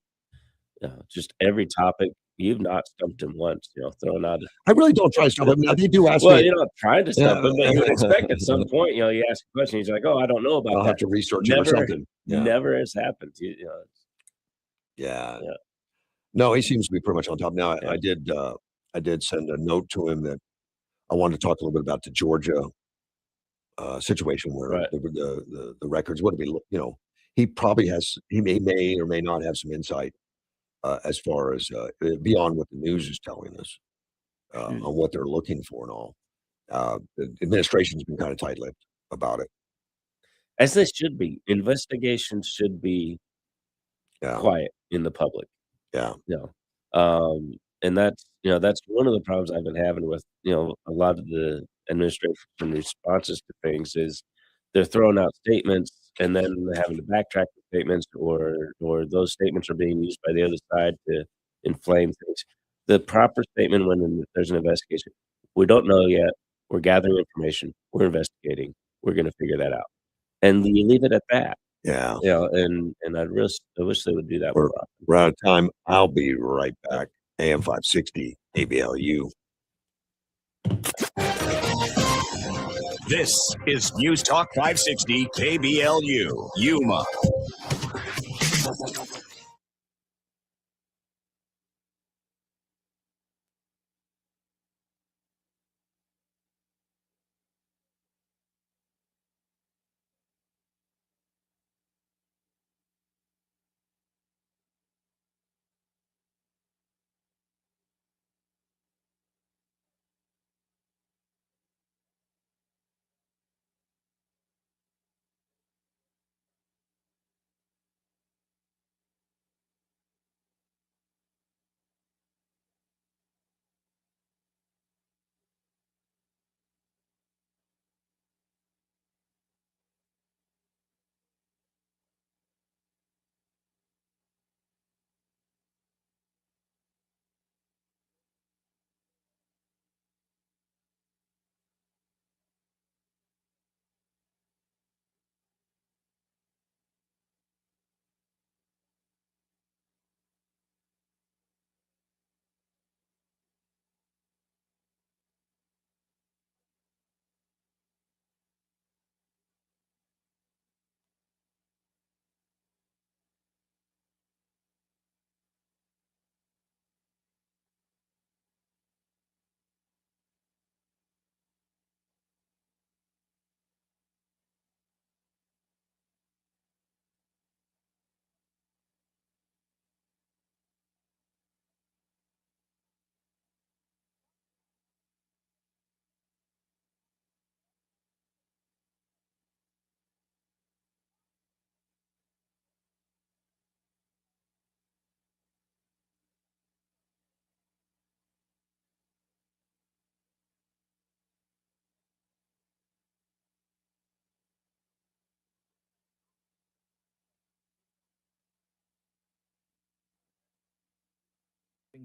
And just every topic. You've not stumped him once, throwing out. I really don't try to stump him. Now, they do ask Well, me. you're not trying to stump him, but you would expect at some point, you ask a question, he's like, "Oh, I don't know about I'll that." have to research it or something. Yeah. Never has happened. Yeah. No, he seems to be pretty much on top. Now, I did send a note to him that I wanted to talk a little bit about the Georgia situation where Right. the records would be, he probably he may or may not have some insight as far as beyond what the news is telling us on what they're looking for and all. The administration's been kind of tight-lipped about it. As they should be. Investigations should be quiet in the public. Yeah. And that's one of the problems I've been having with, a lot of the administration responses to things is they're throwing out statements and then they're having to backtrack the statements or those statements are being used by the other side to inflame things. The proper statement when there's an investigation, we don't know yet, we're gathering information, we're investigating, we're gonna figure that out. And you leave it at that. Yeah. And I wish they would do that more often. We're out of time. I'll be right back. AM 560 ABLU. This is News Talk 560 KBLU, Yuma.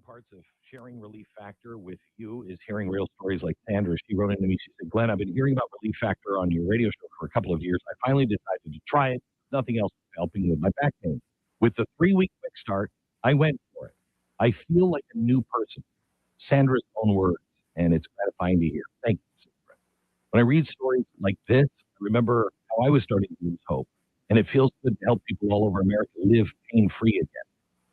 Parts of sharing Relief Factor with you is hearing real stories like Sandra. She wrote into me. She said, "Glenn, I've been hearing about Relief Factor on your radio show for a couple of years. I finally decided to try it. Nothing else is helping with my back pain. With the 3-week quick start, I went for it. I feel like a new person." Sandra's own words, and it's gratifying to hear. Thank you, Sandra. When I read stories like this, I remember how I was starting to lose hope, and it feels good to help people all over America live pain-free again.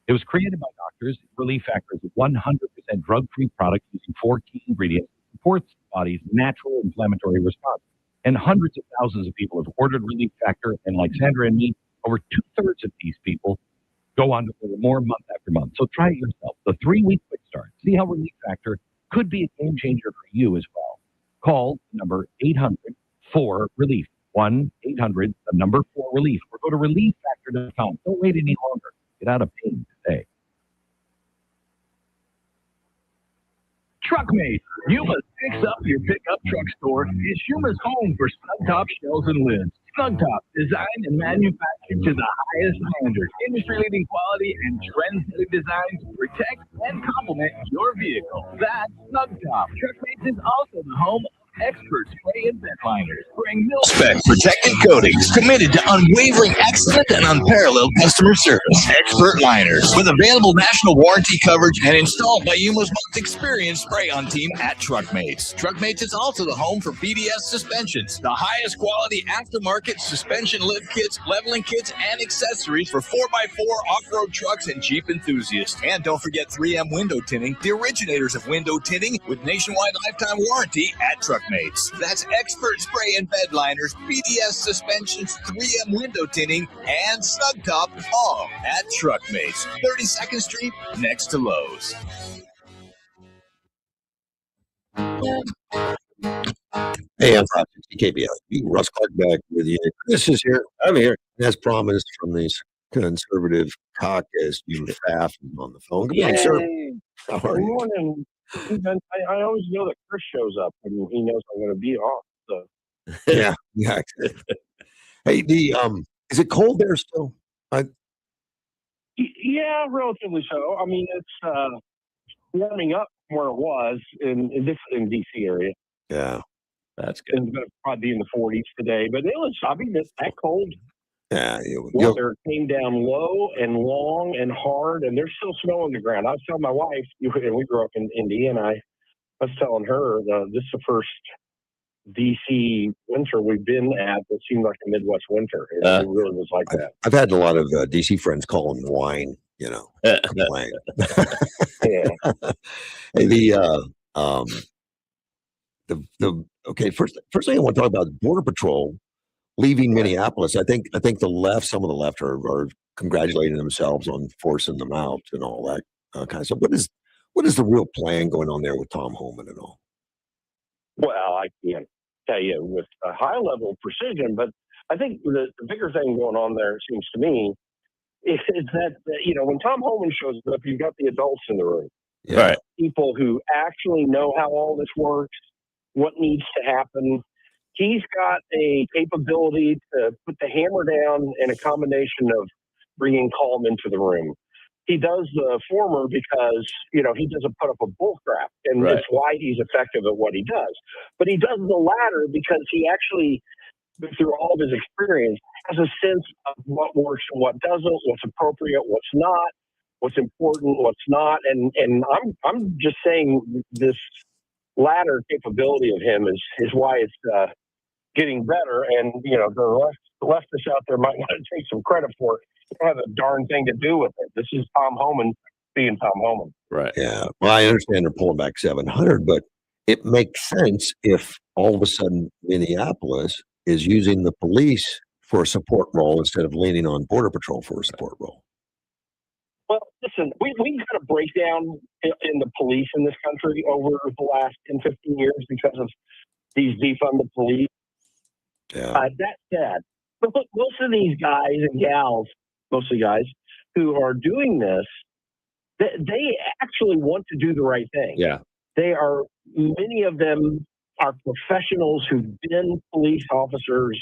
It was created by doctors. Relief Factor is a 100% drug-free product using 4 key ingredients that supports the body's natural inflammatory response. And hundreds of thousands of people have ordered Relief Factor, and like Sandra and me, over 2/3 of these people go on to order more month after month. So try it yourself. The 3-week quick start. See how Relief Factor could be a game changer for you as well. Call number 800-4-RELIEF. 1-800, the number 4-RELIEF. Or go to relieffactor.com. Don't wait any longer. Get out of pain today. Truckmate, Yuma's Fix Up Your Pickup Truck Store is Yuma's home for stud top shells and lids. Snug Top, designed and manufactured to the highest standards, industry-leading quality and trend-setting designs to protect and complement your vehicle. That's Snug Top. Truckmates is also the home of expert spray and vent liners, spraying Spec protected coatings, committed to unwavering excellence and unparalleled customer service. Expert liners with available national warranty coverage and installed by Yuma's most experienced spray-on team at Truckmates. Truckmates is also the home for BDS suspensions, the highest quality aftermarket suspension lift kits, leveling kits, and accessories for 4x4 off-road trucks and Jeep enthusiasts. And don't forget 3M window tinting, the originators of window tinting with nationwide lifetime warranty at Truckmates. That's expert spray and bed liners, BDS suspensions, 3M window tinting, and Snug Top, all at Truckmates, 32nd Street, next to Lowe's. Hey, I'm 560 KBL. Russ Clark back with you. Chris is here. I'm here. As promised from the conservative caucus, you Pfaff is on the phone. Good morning, sir. How are Good you? morning. I always know that Chris shows up and he knows I'm going to be off. So Yeah. Hey, is it cold there still? yeah, relatively so. I mean, it's warming up from where it was in DC area. Yeah. That's good. It's going to probably be in the 40s today, but it was, I mean, it's that cold. Yeah. Weather came down low and long and hard, and there's still snow on the ground. I was telling my wife, and we grew up in Indiana, I was telling her this is the first DC winter we've been at that seemed like a Midwest winter. It really was like that. I've had a lot of DC friends calling wine, complain. Yeah. Hey, okay, first thing I want to talk about is Border Patrol leaving Minneapolis. I think the left, some of the left are congratulating themselves on forcing them out and all that kind of stuff. What is the real plan going on there with Tom Homan and all? Well, I can't tell you with a high level of precision, but I think the bigger thing going on there, it seems to me, is that, when Tom Homan shows up, you've got the adults in the room. Yeah. Right. People who actually know how all this works, what needs to happen. He's got a capability to put the hammer down in a combination of bringing calm into the room. He does the former because, he doesn't put up a bull crap, and it's why he's effective at what he does. But he does the latter because he actually, through all of his experience, has a sense of what works and what doesn't, what's appropriate, what's not, what's important, what's not. And I'm just saying this latter capability of him is why it's getting better. And, the leftists out there might want to take some credit for it. They don't have a darn thing to do with it. This is Tom Homan being Tom Homan. Right. Yeah. Well, I understand they're pulling back 700, but it makes sense if all of a sudden Minneapolis is using the police for a support role instead of leaning on Border Patrol for a support role. Well, listen, we've had a breakdown in the police in this country over the last 10, 15 years because of these defunded police. Yeah. That said, most of these guys and gals, mostly guys, who are doing this, they actually want to do the right thing. Yeah. Many of them are professionals who've been police officers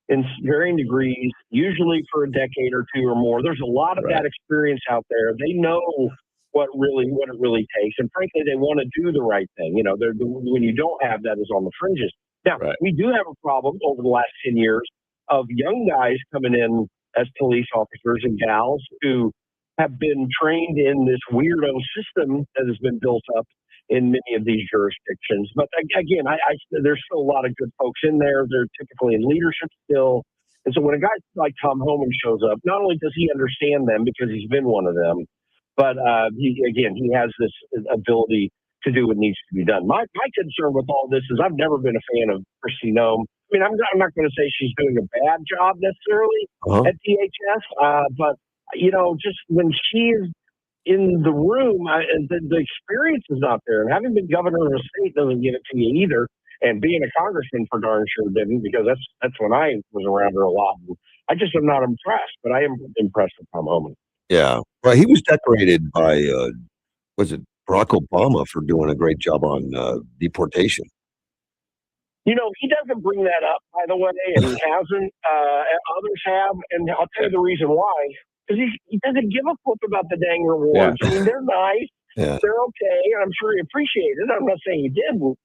in varying degrees, usually for a decade or two or more. There's a lot of that experience out there. They know what it really takes. And frankly, they want to do the right thing. When you don't have that, is on the fringes. Now, we do have a problem over the last 10 years of young guys coming in as police officers and gals who have been trained in this weirdo system that has been built up in many of these jurisdictions. But again, there's still a lot of good folks in there. They're typically in leadership still. And so when a guy like Tom Homan shows up, not only does he understand them because he's been one of them, but he has this ability to do what needs to be done. My concern with all this is I've never been a fan of Kristi Noem. I mean, I'm not going to say she's doing a bad job necessarily at DHS, but just when she is in the room, the experience is not there. And having been governor of a state doesn't give it to you either. And being a congressman for darn sure didn't, because that's when I was around her a lot. And I just am not impressed, but I am impressed with Tom Homan. Yeah. Well, he was decorated by, was it Barack Obama for doing a great job on deportation? You know, he doesn't bring that up, by the way, and he hasn't. Others have, and I'll tell you the reason why. Because he doesn't give a flip about the dang rewards. Yeah. I mean, they're nice. Yeah. They're okay, and I'm sure he appreciated it. I'm not saying he didn't.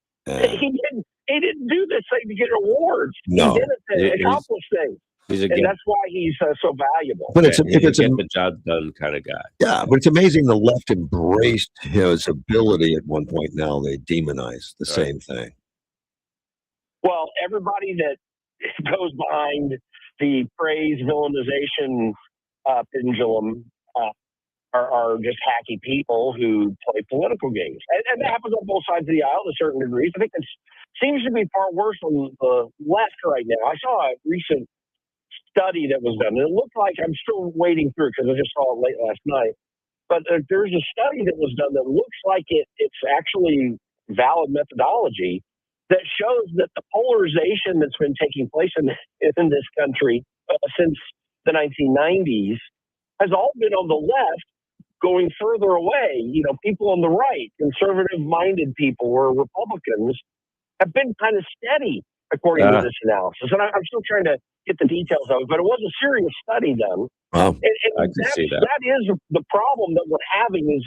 He didn't do this thing to get awards. No. He did it to accomplish things. And that's why he's so valuable. But it's he's a get the job done kind of guy. Yeah, but it's amazing the left embraced his ability at one point. Now they demonize the same thing. Well, everybody that goes behind the praise villainization pendulum are just hacky people who play political games. And that happens on both sides of the aisle to certain degrees. I think it seems to be far worse on the left right now. I saw a recent study that was done, and it looked like, I'm still wading through because I just saw it late last night, but there's a study that was done that looks like it's actually valid methodology that shows that the polarization that's been taking place in this country since the 1990s has all been on the left going further away. You know, people on the right, conservative-minded people or Republicans, have been kind of steady according to this analysis. And I'm still trying to get the details of it, but it was a serious study done. Wow. And I can see that. That is the problem that we're having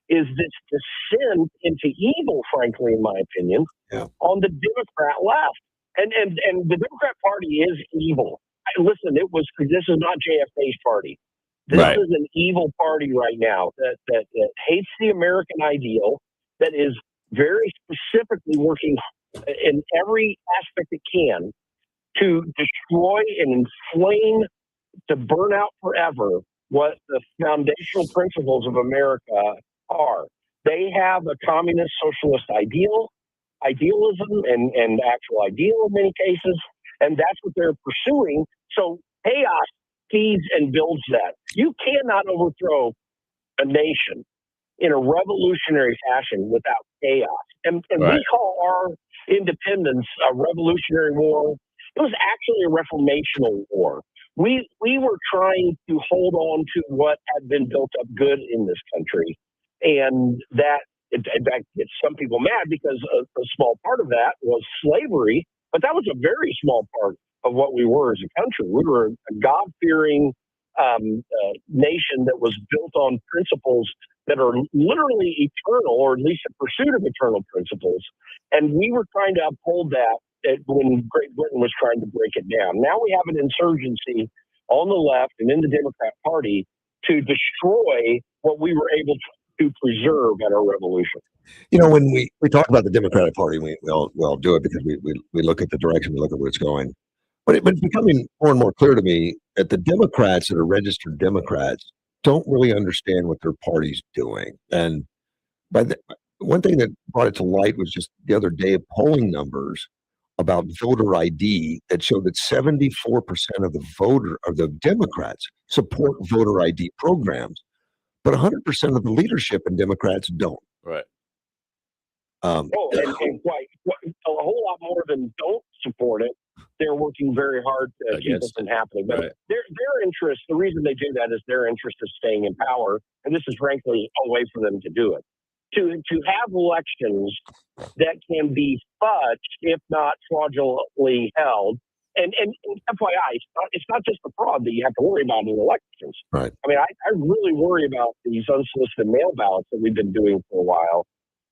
is this descent into evil, frankly, in my opinion, on the Democrat left. And the Democrat Party is evil. Listen, this is not JFK's party. This is an evil party right now that hates the American ideal, that is very specifically working in every aspect it can to destroy and inflame, to burn out forever what the foundational principles of America are. They have a communist socialist idealism and actual ideal in many cases, and that's what they're pursuing. So chaos feeds and builds that. You cannot overthrow a nation in a revolutionary fashion without chaos. And we call our independence a revolutionary war. It was actually a reformational war. We were trying to hold on to what had been built up good in this country. And that, in fact, gets some people mad because a small part of that was slavery, but that was a very small part of what we were as a country. We were a God-fearing nation that was built on principles that are literally eternal, or at least a pursuit of eternal principles. And we were trying to uphold that when Great Britain was trying to break it down. Now we have an insurgency on the left and in the Democrat Party to destroy what we were able to preserve at our revolution. You know, when we talk about the Democratic Party, we all do it because we look at the direction, we look at where it's going. But it's becoming more and more clear to me that the Democrats that are registered Democrats don't really understand what their party's doing. And one thing that brought it to light was just the other day, polling numbers about voter ID that showed that 74% of the Democrats support voter ID programs, but 100% of the leadership in Democrats don't. Right. And quite a whole lot more than don't support it. They're working very hard to keep this from happening. But their interest, the reason they do that is their interest is staying in power. And this is frankly a way for them to do it. To have elections that can be fudged, if not fraudulently held. And FYI, it's not just the fraud that you have to worry about in elections. Right. I mean, I really worry about these unsolicited mail ballots that we've been doing for a while,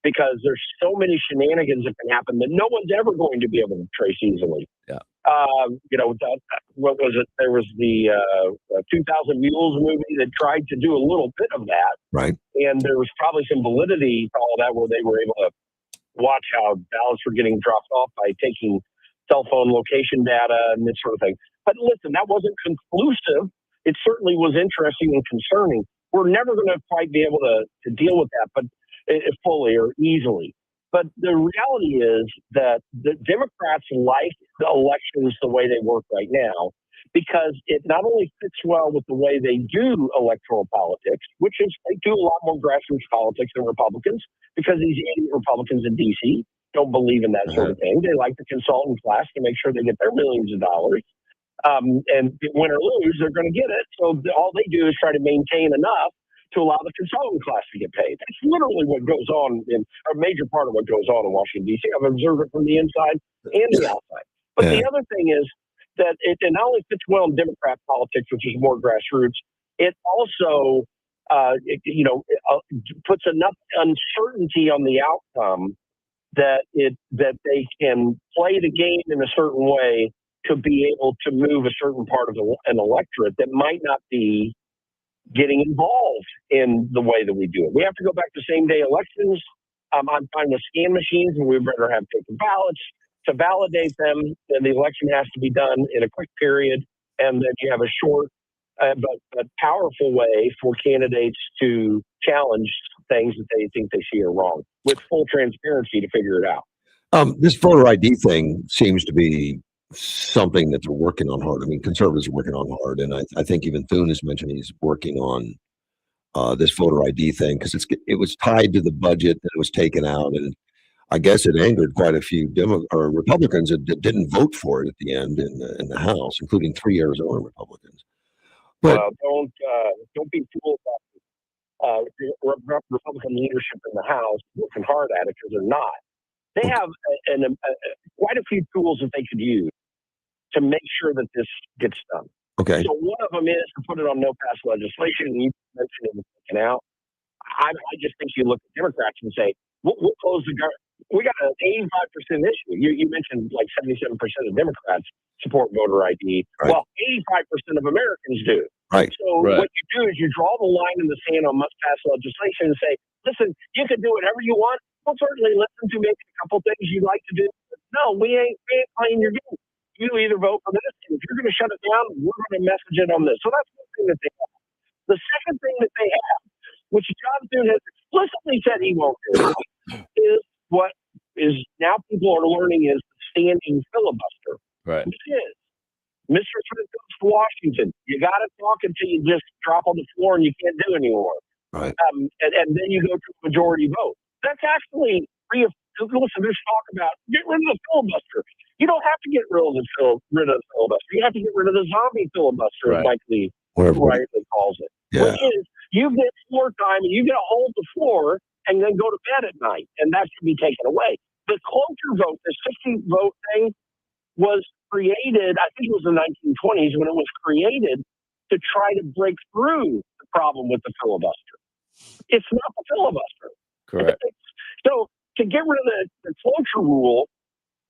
because there's so many shenanigans that can happen that no one's ever going to be able to trace easily. Yeah. What was it? There was the 2000 Mules movie that tried to do a little bit of that. Right. And there was probably some validity to all that, where they were able to watch how ballots were getting dropped off by taking cell phone location data and this sort of thing. But listen, that wasn't conclusive. It certainly was interesting and concerning. We're never going to quite be able to deal with that, but fully or easily. But the reality is that the Democrats like the elections the way they work right now, because it not only fits well with the way they do electoral politics, which is they do a lot more grassroots politics than Republicans, because these idiot Republicans in D.C. don't believe in that sort of thing. They like the consultant class to make sure they get their millions of dollars. And win or lose, they're going to get it. So all they do is try to maintain enough to allow the consultant class to get paid. That's literally what goes on a major part of what goes on in Washington, D.C. I've observed it from the inside and the outside. But the other thing is that it not only fits well in Democrat politics, which is more grassroots, it also, puts enough uncertainty on the outcome that they can play the game in a certain way to be able to move a certain part of an electorate that might not be getting involved in the way that we do it. We have to go back to same-day elections. I'm fine with scan machines, and we'd rather have paper ballots to validate them. And the election has to be done in a quick period, and then you have a short but powerful way for candidates to challenge things that they think they see are wrong with full transparency to figure it out. This voter ID thing seems to be something that they're working on hard. I mean, conservatives are working on hard, and I think even Thune has mentioned he's working on this voter ID thing because it was tied to the budget that it was taken out, and I guess it angered quite a few Republicans that didn't vote for it at the end in the House, including 3 Arizona Republicans. But don't be fooled by Republican leadership in the House working hard at it, because they're not. They have quite a few tools that they could use to make sure that this gets done. Okay. So one of them is to put it on no-pass legislation. You mentioned it was taken out. I just think you look at Democrats and say, we'll close the government. We got an 85% issue. You mentioned like 77% of Democrats support voter ID. Right. Well, 85% of Americans do. Right. So what you do is you draw the line in the sand on must-pass legislation and say, listen, you can do whatever you want. We'll certainly listen to maybe a couple things you'd like to do. No, we ain't playing your game. You either vote for this, and if you're going to shut it down, we're going to message it on this. So that's one thing that they have. The second thing that they have, which John Thune has explicitly said he won't do, is what is now people are learning is the standing filibuster. Right. Which is, Mr. Smith goes to Washington. You got to talk until you just drop on the floor and you can't do anymore. Right. And then you go to a majority vote. That's actually listen, there's talk about get rid of the filibuster. You don't have to get rid of the filibuster. You have to get rid of the zombie filibuster, as Mike Lee rightly calls it. Yeah. Which is you get floor time and you get to hold the floor and then go to bed at night, and that should be taken away. The cloture vote, the 60 vote thing, was created, I think it was in the 1920s when it was created to try to break through the problem with the filibuster. It's not the filibuster. Correct. So to get rid of the cloture rule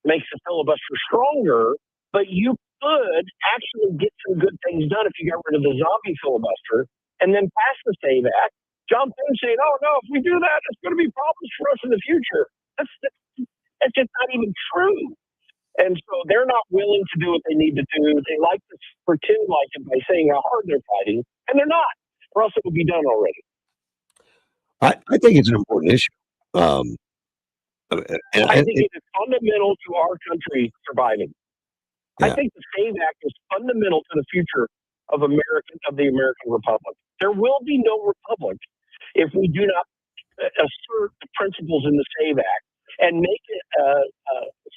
makes the filibuster stronger, but you could actually get some good things done if you got rid of the zombie filibuster and then pass the SAVE Act. John Thune saying, oh, no, if we do that, it's going to be problems for us in the future. That's just not even true. And so they're not willing to do what they need to do. They like to pretend like it by saying how hard they're fighting, and they're not, or else it would be done already. I think it's an important issue. I think it is fundamental to our country surviving. Yeah. I think the SAVE Act is fundamental to the future of the American Republic. There will be no republic if we do not assert the principles in the SAVE Act and make it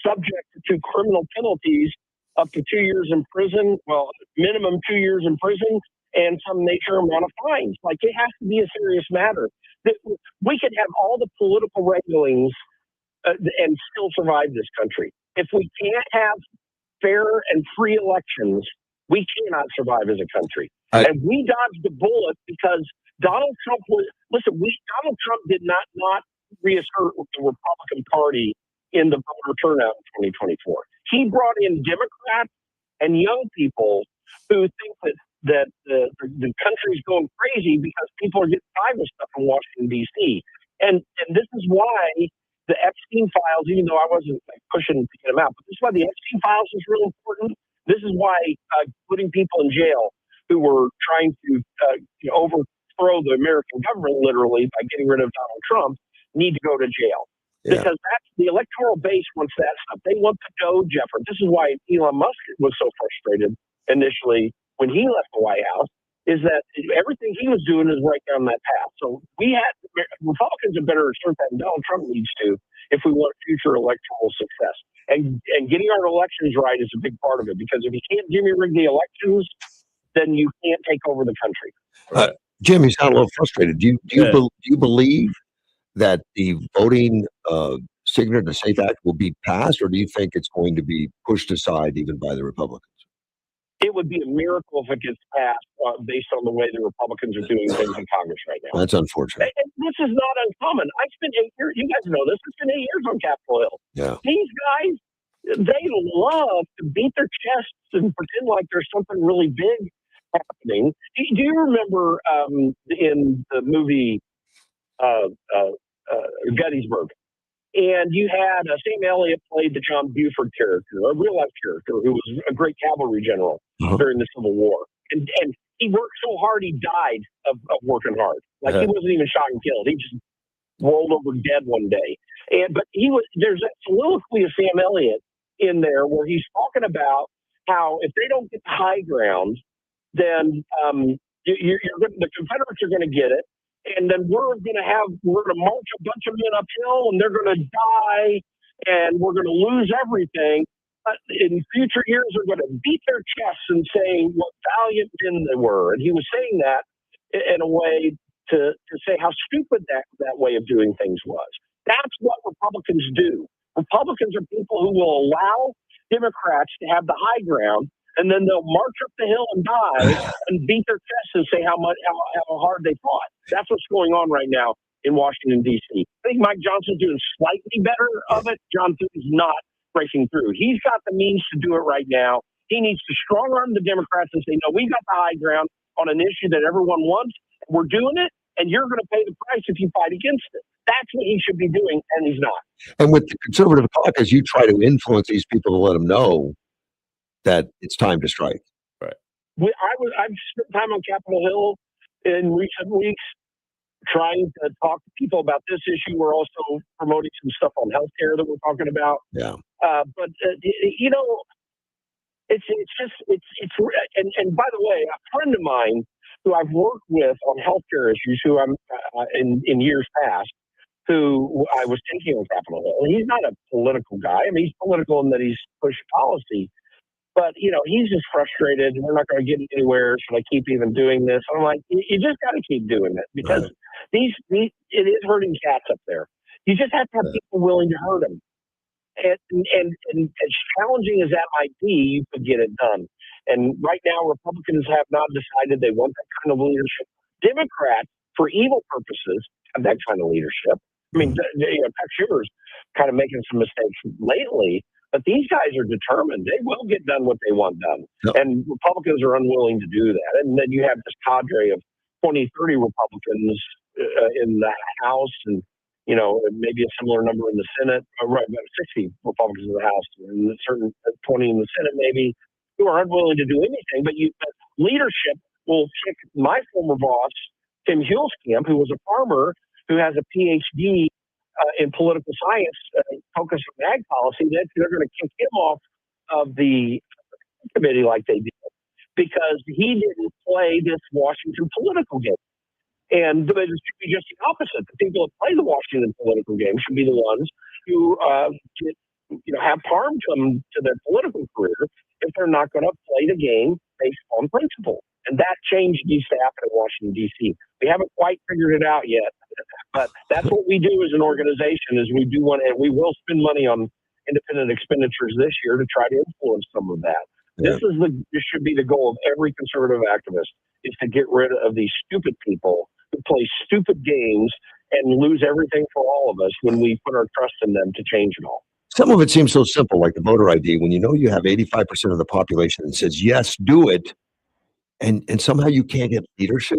subject to criminal penalties up to 2 years in prison, well, minimum 2 years in prison, and some nature amount of fines. Like, it has to be a serious matter. We could have all the political railings and still survive this country. If we can't have fair and free elections, we cannot survive as a country. And we dodged the bullet because Donald Trump Donald Trump did not reassert the Republican Party in the voter turnout in 2024. He brought in Democrats and young people who think that the country's going crazy because people are getting tired of stuff in Washington, D.C. And this is why the Epstein files, even though I wasn't pushing to get them out, but this is why the Epstein files is real important. This is why putting people in jail who were trying to overthrow the American government literally by getting rid of Donald Trump need to go to jail. Yeah. Because that's the electoral base wants that stuff. They want the Doge effort. This is why Elon Musk was so frustrated initially when he left the White House, is that everything he was doing is right down that path. So Republicans are better assert that than Donald Trump needs to if we want future electoral success. And getting our elections right is a big part of it, because if you can't Jimmy rig the elections, then you can't take over the country. Jim, you sound a little frustrated. Do you believe that the voting Signature to SAFE Act will be passed, or do you think it's going to be pushed aside even by the Republicans? It would be a miracle if it gets passed based on the way the Republicans are doing things in Congress right now. That's unfortunate. And this is not uncommon. I spent 8 years, you guys know this, I spent 8 years on Capitol Hill. Yeah. These guys, they love to beat their chests and pretend like there's something really big happening. Do you remember in the movie Gettysburg? And you had Sam Elliott played the John Buford character, a real life character who was a great cavalry general during the Civil War. And he worked so hard he died of working hard. Like he wasn't even shot and killed. He just rolled over dead one day. But there's that soliloquy of Sam Elliott in there where he's talking about how if they don't get the high ground, then the Confederates are going to get it. And then we're going to march a bunch of men uphill, and they're going to die, and we're going to lose everything. But in future years, they're going to beat their chests and say what valiant men they were. And he was saying that in a way to say how stupid that way of doing things was. That's what Republicans do. Republicans are people who will allow Democrats to have the high ground, and then they'll march up the hill and die and beat their chests and say how hard they fought. That's what's going on right now in Washington, D.C. I think Mike Johnson's doing slightly better of it. John Thune's not breaking through. He's got the means to do it right now. He needs to strong arm the Democrats and say, no, we got the high ground on an issue that everyone wants. We're doing it, and you're going to pay the price if you fight against it. That's what he should be doing, and he's not. And with the conservative caucus, you try to influence these people to let them know that it's time to strike. Right. I've spent time on Capitol Hill in recent weeks trying to talk to people about this issue. We're also promoting some stuff on healthcare that we're talking about. Yeah. But it's and by the way, a friend of mine who I've worked with on healthcare issues, who I'm in years past, who I was taking on Capitol Hill. He's not a political guy. I mean, he's political in that he's pushed policy. But, he's just frustrated. We're not going to get anywhere. Should I keep even doing this? I'm like, you just got to keep doing it because it is hurting cats up there. You just have to have people willing to hurt them. And as challenging as that might be, you could get it done. And right now, Republicans have not decided they want that kind of leadership. Democrats, for evil purposes, have that kind of leadership. I mean, Pat Schumer's kind of making some mistakes lately. But these guys are determined. They will get done what they want done. Yep. And Republicans are unwilling to do that. And then you have this cadre of 20, 30 Republicans in the House and, maybe a similar number in the Senate. Right, about 60 Republicans in the House and a certain 20 in the Senate maybe, who are unwilling to do anything. But leadership will kick my former boss, Tim Hulskamp, who was a farmer who has a PhD in political science, focused on ag policy, that they're going to kick him off of the committee like they did because he didn't play this Washington political game. And it should be just the opposite. The people that play the Washington political game should be the ones who have harm come to their political career if they're not going to play the game based on principle. And that change needs to happen in Washington, D.C. We haven't quite figured it out yet, but that's what we do as an organization is we do want, and we will spend money on independent expenditures this year to try to influence some of that. Yeah. This should be the goal of every conservative activist is to get rid of these stupid people who play stupid games and lose everything for all of us when we put our trust in them to change it all. Some of it seems so simple, like the voter ID, when you have 85% of the population that says, yes, do it. And somehow you can't get leadership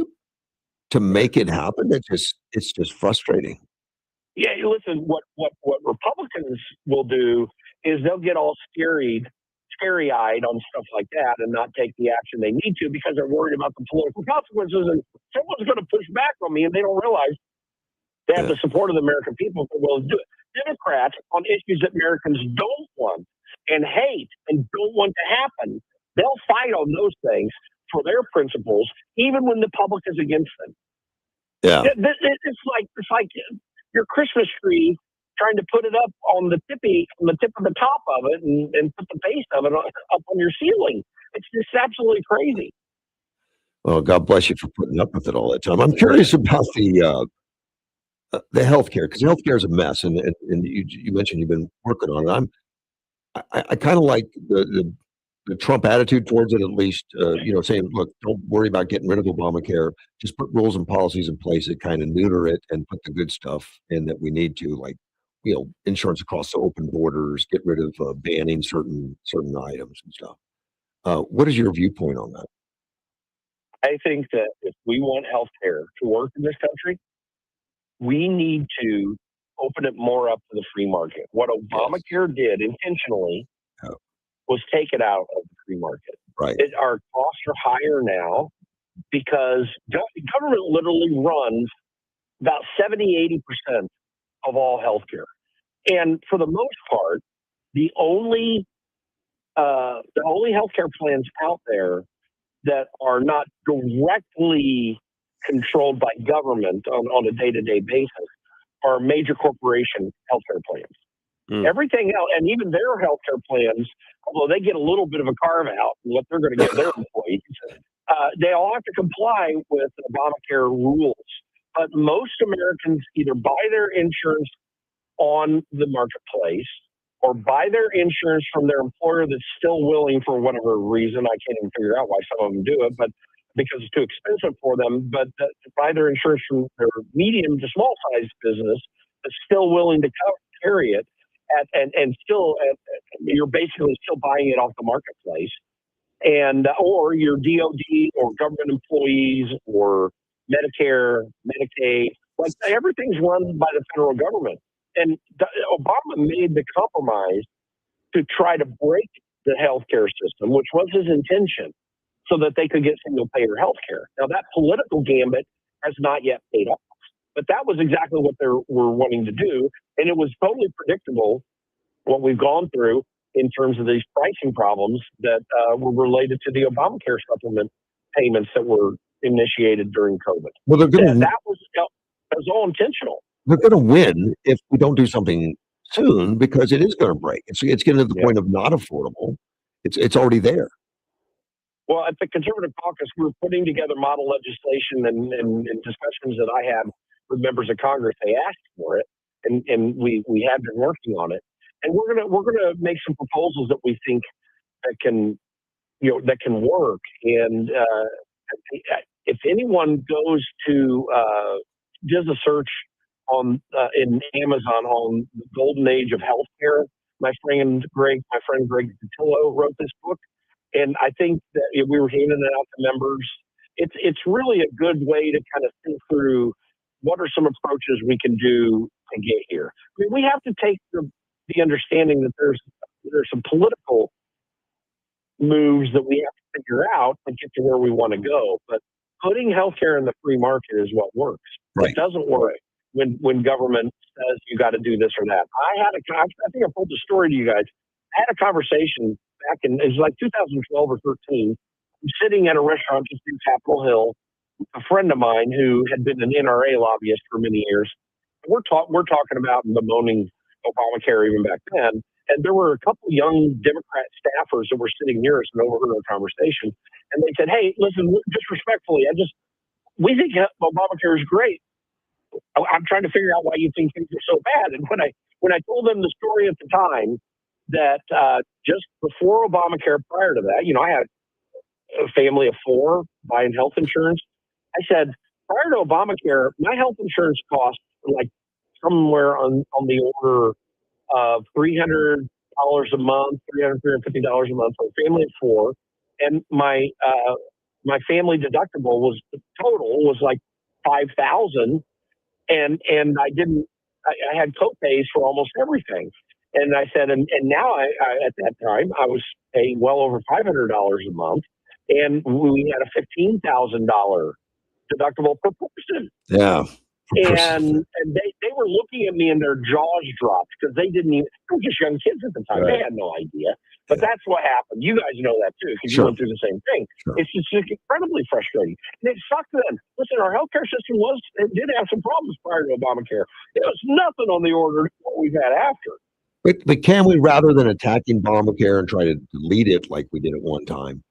to make it happen. It's just frustrating. Yeah, listen, what Republicans will do is they'll get all scary-eyed on stuff like that and not take the action they need to because they're worried about the political consequences and someone's going to push back on me and they don't realize they have the support of the American people to be able to do it. Democrats on issues that Americans don't want and hate and don't want to happen, they'll fight on those things for their principles, even when the public is against them. Yeah, it's like your Christmas tree trying to put it up on the tip of the top of it, and put the base of it up on your ceiling. It's just absolutely crazy. Well, God bless you for putting up with it all that time. I'm curious about the healthcare, because healthcare is a mess, and you mentioned you've been working on it. I kind of like the Trump attitude towards it, at least, saying, look, don't worry about getting rid of Obamacare. Just put rules and policies in place that kind of neuter it and put the good stuff in that we need to, like, insurance across the open borders, get rid of banning certain items and stuff. What is your viewpoint on that? I think that if we want healthcare to work in this country, we need to open it more up to the free market. What Obamacare did intentionally was take it out of the free market. Right. Our costs are higher now because government literally runs about 70-80% of all healthcare. And for the most part, the only healthcare plans out there that are not directly controlled by government on a day-to-day basis are major corporation healthcare plans. Everything else, and even their healthcare plans, although they get a little bit of a carve out in what they're going to give their employees, they all have to comply with Obamacare rules. But most Americans either buy their insurance on the marketplace or buy their insurance from their employer that's still willing, for whatever reason, I can't even figure out why some of them do it, but because it's too expensive for them, but to buy their insurance from their medium to small size business that's still willing to carry it you're basically still buying it off the marketplace. And or your DOD or government employees or Medicare, Medicaid, like everything's run by the federal government. And Obama made the compromise to try to break the healthcare system, which was his intention, so that they could get single-payer healthcare. Now, that political gambit has not yet paid off, but that was exactly what they were wanting to do, and it was totally predictable what we've gone through in terms of these pricing problems that were related to the Obamacare supplement payments that were initiated during COVID. Well, that was all intentional. They're going to win if we don't do something soon, because it is going to break. It's getting to the point of not affordable. It's already there. Well, at the Conservative Caucus, we're putting together model legislation and discussions that I had with members of Congress. They asked for it, and we have been working on it. And we're gonna make some proposals that we think that can work. And if anyone goes to does a search on in Amazon on the golden age of healthcare, my friend Greg Patillo wrote this book, and I think that we were handing it out to members. It's really a good way to kind of think through what are some approaches we can do to get here. I mean, we have to take the understanding that there's some political moves that we have to figure out to get to where we want to go. But putting healthcare in the free market is what works. Right. It doesn't work when government says you got to do this or that. I think I told the story to you guys. I had a conversation back it was like 2012 or 13. I'm sitting at a restaurant just in Capitol Hill with a friend of mine who had been an NRA lobbyist for many years. We're talking about bemoaning Obamacare even back then. And there were a couple of young Democrat staffers that were sitting near us and overheard our conversation. And they said, "Hey, listen, just respectfully, we think Obamacare is great. I'm trying to figure out why you think things are so bad." And when I told them the story at the time that just before Obamacare, prior to that, I had a family of 4 buying health insurance. I said, prior to Obamacare, my health insurance costs were like somewhere on the order of $300 a month, $350 a month for a family of 4, and my family deductible was like $5,000, and I had copays for almost everything. And I said, and now I at that time I was paying well over $500 a month, and we had a $15,000 deductible per person. Yeah. And they were looking at me and their jaws dropped because they didn't even, they were just young kids at the time. Right. They had no idea. But that's what happened. You guys know that too, because you went through the same thing. Sure. It's just incredibly frustrating. And it sucked then. Listen, our healthcare system did have some problems prior to Obamacare. It was nothing on the order of what we've had after. But can we, rather than attacking Obamacare and try to delete it like we did at one time,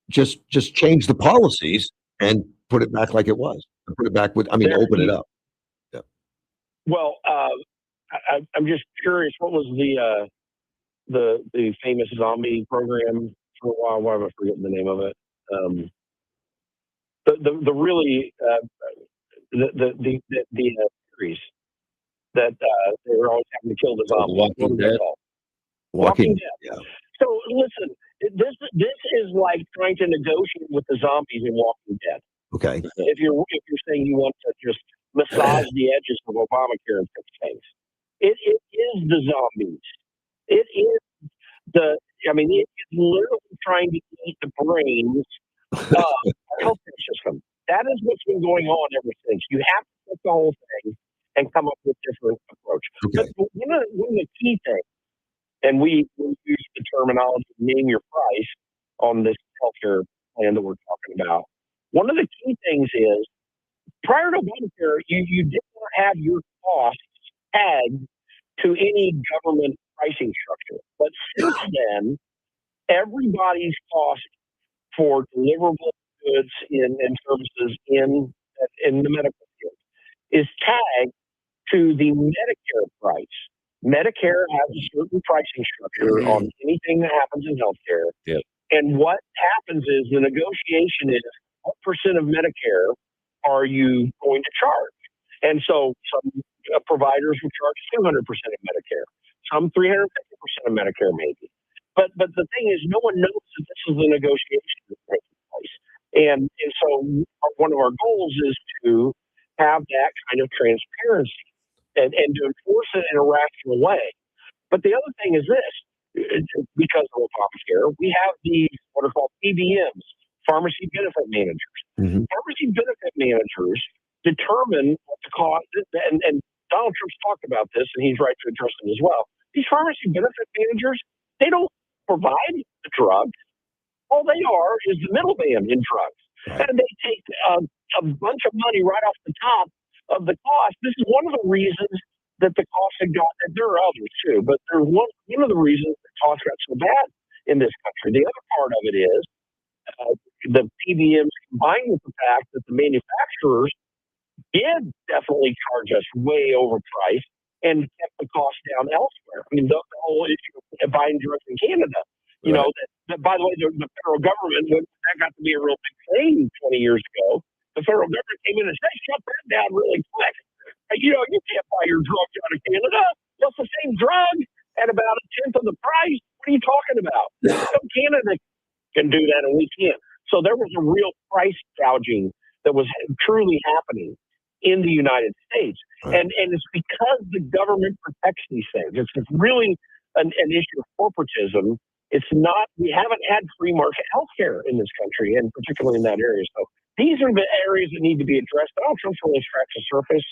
just change the policies and put it back like it was. Put it back with, open it up. Yeah. Well, I'm just curious. What was the famous zombie program for a while? Why am I forgetting the name of it? The really the series that they were always having to kill the zombies. What was that called? Walking Dead. Yeah. So listen, this is like trying to negotiate with the zombies in Walking Dead. Okay. If you're saying you want to just massage the edges of Obamacare and fix things, it is the zombies. It is it is literally trying to eat the brains of our healthcare system. That is what's been going on ever since. You have to fix the whole thing and come up with a different approach. Okay. But one of the key things, and we use the terminology name your price on this healthcare plan that we're talking about. One of the key things is prior to Obamacare, you did not have your costs tagged to any government pricing structure. But since then, everybody's cost for deliverable goods and services in the medical field is tagged to the Medicare price. Medicare has a certain pricing structure on anything that happens in healthcare. Yep. And what happens is the negotiation is what percent of Medicare are you going to charge? And so some providers will charge 200% of Medicare, some 350% of Medicare maybe. But the thing is, no one knows that this is the negotiation that's taking place. And so one of our goals is to have that kind of transparency and to enforce it in a rational way. But the other thing is this, because of Obamacare, we have these what are called PBMs, pharmacy benefit managers. Mm-hmm. Pharmacy benefit managers determine what the cost, and Donald Trump's talked about this, and he's right to address it as well. These pharmacy benefit managers, they don't provide the drugs. All they are is the middleman in drugs. Right. And they take a bunch of money right off the top of the cost. This is one of the reasons that the costs have got, and there are others too, but there's one of the reasons the costs got so bad in this country. The other part of it is the PBMs combined with the fact that the manufacturers did definitely charge us way overpriced and kept the cost down elsewhere. I mean, the whole issue of buying drugs in Canada, you know, that by the way, the federal government, that got to be a real big thing 20 years ago. The federal government came in and said, shut that down really quick. You know, you can't buy your drugs out of Canada. It's the same drug at about a tenth of the price. What are you talking about? So Canada can do that and we can't. So there was a real price gouging that was truly happening in the United States. And it's because the government protects these things. It's really an issue of corporatism. It's not, we haven't had free market healthcare in this country, and particularly in that area. So these are the areas that need to be addressed. Donald Trump's only scratched the surface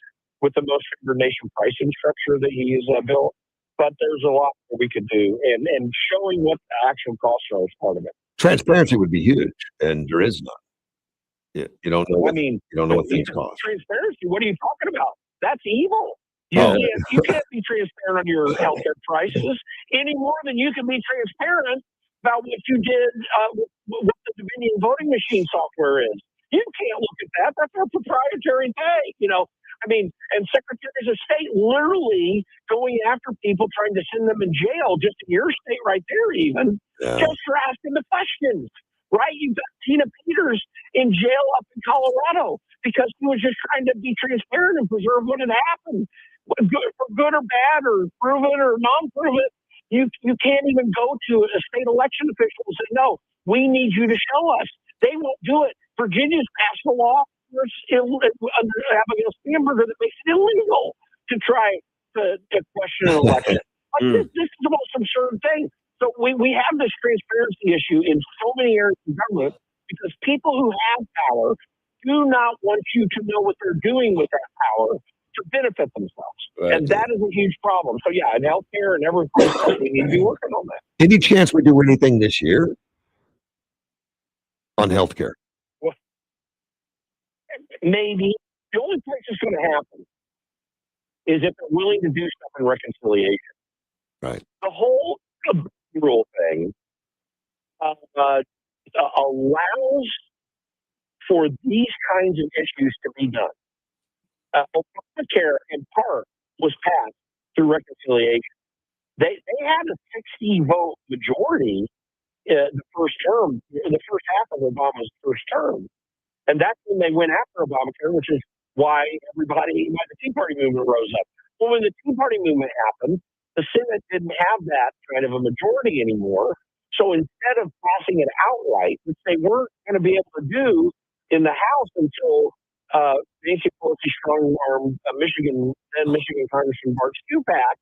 with the most favored nation pricing structure that he's built. But there's a lot that we could do, and showing what the actual costs are is part of it. Transparency would be huge, and there is none. Yeah, you don't know. You don't know what things cost. Transparency. What are you talking about? That's evil. You can't be transparent on your healthcare prices any more than you can be transparent about what you did with what the Dominion voting machine software is. You can't look at that. That's our proprietary thing. You know, I mean, and secretaries of state literally going after people, trying to send them in jail, just in your state right there, even just for asking the questions. Right? You've got Tina Peters in jail up in Colorado because she was just trying to be transparent and preserve what had happened. For good or bad, or proven or non-proven, you can't even go to a state election official and say, no, we need you to show us. They won't do it. Virginia's passed a law under Abigail Spanberger that makes it illegal to try to question an election. This is the most absurd thing. So we have this transparency issue in so many areas of government because people who have power do not want you to know what they're doing with that power to benefit themselves. Right. And that is a huge problem. So yeah, in healthcare and every place else, we need to be working on that. Any chance we do anything this year on healthcare? Well, maybe. The only place it's going to happen is if they're willing to do stuff in reconciliation. Right. The whole rule thing allows for these kinds of issues to be done. Obamacare, in part, was passed through reconciliation. They had a 60-vote majority the first term, the first half of Obama's first term. And that's when they went after Obamacare, which is why the Tea Party movement rose up. Well, when the Tea Party movement happened, the Senate didn't have that kind of a majority anymore. So instead of passing it outright, which they weren't going to be able to do in the House until Nancy Pelosi strong-armed Michigan Congressman Bart Stupak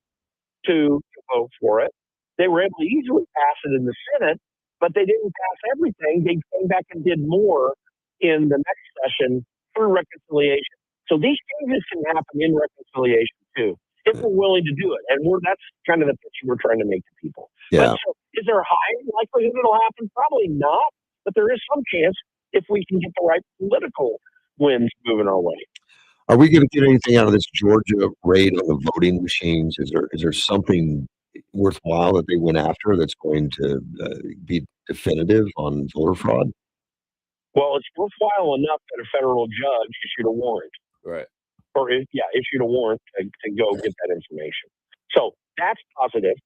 to vote for it, they were able to easily pass it in the Senate, but they didn't pass everything. They came back and did more in the next session through reconciliation. So these changes can happen in reconciliation too, if we're willing to do it. And that's kind of the picture we're trying to make to people. Yeah. But so is there a high likelihood it'll happen? Probably not, but there is some chance if we can get the right political winds moving our way. Are we going to get anything out of this Georgia raid on the voting machines? Is there something worthwhile that they went after that's going to be definitive on voter fraud? Well, it's worthwhile enough that a federal judge issued a warrant. Right. Or, issued a warrant to go get that information. So that's positive.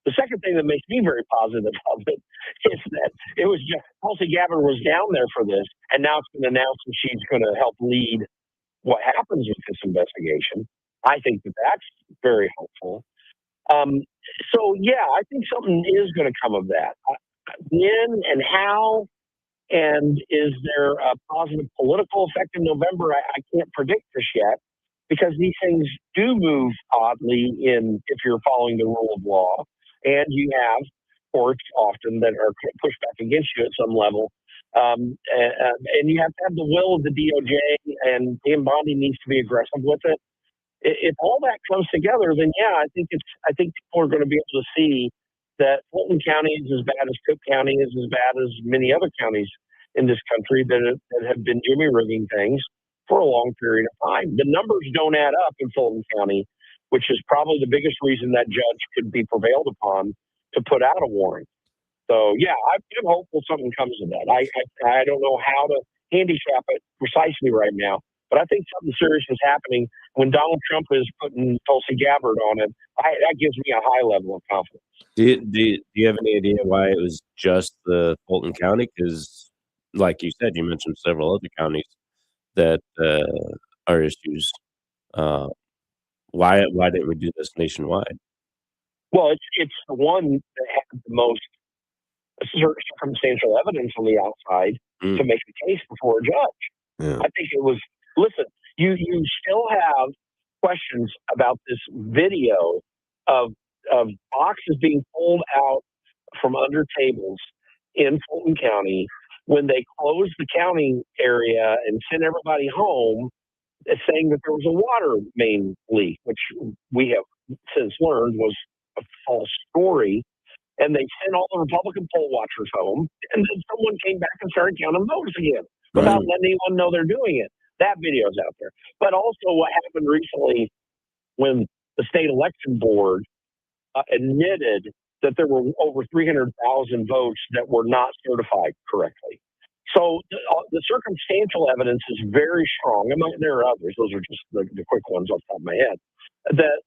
The second thing that makes me very positive of it is that it was just Tulsi Gabbard was down there for this, and now it's been announced that she's going to help lead what happens with this investigation. I think that's very helpful. I think something is going to come of that. When and how, and is there a positive political effect in November? I can't predict this yet, because these things do move oddly if you're following the rule of law, and you have courts often that are pushed back against you at some level. And you have to have the will of the DOJ, and Dan Bondi needs to be aggressive with it. If all that comes together, then I think people are going to be able to see that Fulton County is as bad as Cook County is as bad as many other counties in this country that have been jimmy rigging things for a long period of time. The numbers don't add up in Fulton County, which is probably the biggest reason that judge could be prevailed upon to put out a warrant. So, I'm hopeful something comes of that. I don't know how to handicap it precisely right now, but I think something serious is happening. When Donald Trump is putting Tulsi Gabbard on it, that gives me a high level of confidence. Do you have any idea why it was just the Fulton County? Because, like you said, you mentioned several other counties that are issues. Why didn't we do this nationwide? Well, it's the one that had the most circumstantial evidence on the outside to make a case before a judge. Yeah. I think it was. Listen, you still have questions about this video of boxes being pulled out from under tables in Fulton County when they closed the county area and sent everybody home, saying that there was a water main leak, which we have since learned was a false story. And they sent all the Republican poll watchers home, and then someone came back and started counting votes again without letting anyone know they're doing it. That video's out there. But also what happened recently when the state election board admitted that there were over 300,000 votes that were not certified correctly. So the circumstantial evidence is very strong. There are others. Those are just the quick ones off the top of my head. That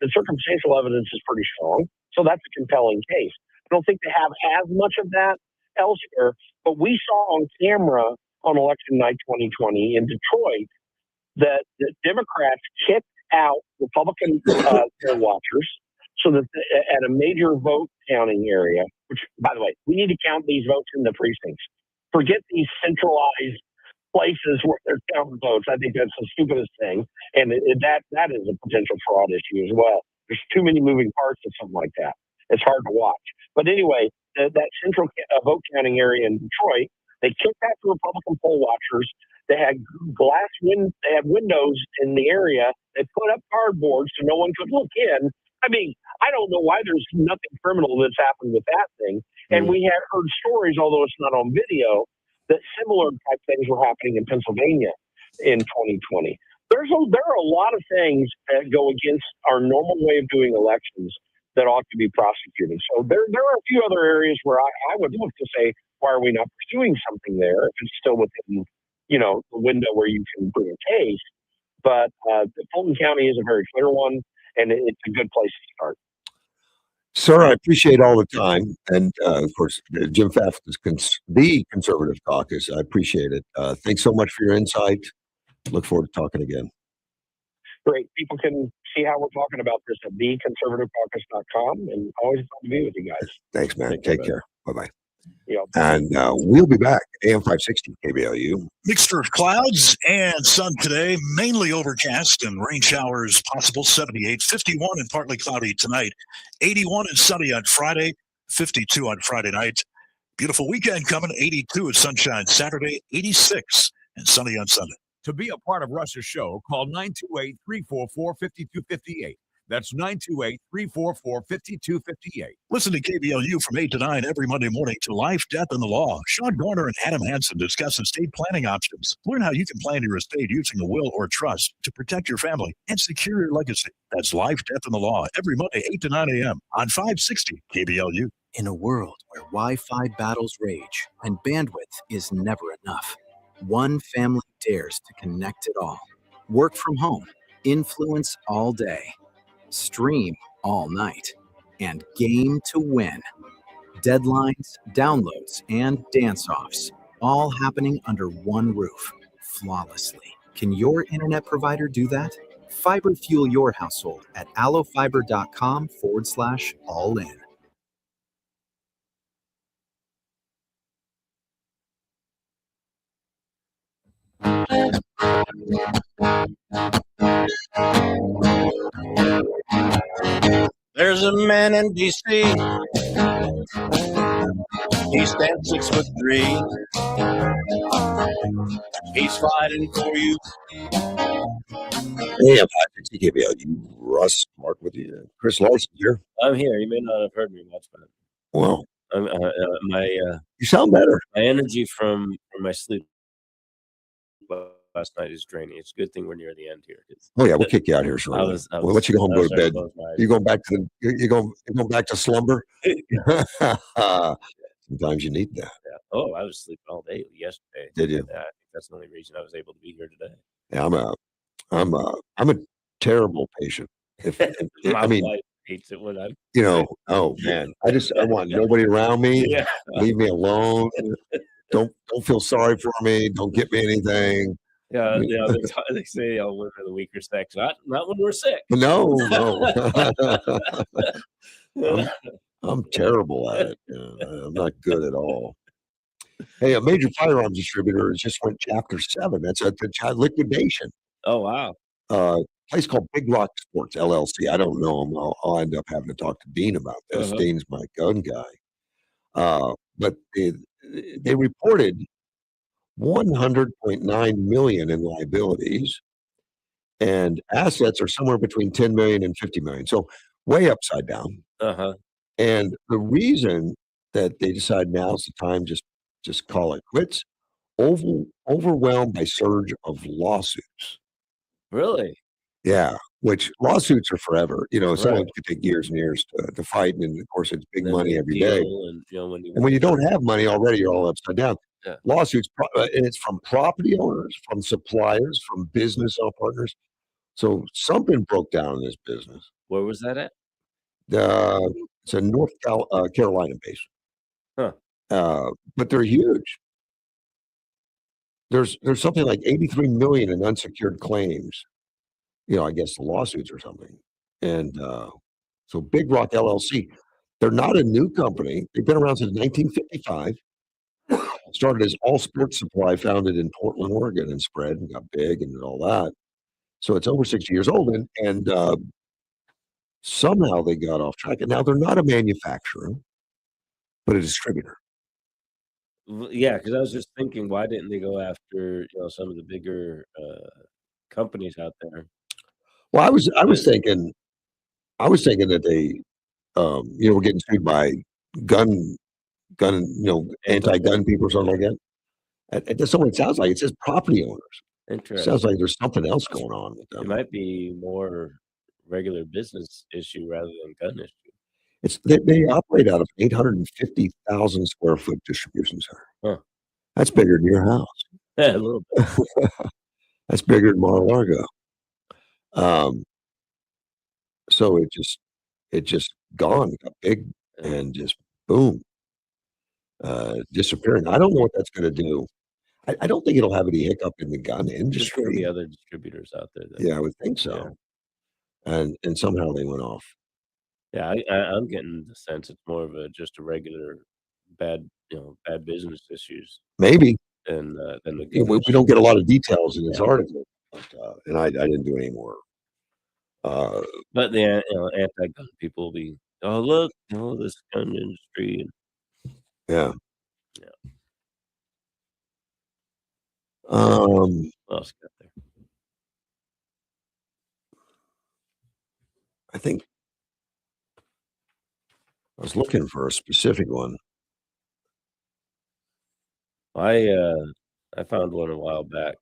the circumstantial evidence is pretty strong. So that's a compelling case. I don't think they have as much of that elsewhere, but we saw on camera on election night 2020 in Detroit that the Democrats kicked out Republican poll watchers so that at a major vote counting area, which, by the way, we need to count these votes in the precincts. Forget these centralized places where they're counting votes. I think that's the stupidest thing. And that is a potential fraud issue as well. There's too many moving parts of something like that. It's hard to watch. But anyway, that central vote counting area in Detroit, they kicked out the Republican poll watchers. They had they had windows in the area. They put up cardboard so no one could look in. I mean, I don't know why there's nothing criminal that's happened with that thing. And we had heard stories, although it's not on video, that similar type things were happening in Pennsylvania in 2020. There are a lot of things that go against our normal way of doing elections that ought to be prosecuted. So there are a few other areas where I would love to say, why are we not pursuing something there if it's still within, the window where you can bring a case? But Fulton County is a very clear one, and it's a good place to start. Sir, I appreciate all the time. And of course, Jim Pfaff is the Conservative Caucus. I appreciate it. Thanks so much for your insight. Look forward to talking again. Great. People can see how we're talking about this at theconservativecaucus.com, and always fun to be with you guys. Thanks, man. Take care. Bye-bye. Yep. And we'll be back. AM 560 KBLU. Mixture of clouds and sun today, mainly overcast and rain showers possible. 78, 51 and partly cloudy tonight. 81 and sunny on Friday, 52 on Friday night. Beautiful weekend coming. 82 and sunshine Saturday, 86 and sunny on Sunday. To be a part of Russ's show, call 928-344-5258. That's 928-344-5258. Listen to KBLU from 8 to 9 every Monday morning to Life, Death, and the Law. Sean Garner and Adam Hansen discuss estate planning options. Learn how you can plan your estate using a will or trust to protect your family and secure your legacy. That's Life, Death, and the Law every Monday, 8 to 9 a.m. on 560 KBLU. In a world where Wi-Fi battles rage and bandwidth is never enough, one family dares to connect it all. Work from home, influence all day, stream all night, and game to win. Deadlines, downloads, and dance-offs, all happening under one roof, flawlessly. Can your internet provider do that? Fiber fuel your household at allofiber.com/all-in. There's a man in D.C. He stands 6'3". He's fighting for you. Hey, I'm 560 KBLU. Russ, Mark with you. Chris Larson here. I'm here. You may not have heard me much, but Well, you sound better. My energy from my sleep last night is draining. It's a good thing we're near the end here. Oh yeah, we'll kick you out here shortly. We'll let you go home, go to bed. You going back to you're going back to slumber? Sometimes you need that. Yeah. Oh, I was sleeping all day yesterday. Did you? Yeah, I think that's the only reason I was able to be here today. Yeah, I'm a terrible patient. My I mean, wife hates it when I'm. Oh man, I want nobody around me. Yeah. Leave me alone. Don't feel sorry for me. Don't get me anything. Yeah, they say women are the weaker sex. Not when we're sick. No. I'm terrible at it. I'm not good at all. Hey, a major firearms distributor just went Chapter 7. That's a liquidation. Oh, wow. Place called Big Rock Sports, LLC. I don't know them. I'll end up having to talk to Dean about this. Uh-huh. Dean's my gun guy. But they reported $100.9 million in liabilities, and assets are somewhere between 10 million and 50 million. So way upside down. Uh-huh. And the reason that they decide now's the time, just call it quits, overwhelmed by surge of lawsuits. Really? Yeah, which lawsuits are forever. Some Right. could take years and years to fight, and of course it's big And then money the every day. deal, and And when you don't have money already, you're all upside down. Yeah. Lawsuits, and it's from property owners, from suppliers, from business partners. So something broke down in this business. Where was that at? It's a North Carolina base. Huh. But they're huge. There's something like 83 million in unsecured claims. I guess the lawsuits or something. And so Big Rock LLC, they're not a new company. They've been around since 1955. Started as All Sports Supply, founded in Portland, Oregon, and spread and got big and all that. So it's over 60 years old, and somehow they got off track. And now they're not a manufacturer, but a distributor. Yeah, because I was just thinking, why didn't they go after some of the bigger companies out there? Well, I was thinking that they were getting sued by gun anti-gun people or something like that. That's not what it sounds like. It says property owners. It Interesting. sounds like there's something else going on with It them. might be more regular business issue rather than gun issue. They operate out of 850,000 square foot distribution center. Huh. That's bigger than your house. Yeah, a little bit. That's bigger than Mar-a-Lago. So it just gone, got big, and just boom, disappearing. I don't know what that's going to do. I don't think it'll have any hiccup in the gun There's going to industry. be other distributors out there. Yeah, I would think so. And somehow they went off. Yeah, I'm getting the sense it's more of just a regular bad business issues. Maybe. Than the we don't get a lot of details in this article, but, and I didn't do any more. But the anti-gun people will be, oh look, this gun industry. Yeah. What else got there? I think I was looking for a specific one. I found one a while back.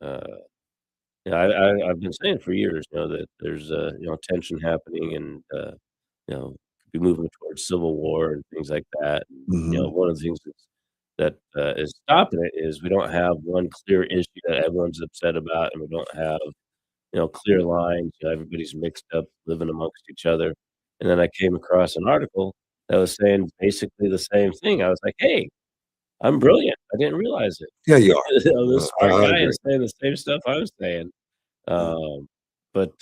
I've been saying for years, that there's tension happening, and could be moving towards civil war and things like that. And, one of the things that is stopping it is we don't have one clear issue that everyone's upset about, and we don't have clear lines. Everybody's mixed up, living amongst each other. And then I came across an article that was saying basically the same thing. I was like, hey, I'm brilliant. I didn't realize it. Yeah, you are. This smart I guy agree. is saying the same stuff I was saying. But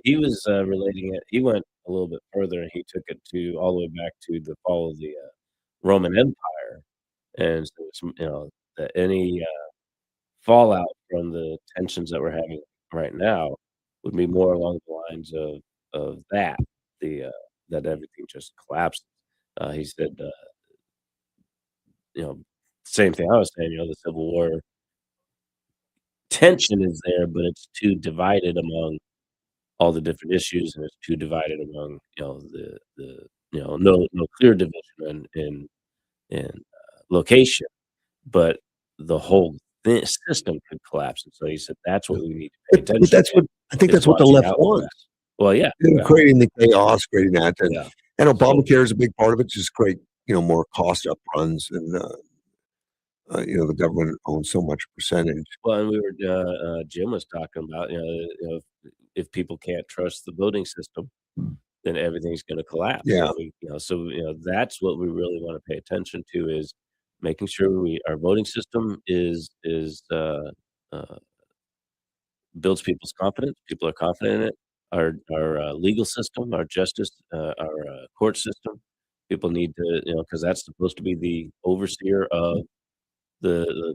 he was relating it. He went a little bit further, and he took it to all the way back to the fall of the Roman Empire. And so it's, that any fallout from the tensions that we're having right now would be more along the lines of that that everything just collapses. He said, same thing I was saying. The Civil War tension is there, but it's too divided among all the different issues, and it's too divided among the no clear division in location, but the whole system could collapse. And so he said that's what we need to pay attention. But that's what I think. That's what the left wants. Well, yeah, creating the chaos, creating that, Yeah. and Obamacare is a big part of it. Just create more cost up runs, and the government owns so much percentage. Well, and we were Jim was talking about if people can't trust the voting system, then everything's going to collapse. Yeah. So that's what we really want to pay attention to, is making sure our voting system is builds people's confidence. People are confident in it. Our legal system, our justice, our court system. People need to, because that's supposed to be the overseer of the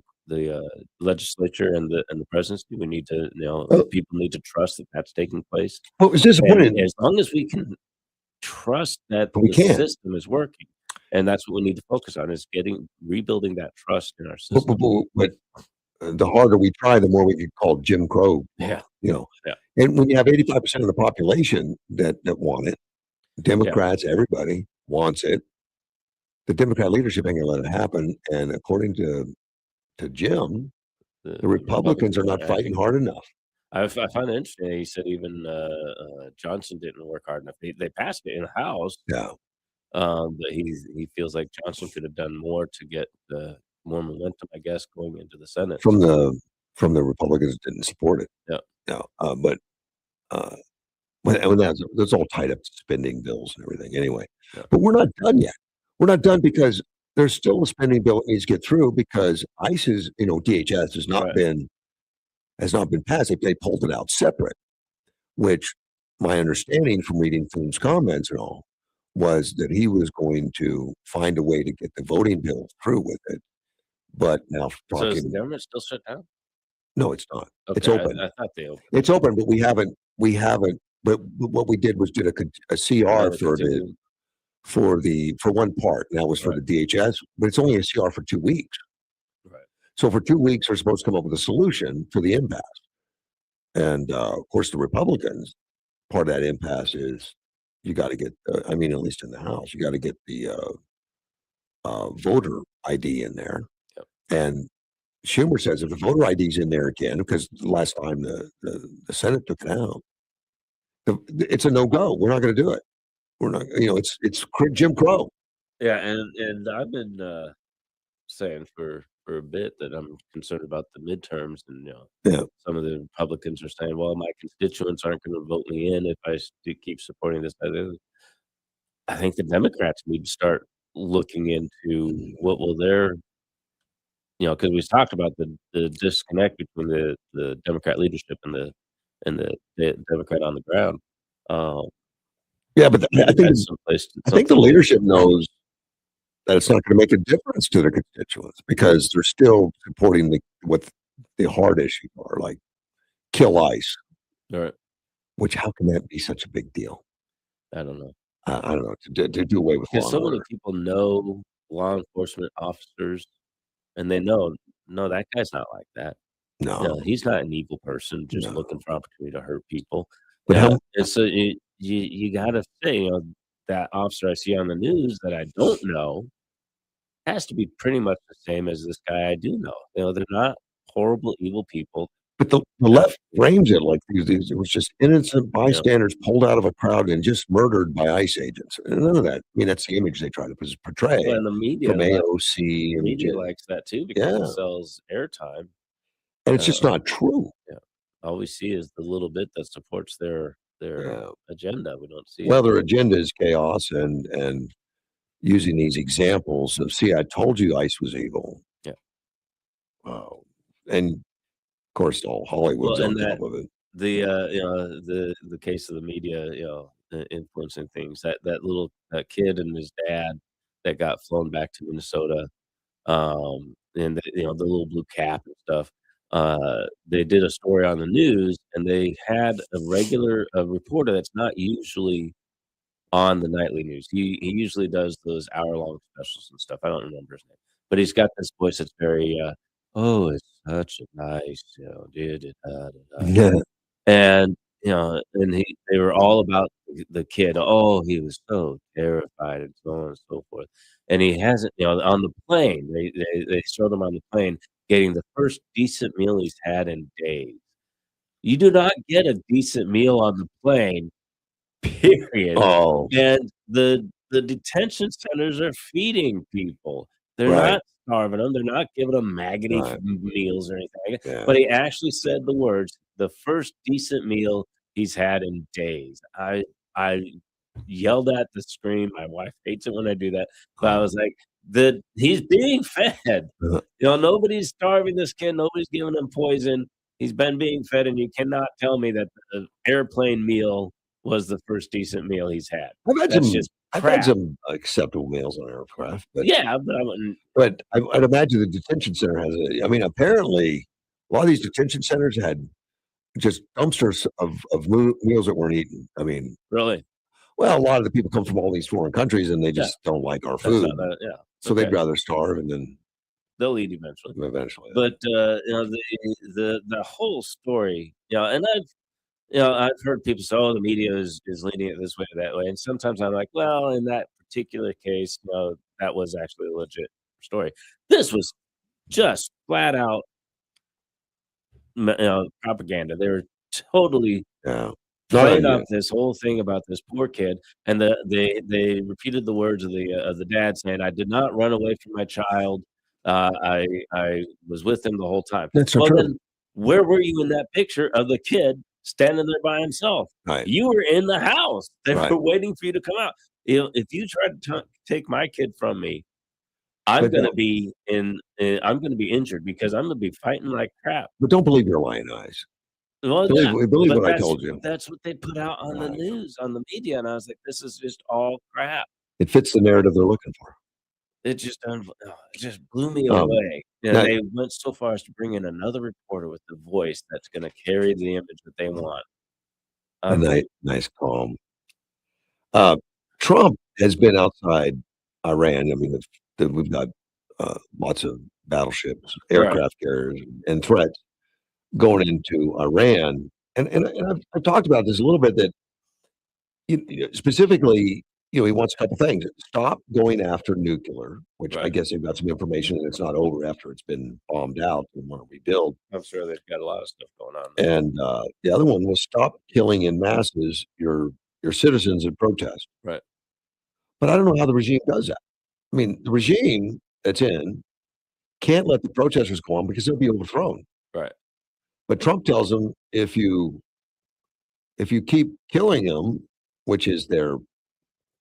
legislature and the presidency. We need to, people need to trust that that's taking place. Well, it was disappointing. And as long as we can trust that We the can. system is working, and that's what we need to focus on, is rebuilding that trust in our system. But the harder we try, the more we get called Jim Crow. Yeah. Yeah. And when you have 85% of the population that want it, Democrats, everybody wants it. The Democrat leadership ain't gonna let it happen. And according to Jim, the Republicans are not fighting hard enough. I find it interesting. He said even Johnson didn't work hard enough. They passed it in the House. Yeah. But he feels like Johnson could have done more to get more momentum, I guess, going into the Senate. From the Republicans that didn't support it. Yeah. But when that's all tied up to spending bills and everything anyway. Yeah. But we're not done yet. We're not done because there's still a spending bill that needs to get through, because ICE's, DHS has not been passed. They pulled it out separate, which my understanding from reading Thun's comments and all was that he was going to find a way to get the voting bill through with it. But now So is the government still shut down? no, it's not. Okay, It's open. I thought they opened. It's open, but we haven't. But what we did was did a CR for one part. And that was for the DHS, but it's only a CR for 2 weeks. Right. So for 2 weeks, they're supposed to come up with a solution for the impasse. And of course, the Republicans, part of that impasse is you got to get. At least in the House, you got to get the voter ID in there. Yep. And Schumer says if the voter ID is in there again, because the last time the Senate took it out, it's a no-go. We're not going to do it. We're not, it's Jim Crow. Yeah, and I've been saying for a bit that I'm concerned about the midterms, and Yeah. some of the Republicans are saying, "Well, my constituents aren't going to vote me in if I keep supporting this." I think the Democrats need to start looking into what will their, because we talked about the disconnect between the Democrat leadership and the Democrat on the ground. Yeah, but I think the leadership knows that it's not going to make a difference to their constituents because they're still supporting what the hard issues are, like kill ICE. Right. Which, how can that be such a big deal? I don't know. I don't know, to do away with law Because and so many order. people know law enforcement officers, and they know, no, that guy's not like that. No. He's not an evil person just looking for opportunity to hurt people. But and so you got to say, that officer I see on the news that I don't know has to be pretty much the same as this guy I do know. They're not horrible, evil people. But the left frames it like these. It was just innocent bystanders pulled out of a crowd and just murdered by ICE agents. And none of that. I mean, that's the image they try to portray Well, and the media, from AOC. the And media likes that too because Yeah. it sells airtime. And it's just not true. Yeah, all we see is the little bit that supports their agenda. We don't see. Well, their agenda is chaos and using these examples of, see, I told you ICE was evil. Yeah. Wow. And of course, all Hollywood's on top of it. The case of the media, influencing things. That little kid and his dad that got flown back to Minnesota, and the little blue cap and stuff. They did a story on the news, and they had a reporter that's not usually on the nightly news. He usually does those hour-long specials and stuff. I don't remember his name, but he's got this voice that's very, "Oh, it's such a nice, Yeah. and they were all about the kid. Oh, he was so terrified and so on and so forth. And he hasn't, on the plane. They showed him on the plane getting the first decent meal he's had in days. You do not get a decent meal on the plane, period. Oh. And the detention centers are feeding people. They're Right. not starving them. They're not giving them maggoty Right. meals or anything. Yeah. But he actually said the words, "The first decent meal he's had in days." I yelled at the screen. My wife hates it when I do that. But I was like, he's being fed. Nobody's starving this kid. Nobody's giving him poison. He's been being fed, and you cannot tell me that the airplane meal was the first decent meal he's had. I've had some acceptable meals on aircraft, but Yeah, but I wouldn't. But I'd imagine the detention center has apparently a lot of these detention centers had just dumpsters of meals that weren't eaten. I mean, Really? well, a lot of the people come from all these foreign countries and they just don't like our That's food. not bad, yeah. So Okay. they'd rather starve and then They'll eat eventually. eventually. But the whole story, and I've heard people say, "Oh, the media is leaning it this way or that way," and sometimes I'm like, well, in that particular case, that was actually a legit story. This was just flat out, propaganda. They were totally playing up this whole thing about this poor kid, and they repeated the words of the dad saying, "I did not run away from my child. I was with him the whole time." That's so Well, true. then where were you in that picture of the kid standing there by himself? Right. You were in the house. They Right. were waiting for you to come out. If you try to take my kid from me, I'm But gonna don't- be I'm gonna be injured because I'm gonna be fighting like crap. But don't believe your lying eyes. Well, Believe but what I that's told you. That's what they put out on the news, on the media, and I was like, "This is just all crap." It fits the narrative they're looking for. It just it just blew me Um, away. And now- they went so far as to bring in another reporter with the voice that's gonna carry the image that they want. A nice calm. Trump has been outside Iran. I mean, we've got lots of battleships, aircraft carriers, and threats going into Iran. And I've talked about this a little bit. That specifically, he wants a couple things: stop going after nuclear, which I guess they've got some information, and it's not over after it's been bombed out and want to rebuild. I'm sure they've got a lot of stuff going on. And the other one was stop killing in masses your citizens in protest. Right. But I don't know how the regime does that. I mean, the regime that's in can't let the protesters go on because they'll be overthrown. Right. But Trump tells them if you keep killing them, which is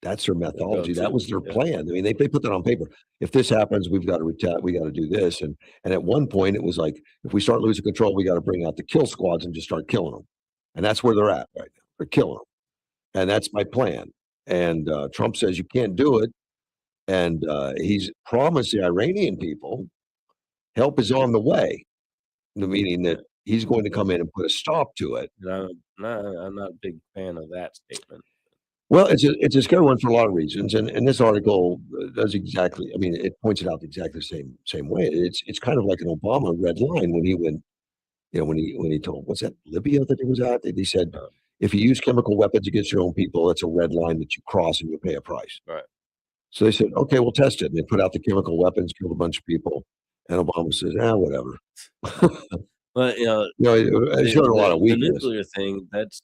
that's their methodology. That was their plan. I mean, they put that on paper. If this happens, we've got to retaliate. We got to do this. And at one point, it was like, if we start losing control, we got to bring out the kill squads and just start killing them. And that's where they're at right now. They're killing them. And that's my plan. And Trump says you can't do it. And he's promised the Iranian people help is on the way, meaning that he's going to come in and put a stop to it. I'm not a big fan of that statement. Well, it's a scary one for a lot of reasons, and this article does exactly. I mean, it points it out exactly the same way. It's kind of like an Obama red line when he went, when he told, what's that, Libya that he was at? He said, if you use chemical weapons against your own people, that's a red line that you cross and you pay a price. Right. So they said, okay, we'll test it. And they put out the chemical weapons, killed a bunch of people, and Obama says, whatever. But it showed a lot of weakness. The nuclear thing, that's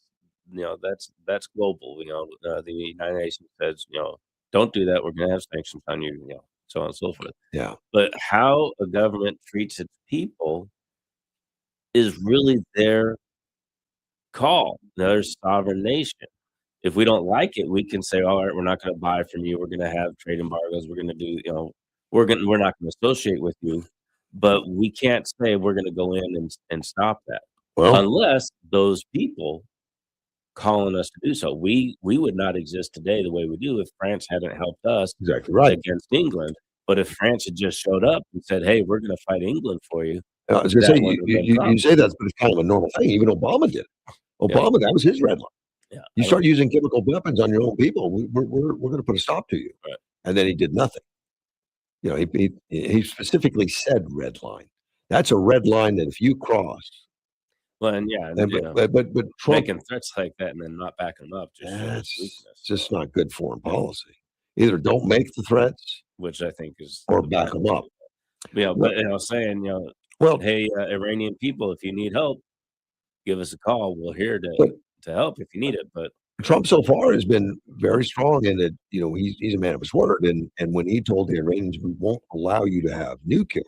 global. The United Nations says, don't do that. We're going to have sanctions on you, so on and so forth. Yeah. But how a government treats its people is really their call. Their sovereign nation. If we don't like it, we can say, all right, we're not going to buy from you. We're going to have trade embargoes. We're going to do, we're not going to associate with you. But we can't say we're going to go in and stop that. Well, unless those people calling us to do so. We would not exist today the way we do if France hadn't helped us exactly right against England. But if France had just showed up and said, hey, we're going to fight England for you. I was going to say, you say that, but it's kind of a normal thing. Even Obama did. Obama, that was his red line. Yeah, you start using chemical weapons on your own people, we're going to put a stop to you. Right. And then he did nothing. He specifically said red line. That's a red line that if you cross. Well, and but Trump making threats like that and then not backing them up just shows weakness. It's just not good foreign policy. Either don't make the threats, which I think is, or back them up. But saying, hey, Iranian people, if you need help, give us a call. We're here to help if you need it. But Trump so far has been very strong in that, he's a man of his word. And when he told the Iranians, we won't allow you to have nuclear.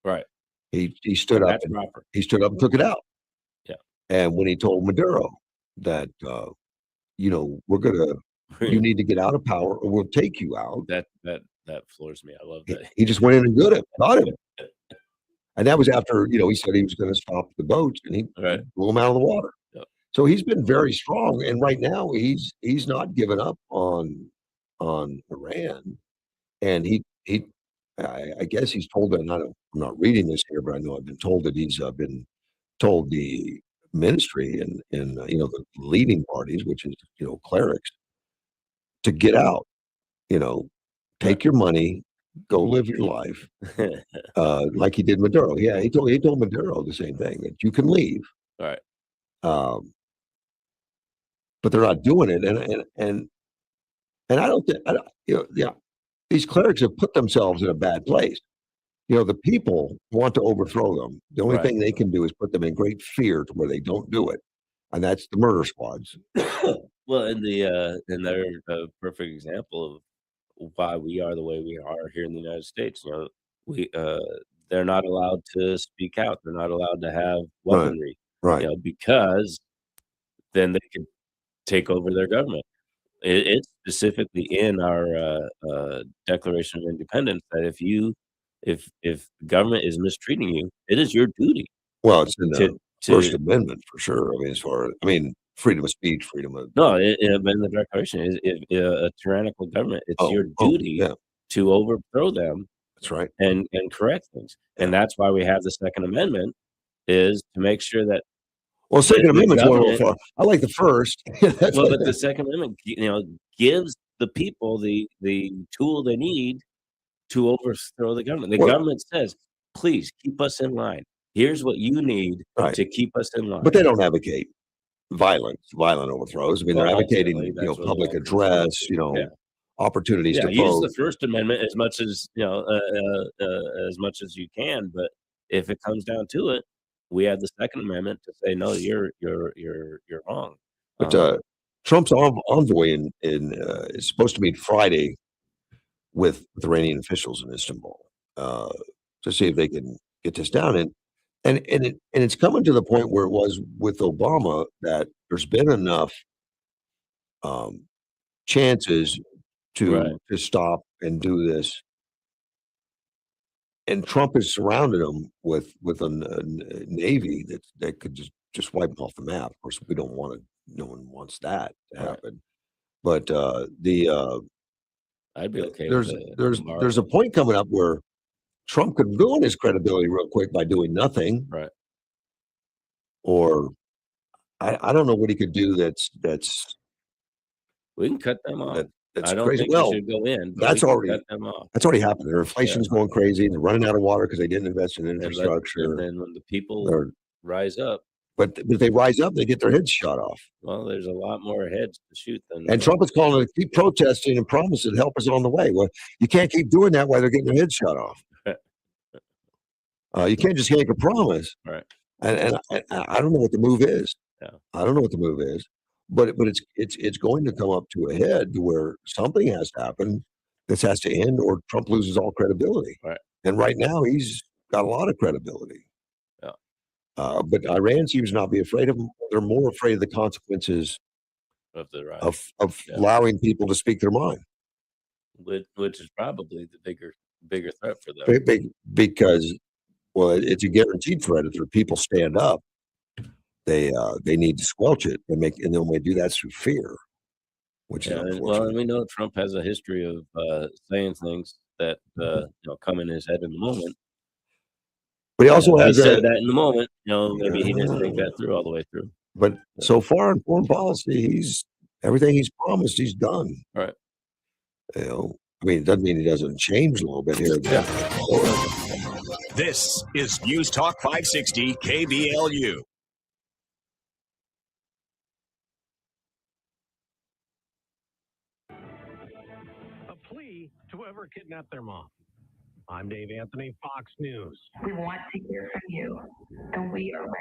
Right. He stood up and he stood up and took it out. Yeah. And when he told Maduro that, we're going to, you need to get out of power or we'll take you out. That floors me. I love that. He just went in and got him. And that was after, he said he was going to stop the boats and he blew them out of the water. Yep. So he's been very strong. And right now he's not given up on Iran. And I guess he's told that, I'm not reading this here, but I know I've been told that he's been told the ministry and the leading parties, which is, clerics, to get out, take your money, go live your life, like he did Maduro. Yeah, he told Maduro the same thing, that you can leave. All right. But they're not doing it, and I don't think these clerics have put themselves in a bad place. The people want to overthrow them. The only thing they can do is put them in great fear to where they don't do it, and that's the murder squads. Well, and they're a perfect example of why we are the way we are here in the United States. They're not allowed to speak out. They're not allowed to have weaponry. Right. Because then they can take over their government. It's specifically in our Declaration of Independence that if the government is mistreating you, it is your duty. Well, it's in the First Amendment for sure. Freedom of speech, freedom of in the Declaration is a tyrannical government. It's your duty to overthrow them. That's right, and correct things, and that's why we have the Second Amendment, is to make sure that. Well, Second Amendment's one a little far. I like the first. But the Second Amendment, gives the people the tool they need to overthrow the government. The government says, "Please keep us in line. Here's what you need to keep us in line." But they don't advocate violent overthrows. They're advocating, public address, opportunities to vote. Use the First Amendment as much as you can. But if it comes down to it, we have the Second Amendment to say, no, you're wrong. But Trump's envoy is supposed to meet Friday with Iranian officials in Istanbul to see if they can get this down. And it's coming to the point where it was with Obama that there's been enough chances to stop and do this. And Trump has surrounded them with a navy that could just wipe them off the map. Of course, we don't want to. No one wants that to happen. But I'd be okay. There's a point coming up where Trump could ruin his credibility real quick by doing nothing. Right. Or I don't know what he could do that's we can cut them off. That's I don't crazy. think Well, we should go in. But that's we can already cut them off. That's already happened. Their inflation's going crazy. They're running out of water because they didn't invest in infrastructure. And then when the people rise up, but if they rise up, they get their heads shot off. well, there's a lot more heads to shoot than. And Trump is calling it, keep protesting and promising help is on the way. Well, you can't keep doing that while they're getting their heads shot off. You can't just make a promise. Right. And I don't know what the move is. Yeah. I don't know what the move is, but it's going to come up to a head to where something has to happen. This has to end, or Trump loses all credibility. Right. And right now, he's got a lot of credibility. Yeah. But Iran seems not be afraid of him. They're more afraid of the consequences Of the rise. of allowing people to speak their mind. Which is probably the bigger threat for them. Because, well, it's a guaranteed threat. If people stand up, they need to squelch it and the only way to do that's through fear, which is unfortunate. And we know Trump has a history of saying things that come in his head in the moment. But he also has said that in the moment. Maybe he didn't think that through all the way through. But so far in foreign policy, everything he's promised, he's done. Right. I mean, it doesn't mean he doesn't change a little bit here. Yeah. This is News Talk 560 KBLU. A plea to whoever kidnapped their mom. I'm Dave Anthony, Fox News. We want to hear from you, and we are ready.